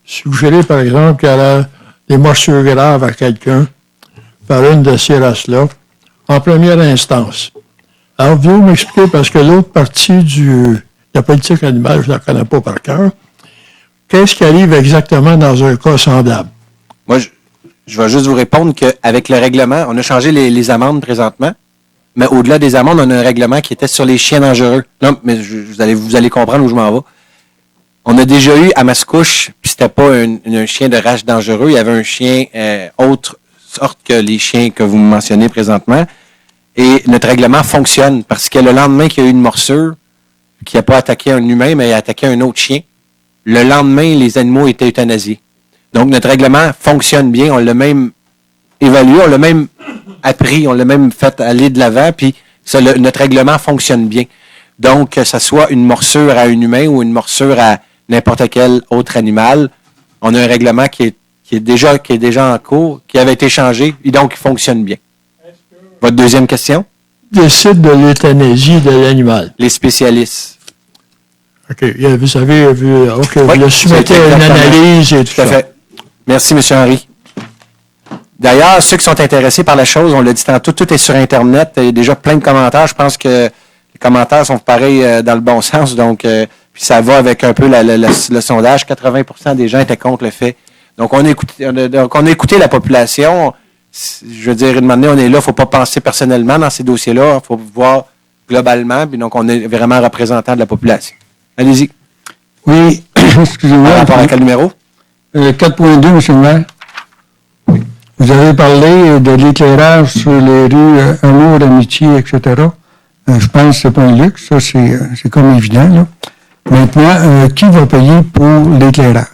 suggérer, par exemple, qu'il y a des morsures graves à quelqu'un par une de ces races-là, en première instance. Alors, vous m'expliquer, parce que l'autre partie de la politique animale, je ne la connais pas par cœur, qu'est-ce qui arrive exactement dans un cas semblable? Moi, je vais juste vous répondre qu'avec le règlement, on a changé les amendes présentement, mais au-delà des amendes, on a un règlement qui était sur les chiens dangereux. Non, mais vous allez comprendre où je m'en vais. On a déjà eu à Mascouche, puis c'était pas un chien de race dangereux, il y avait un chien autre sorte que les chiens que vous mentionnez présentement, et notre règlement fonctionne, parce que le lendemain qu'il y a eu une morsure, qui n'a pas attaqué un humain, mais a attaqué un autre chien, le lendemain, les animaux étaient euthanasiés. Donc, notre règlement fonctionne bien. On l'a même évalué, on l'a même appris, on l'a même fait aller de l'avant, puis notre règlement fonctionne bien. Donc, que ce soit une morsure à un humain ou une morsure à n'importe quel autre animal, on a un règlement qui est déjà en cours, qui avait été changé, et donc qui fonctionne bien. Votre deuxième question? Décide de l'euthanasie de l'animal. Les spécialistes. OK. Vous avez vu, OK, oui, vous le soumettez à une analyse et tout ça. Tout à fait. Merci, M. Henry. D'ailleurs, ceux qui sont intéressés par la chose, on l'a dit tantôt, tout est sur Internet. Il y a déjà plein de commentaires. Je pense que les commentaires sont pareils dans le bon sens. Donc, puis ça va avec un peu le sondage. 80% des gens étaient contre le fait. Donc, on a écouté la population. Je veux dire, une manière, on est là. Il ne faut pas penser personnellement dans ces dossiers-là. Il faut voir globalement. Puis donc, on est vraiment représentant de la population. Allez-y. Oui, excusez-moi. Par rapport à quel numéro? 4.2, M. le maire. Vous avez parlé de l'éclairage sur les rues Amour, Amitié, etc. Je pense que ce n'est pas un luxe, ça c'est comme évident. Là. Maintenant, qui va payer pour l'éclairage?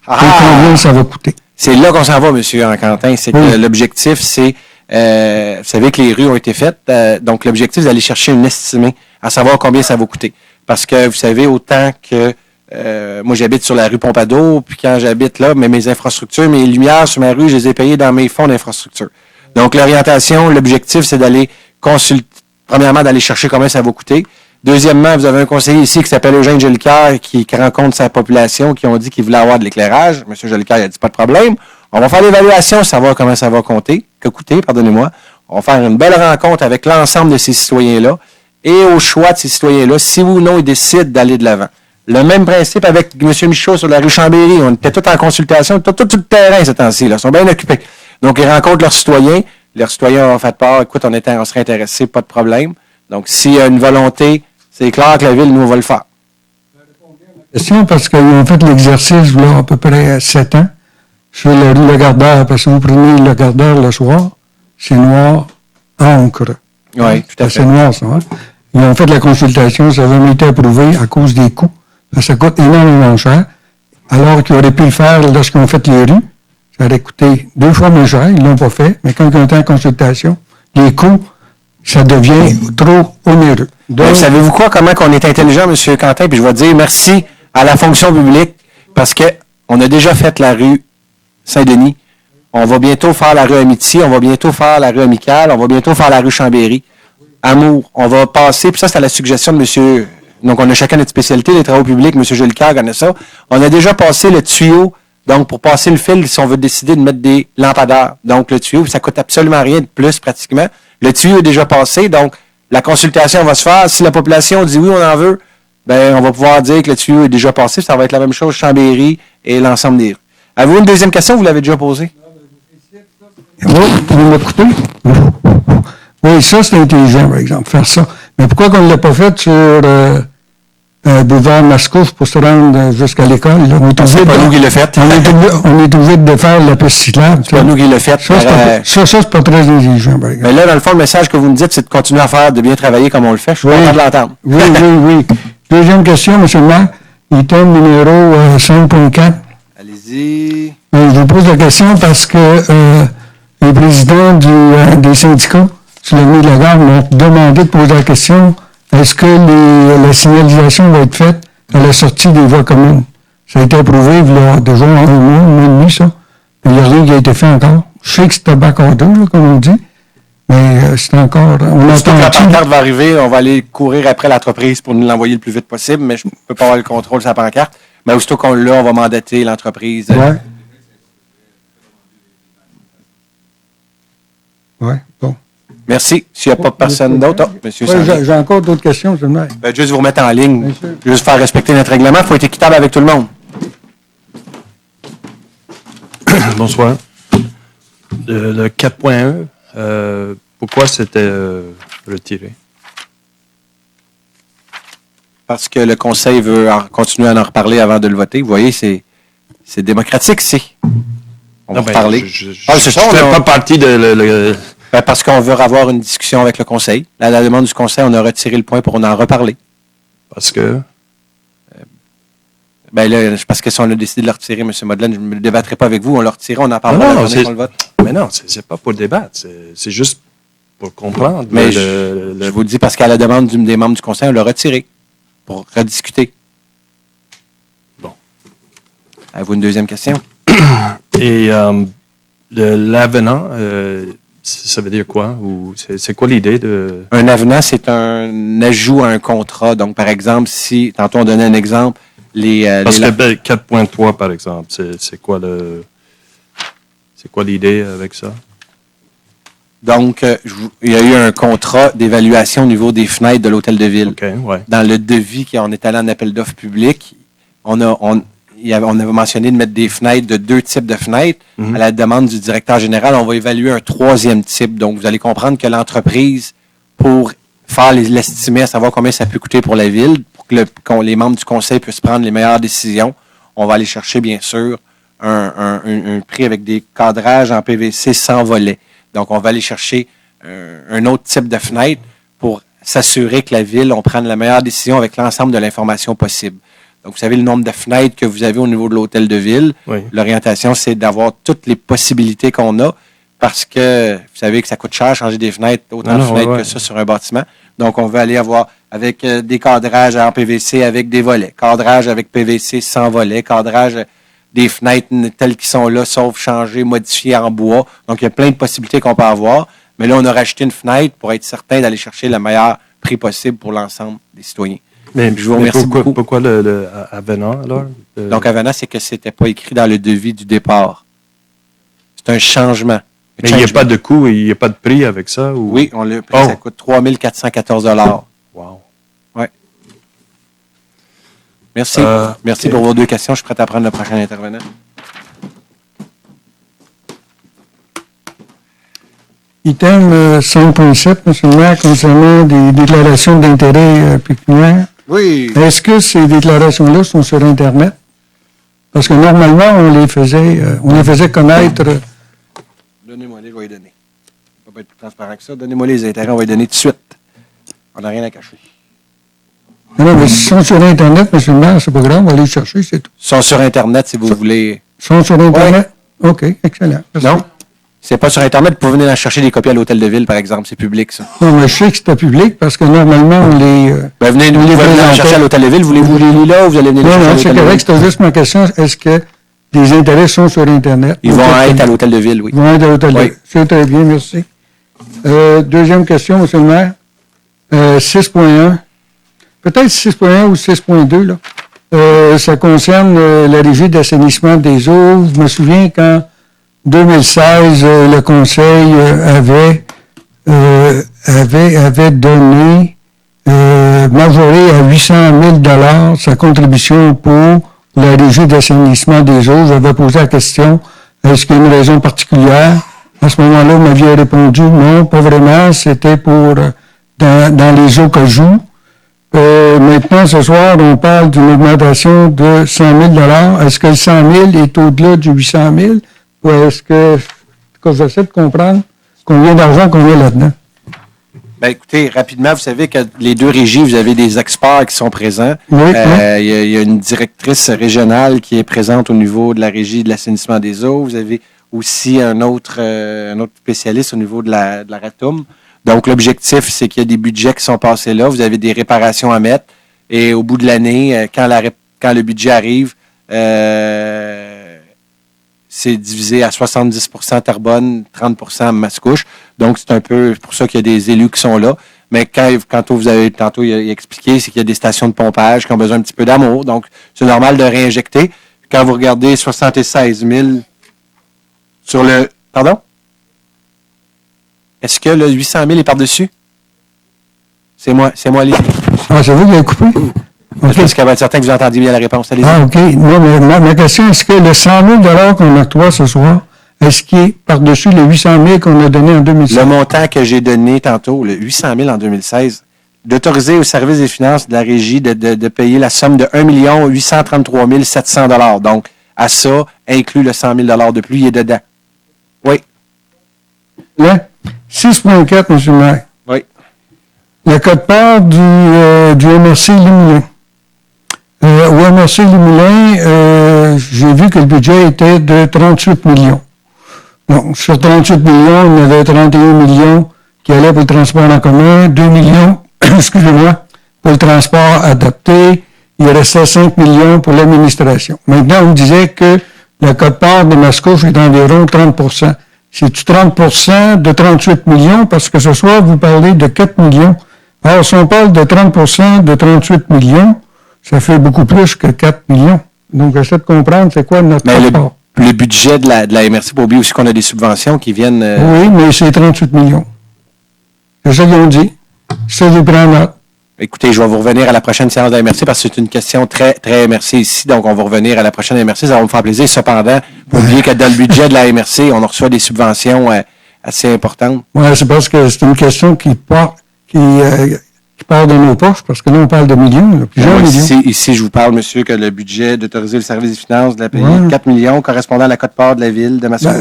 Et combien ça va coûter? C'est là qu'on s'en va, M. Quentin. C'est que l'objectif, c'est, vous savez que les rues ont été faites, donc l'objectif, c'est d'aller chercher une estimée, à savoir combien ça va coûter. Parce que, vous savez, autant que moi, j'habite sur la rue Pompadour, puis quand j'habite là, mais mes infrastructures, mes lumières sur ma rue, je les ai payées dans mes fonds d'infrastructure. Donc, l'orientation, l'objectif, c'est d'aller consulter, premièrement, d'aller chercher combien ça va coûter. Deuxièmement, vous avez un conseiller ici qui s'appelle Eugène Jolicoeur qui rencontre sa population, qui ont dit qu'ils voulaient avoir de l'éclairage. M. Jolicoeur, il a dit pas de problème. On va faire l'évaluation, savoir comment ça va coûter, pardonnez-moi. On va faire une belle rencontre avec l'ensemble de ces citoyens-là. Et au choix de ces citoyens-là, si ou non ils décident d'aller de l'avant. Le même principe avec M. Michaud sur la rue Chambéry. On était tous en consultation, tout le terrain ces temps-ci. Ils sont bien occupés. Donc, ils rencontrent leurs citoyens. Leurs citoyens ont fait part, écoute, on serait intéressés, pas de problème. Donc, s'il y a une volonté, c'est clair que la ville, nous, on va le faire. Question, parce qu'ils ont fait l'exercice, là, à peu près 7 ans, sur la rue Lagardère, parce que vous prenez le Lagardère le soir, c'est noir, encre. Oui, tout à fait. C'est noir, ça. Hein? Ils ont fait la consultation, ça n'a jamais été approuvé à cause des coûts. Ça coûte énormément cher, alors qu'ils auraient pu le faire lorsqu'ils ont fait les rues. Ça aurait coûté 2 fois moins cher, ils ne l'ont pas fait, mais quand ils ont été en consultation, les coûts, ça devient trop onéreux. Donc, savez-vous quoi, comment on est intelligent, M. Quentin, puis je vais dire merci à la fonction publique, parce que on a déjà fait la rue Saint-Denis, on va bientôt faire la rue Amitié, on va bientôt faire la rue Amicale, on va bientôt faire la rue Chambéry. Amour, on va passer, puis ça, c'est à la suggestion de M. Donc, on a chacun notre spécialité, les travaux publics, M. Jolicoeur connaît ça. On a déjà passé le tuyau, donc pour passer le fil, si on veut décider de mettre des lampadaires. Donc, le tuyau, ça coûte absolument rien de plus, pratiquement. Le tuyau est déjà passé, donc la consultation va se faire. Si la population dit oui, on en veut, ben on va pouvoir dire que le tuyau est déjà passé. Ça va être la même chose, Chambéry et l'ensemble des rues. Avez-vous une deuxième question? Vous l'avez déjà posée? Oui, vous me coupez? Oui, ça, c'est intelligent, par exemple, faire ça. Mais pourquoi qu'on ne l'a pas fait sur boulevard Mascouf pour se rendre jusqu'à l'école? C'est pas nous qui l'a fait. On est obligé de faire la piste cyclable. C'est pas nous qui l'a fait. Ça, c'est pas très intelligent, par exemple. Mais là, dans le fond, le message que vous me dites, c'est de continuer à faire, de bien travailler comme on le fait. Je suis content de l'entendre. Oui. Deuxième question, M. le maire. Item numéro 5.4. Allez-y. Je vous pose la question parce que les présidents des syndicats sur l'avenue de la gare m'ont demandé de poser la question, est-ce que la signalisation va être faite à la sortie des voies communes? Ça a été approuvé il y a déjà un mois et demi, ça. Mais il n'y a rien qui a été fait encore. Je sais que c'est back order, là, comme on dit, mais c'est encore... Aussitôt que la pancarte va arriver, on va aller courir après l'entreprise pour nous l'envoyer le plus vite possible, mais je ne peux pas avoir le contrôle sur la pancarte. Mais aussitôt qu'on l'a, on va mandater l'entreprise. Oui, bon. Merci. S'il n'y a pas personne d'autre. Monsieur J'ai encore d'autres questions, je me dis. Juste vous remettre en ligne. Juste faire respecter notre règlement. Il faut être équitable avec tout le monde. Bonsoir. Le 4.1, pourquoi c'était retiré? Parce que le Conseil veut continuer à en reparler avant de le voter. Vous voyez, c'est démocratique ici. On va reparler. C'est ça, on ne fait pas partie de... Parce qu'on veut avoir une discussion avec le Conseil. À la demande du Conseil, on a retiré le point pour en reparler. Parce que? Parce que si on a décidé de le retirer, M. Modelaine, je ne me débattrai pas avec vous. On l'a retiré, on en parlera la journée qu'on le vote. Mais non, c'est pas pour débattre. C'est juste pour comprendre. Mais je vous le dis parce qu'à la demande des membres du Conseil, on l'a retiré pour rediscuter. Bon. Avez-vous une deuxième question? Et l'avenant, ça veut dire quoi? Ou c'est quoi l'idée de... Un avenant, c'est un ajout à un contrat. Donc, par exemple, si, tantôt on donnait un exemple, Parce que 4.3, par exemple, c'est quoi l'idée avec ça? Donc, il y a eu un contrat d'évaluation au niveau des fenêtres de l'hôtel de ville. Okay, ouais. Dans le devis qu'on est allé en appel d'offres public, on avait mentionné de mettre des fenêtres de 2 types de fenêtres. À la demande du directeur général, on va évaluer un 3e type. Donc, vous allez comprendre que l'entreprise, pour faire l'estimer, à savoir combien ça peut coûter pour la ville, pour que les membres du conseil puissent prendre les meilleures décisions, on va aller chercher, bien sûr, un prix avec des cadrages en PVC sans volet. Donc, on va aller chercher un autre type de fenêtre pour s'assurer que la ville, on prenne la meilleure décision avec l'ensemble de l'information possible. Donc, vous savez le nombre de fenêtres que vous avez au niveau de l'hôtel de ville. Oui. L'orientation, c'est d'avoir toutes les possibilités qu'on a parce que vous savez que ça coûte cher changer des fenêtres, autant de fenêtres que ça sur un bâtiment. Donc, on veut aller avoir avec des cadrages en PVC avec des volets, cadrage avec PVC sans volet, cadrage des fenêtres telles qu'ils sont là, sauf changer, modifier en bois. Donc, il y a plein de possibilités qu'on peut avoir. Mais là, on a rajouté une fenêtre pour être certain d'aller chercher le meilleur prix possible pour l'ensemble des citoyens. Mais je vous remercie beaucoup. Pourquoi le avenant, alors? Donc, avenant, c'est que ce n'était pas écrit dans le devis du départ. C'est un changement. Mais il n'y a pas de coût et il n'y a pas de prix avec ça? Ou... Oui, on l'a pris, ça coûte 3 414 $. Wow. Ouais. Merci. Merci pour vos 2 questions. Je suis prêt à prendre le prochain intervenant. Item 5.7, M. le maire, concernant des déclarations d'intérêt pécuniaire. Oui. Est-ce que ces déclarations-là sont sur Internet? Parce que normalement, on les faisait connaître. Donnez-moi les, je vais les donner. On va pas être plus transparent que ça. Donnez-moi les intérêts, on va les donner tout de suite. On n'a rien à cacher. Non, mais s'ils sont sur Internet, M. le maire, c'est pas grave, on va les chercher, c'est tout. Ils sont sur Internet, si vous voulez. Ils sont sur Internet? Ouais. OK, excellent. Merci. Non? C'est pas sur Internet, vous pouvez venir en chercher des copies à l'Hôtel de Ville, par exemple. C'est public, ça. Non, mais je sais que c'était public parce que normalement, on les. Venez en chercher à l'Hôtel de Ville. Voulez-vous les lire là ou vous allez venir les chercher à Non, l'Hôtel c'est de Ville? correct, c'était juste ma question. Est-ce que des intérêts sont sur Internet? Ils vont être à l'Hôtel de Ville, oui. Ils vont être à l'Hôtel de Oui. Ville. C'est très bien, merci. Deuxième question, M. le maire. 6.1. Peut-être 6.1 ou 6.2, là. Ça concerne la régie d'assainissement des eaux. Je me souviens qu'en 2016, le Conseil avait donné, majoré à 800 000 sa contribution pour la régie d'assainissement des eaux. J'avais posé la question, est-ce qu'il y a une raison particulière? À ce moment-là, vous m'aviez répondu, non, pas vraiment, c'était pour dans les eaux que je joue. Maintenant, ce soir, on parle d'une augmentation de 100 000 Est-ce que le 100 000 est au-delà du 800 000? Ou est-ce que j'essaie de comprendre combien d'argent qu'on a là-dedans? Ben, écoutez, rapidement, vous savez que les 2 régies, vous avez des experts qui sont présents. Oui, il y a une directrice régionale qui est présente au niveau de la régie de l'assainissement des eaux. Vous avez aussi un autre spécialiste au niveau de la RATUM. Donc, l'objectif, c'est qu'il y a des budgets qui sont passés là. Vous avez des réparations à mettre. Et au bout de l'année, quand le budget arrive, c'est divisé à 70 Terrebonne, 30 Mascouche. Donc, c'est un peu pour ça qu'il y a des élus qui sont là. Mais tantôt, il a expliqué, c'est qu'il y a des stations de pompage qui ont besoin un petit peu d'amour. Donc, c'est normal de réinjecter. Quand vous regardez 76 000 sur le... Pardon? Est-ce que le 800 000 est par-dessus? C'est moi, Lily. Ah, c'est vous qui avez coupé? Okay. Parce qu'il y avait certain que vous entendiez bien la réponse. Allez-y. Ah, OK. Non, mais ma question, est-ce que le 100 000 qu'on octroie ce soir, est-ce qu'il est par-dessus les 800 000 qu'on a donné en 2016? Le montant que j'ai donné tantôt, le 800 000 en 2016, d'autoriser au service des finances de la régie de payer la somme de 1 833 700 $. Donc, à ça, inclut le 100 000 de plus, il est dedans. Oui. Là, 6.4, M. le maire. Oui. Le code-part du MRC Limoulin. Au MRC Limoulin, j'ai vu que le budget était de 38 millions. Donc, sur 38 millions, il y avait 31 millions qui allaient pour le transport en commun, 2 millions, excusez-moi, pour le transport adapté. Il restait 5 millions pour l'administration. Maintenant, on me disait que le code-part de Mascouche est d'environ 30 C'est-tu 30 de 38 millions? Parce que ce soir, vous parlez de 4 millions. Alors, si on parle de 30 de 38 millions, ça fait beaucoup plus que 4 millions. Donc, j'essaie de comprendre c'est quoi notre rapport. Le budget de la MRC, pour oublier aussi qu'on a des subventions qui viennent... Oui, mais c'est 38 millions. C'est ça qu'ils ont dit. Ça, je prends note. Écoutez, je vais vous revenir à la prochaine séance de la MRC parce que c'est une question très, très MRC ici. Donc, on va revenir à la prochaine MRC. Ça va me faire plaisir. Cependant, pour oublier que dans le budget de la MRC, on reçoit des subventions assez importantes. Oui, c'est parce que c'est une question qui part de nos poches, parce que là, on parle de millions, là, plusieurs millions. Ici, je vous parle, monsieur, que le budget d'autoriser le service des finances de la payer 4 millions correspondant à la quote-part de la ville de Mascouche.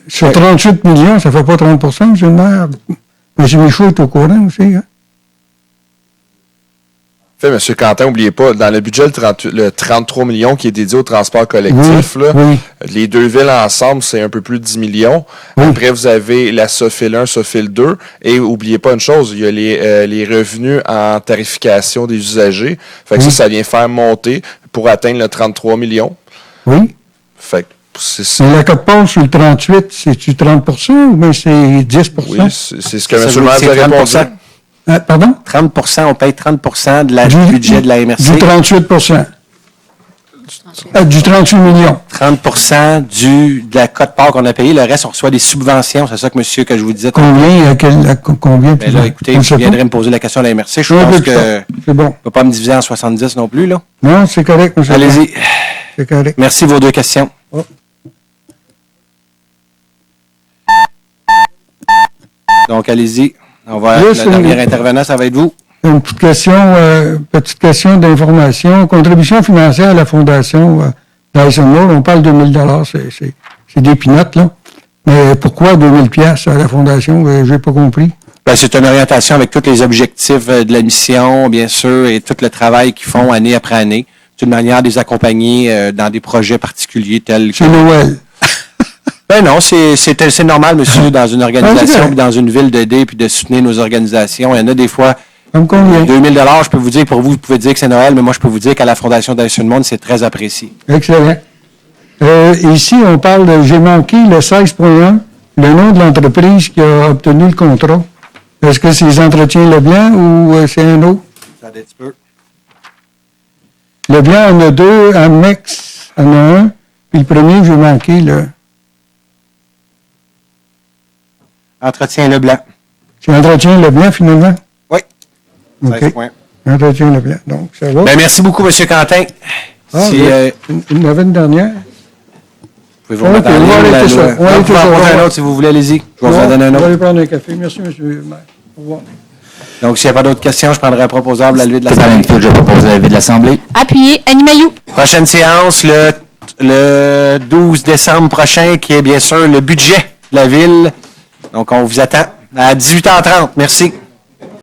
Sur 38 millions, ça fait pas 30 M. le maire. M. Michaud est au courant aussi. Hein? Fait, M. Quentin, n'oubliez pas, dans le budget, le 33 millions qui est dédié au transport collectif, les 2 villes ensemble, c'est un peu plus de 10 millions. Après, vous avez la SOFIL 1, SOFIL 2. Et n'oubliez pas une chose, il y a les revenus en tarification des usagers. Fait que ça vient faire monter pour atteindre le 33 millions. Oui. Fait que c'est mais la cote-part sur le 38, c'est-tu 30 ou bien c'est 10 Oui, c'est ce que M. le maire a répondu. Pardon? 30 on paye 30 du budget de la MRC. Du 38 Du Du 38 millions. 30 de la cote-part qu'on a payée. Le reste, on reçoit des subventions. C'est ça que je vous disais. Combien? Combien? Mais là, écoutez, vous viendrez me poser la question à la MRC. Je pense que c'est bon. On ne va pas me diviser en 70 non plus, là. Non, c'est correct, monsieur. Allez-y. C'est correct. Merci, vos deux questions. Oh. Donc, allez-y. On va, Là, la dernière intervenant, ça va être vous. Une petite question d'information. Contribution financière à la Fondation d'Eisenhower, on parle de 2 000 c'est des pinottes, là. Mais pourquoi 2 000 piastres à la Fondation? Je n'ai pas compris. Ben, c'est une orientation avec tous les objectifs de la mission, bien sûr, et tout le travail qu'ils font année après année. C'est une manière de les accompagner dans des projets particuliers tels que... C'est Noël. Ben non, c'est normal, monsieur, dans une organisation, puis dans une ville d'aider, puis de soutenir nos organisations. Il y en a des fois... Comme combien? 2 000 je peux vous dire, pour vous, vous pouvez dire que c'est Noël, mais moi, je peux vous dire qu'à la Fondation d'Action du Monde, c'est très apprécié. Excellent. Ici, on parle j'ai manqué le 16.1, le nom de l'entreprise qui a obtenu le contrat. Est-ce que c'est les Entretiens Leblanc ou c'est un autre? Attendez un petit peu. Leblanc en a deux, Amex en a un, puis le premier, j'ai manqué, là. Entretien Leblanc. C'est Entretien Leblanc, finalement? Oui. OK. 16 points. Entretien Leblanc. Donc, ça va. Ben, merci beaucoup, M. Quentin. Il y en avait une dernière. Vous pouvez vous remettre en ligne. On va en prendre un autre si vous voulez, allez-y. Je vais vous en donner un On va autre. aller prendre un café. Merci, M. le maire. Au revoir. Donc, s'il n'y a pas d'autres questions, je prendrai un proposable à la levée de Alain l'Assemblée. Field, je propose la levée de l'Assemblée. Appuyé. Annie Mailloux. Prochaine séance, le 12 décembre prochain, qui est bien sûr le budget de la ville. Donc, on vous attend à 18h30. Merci.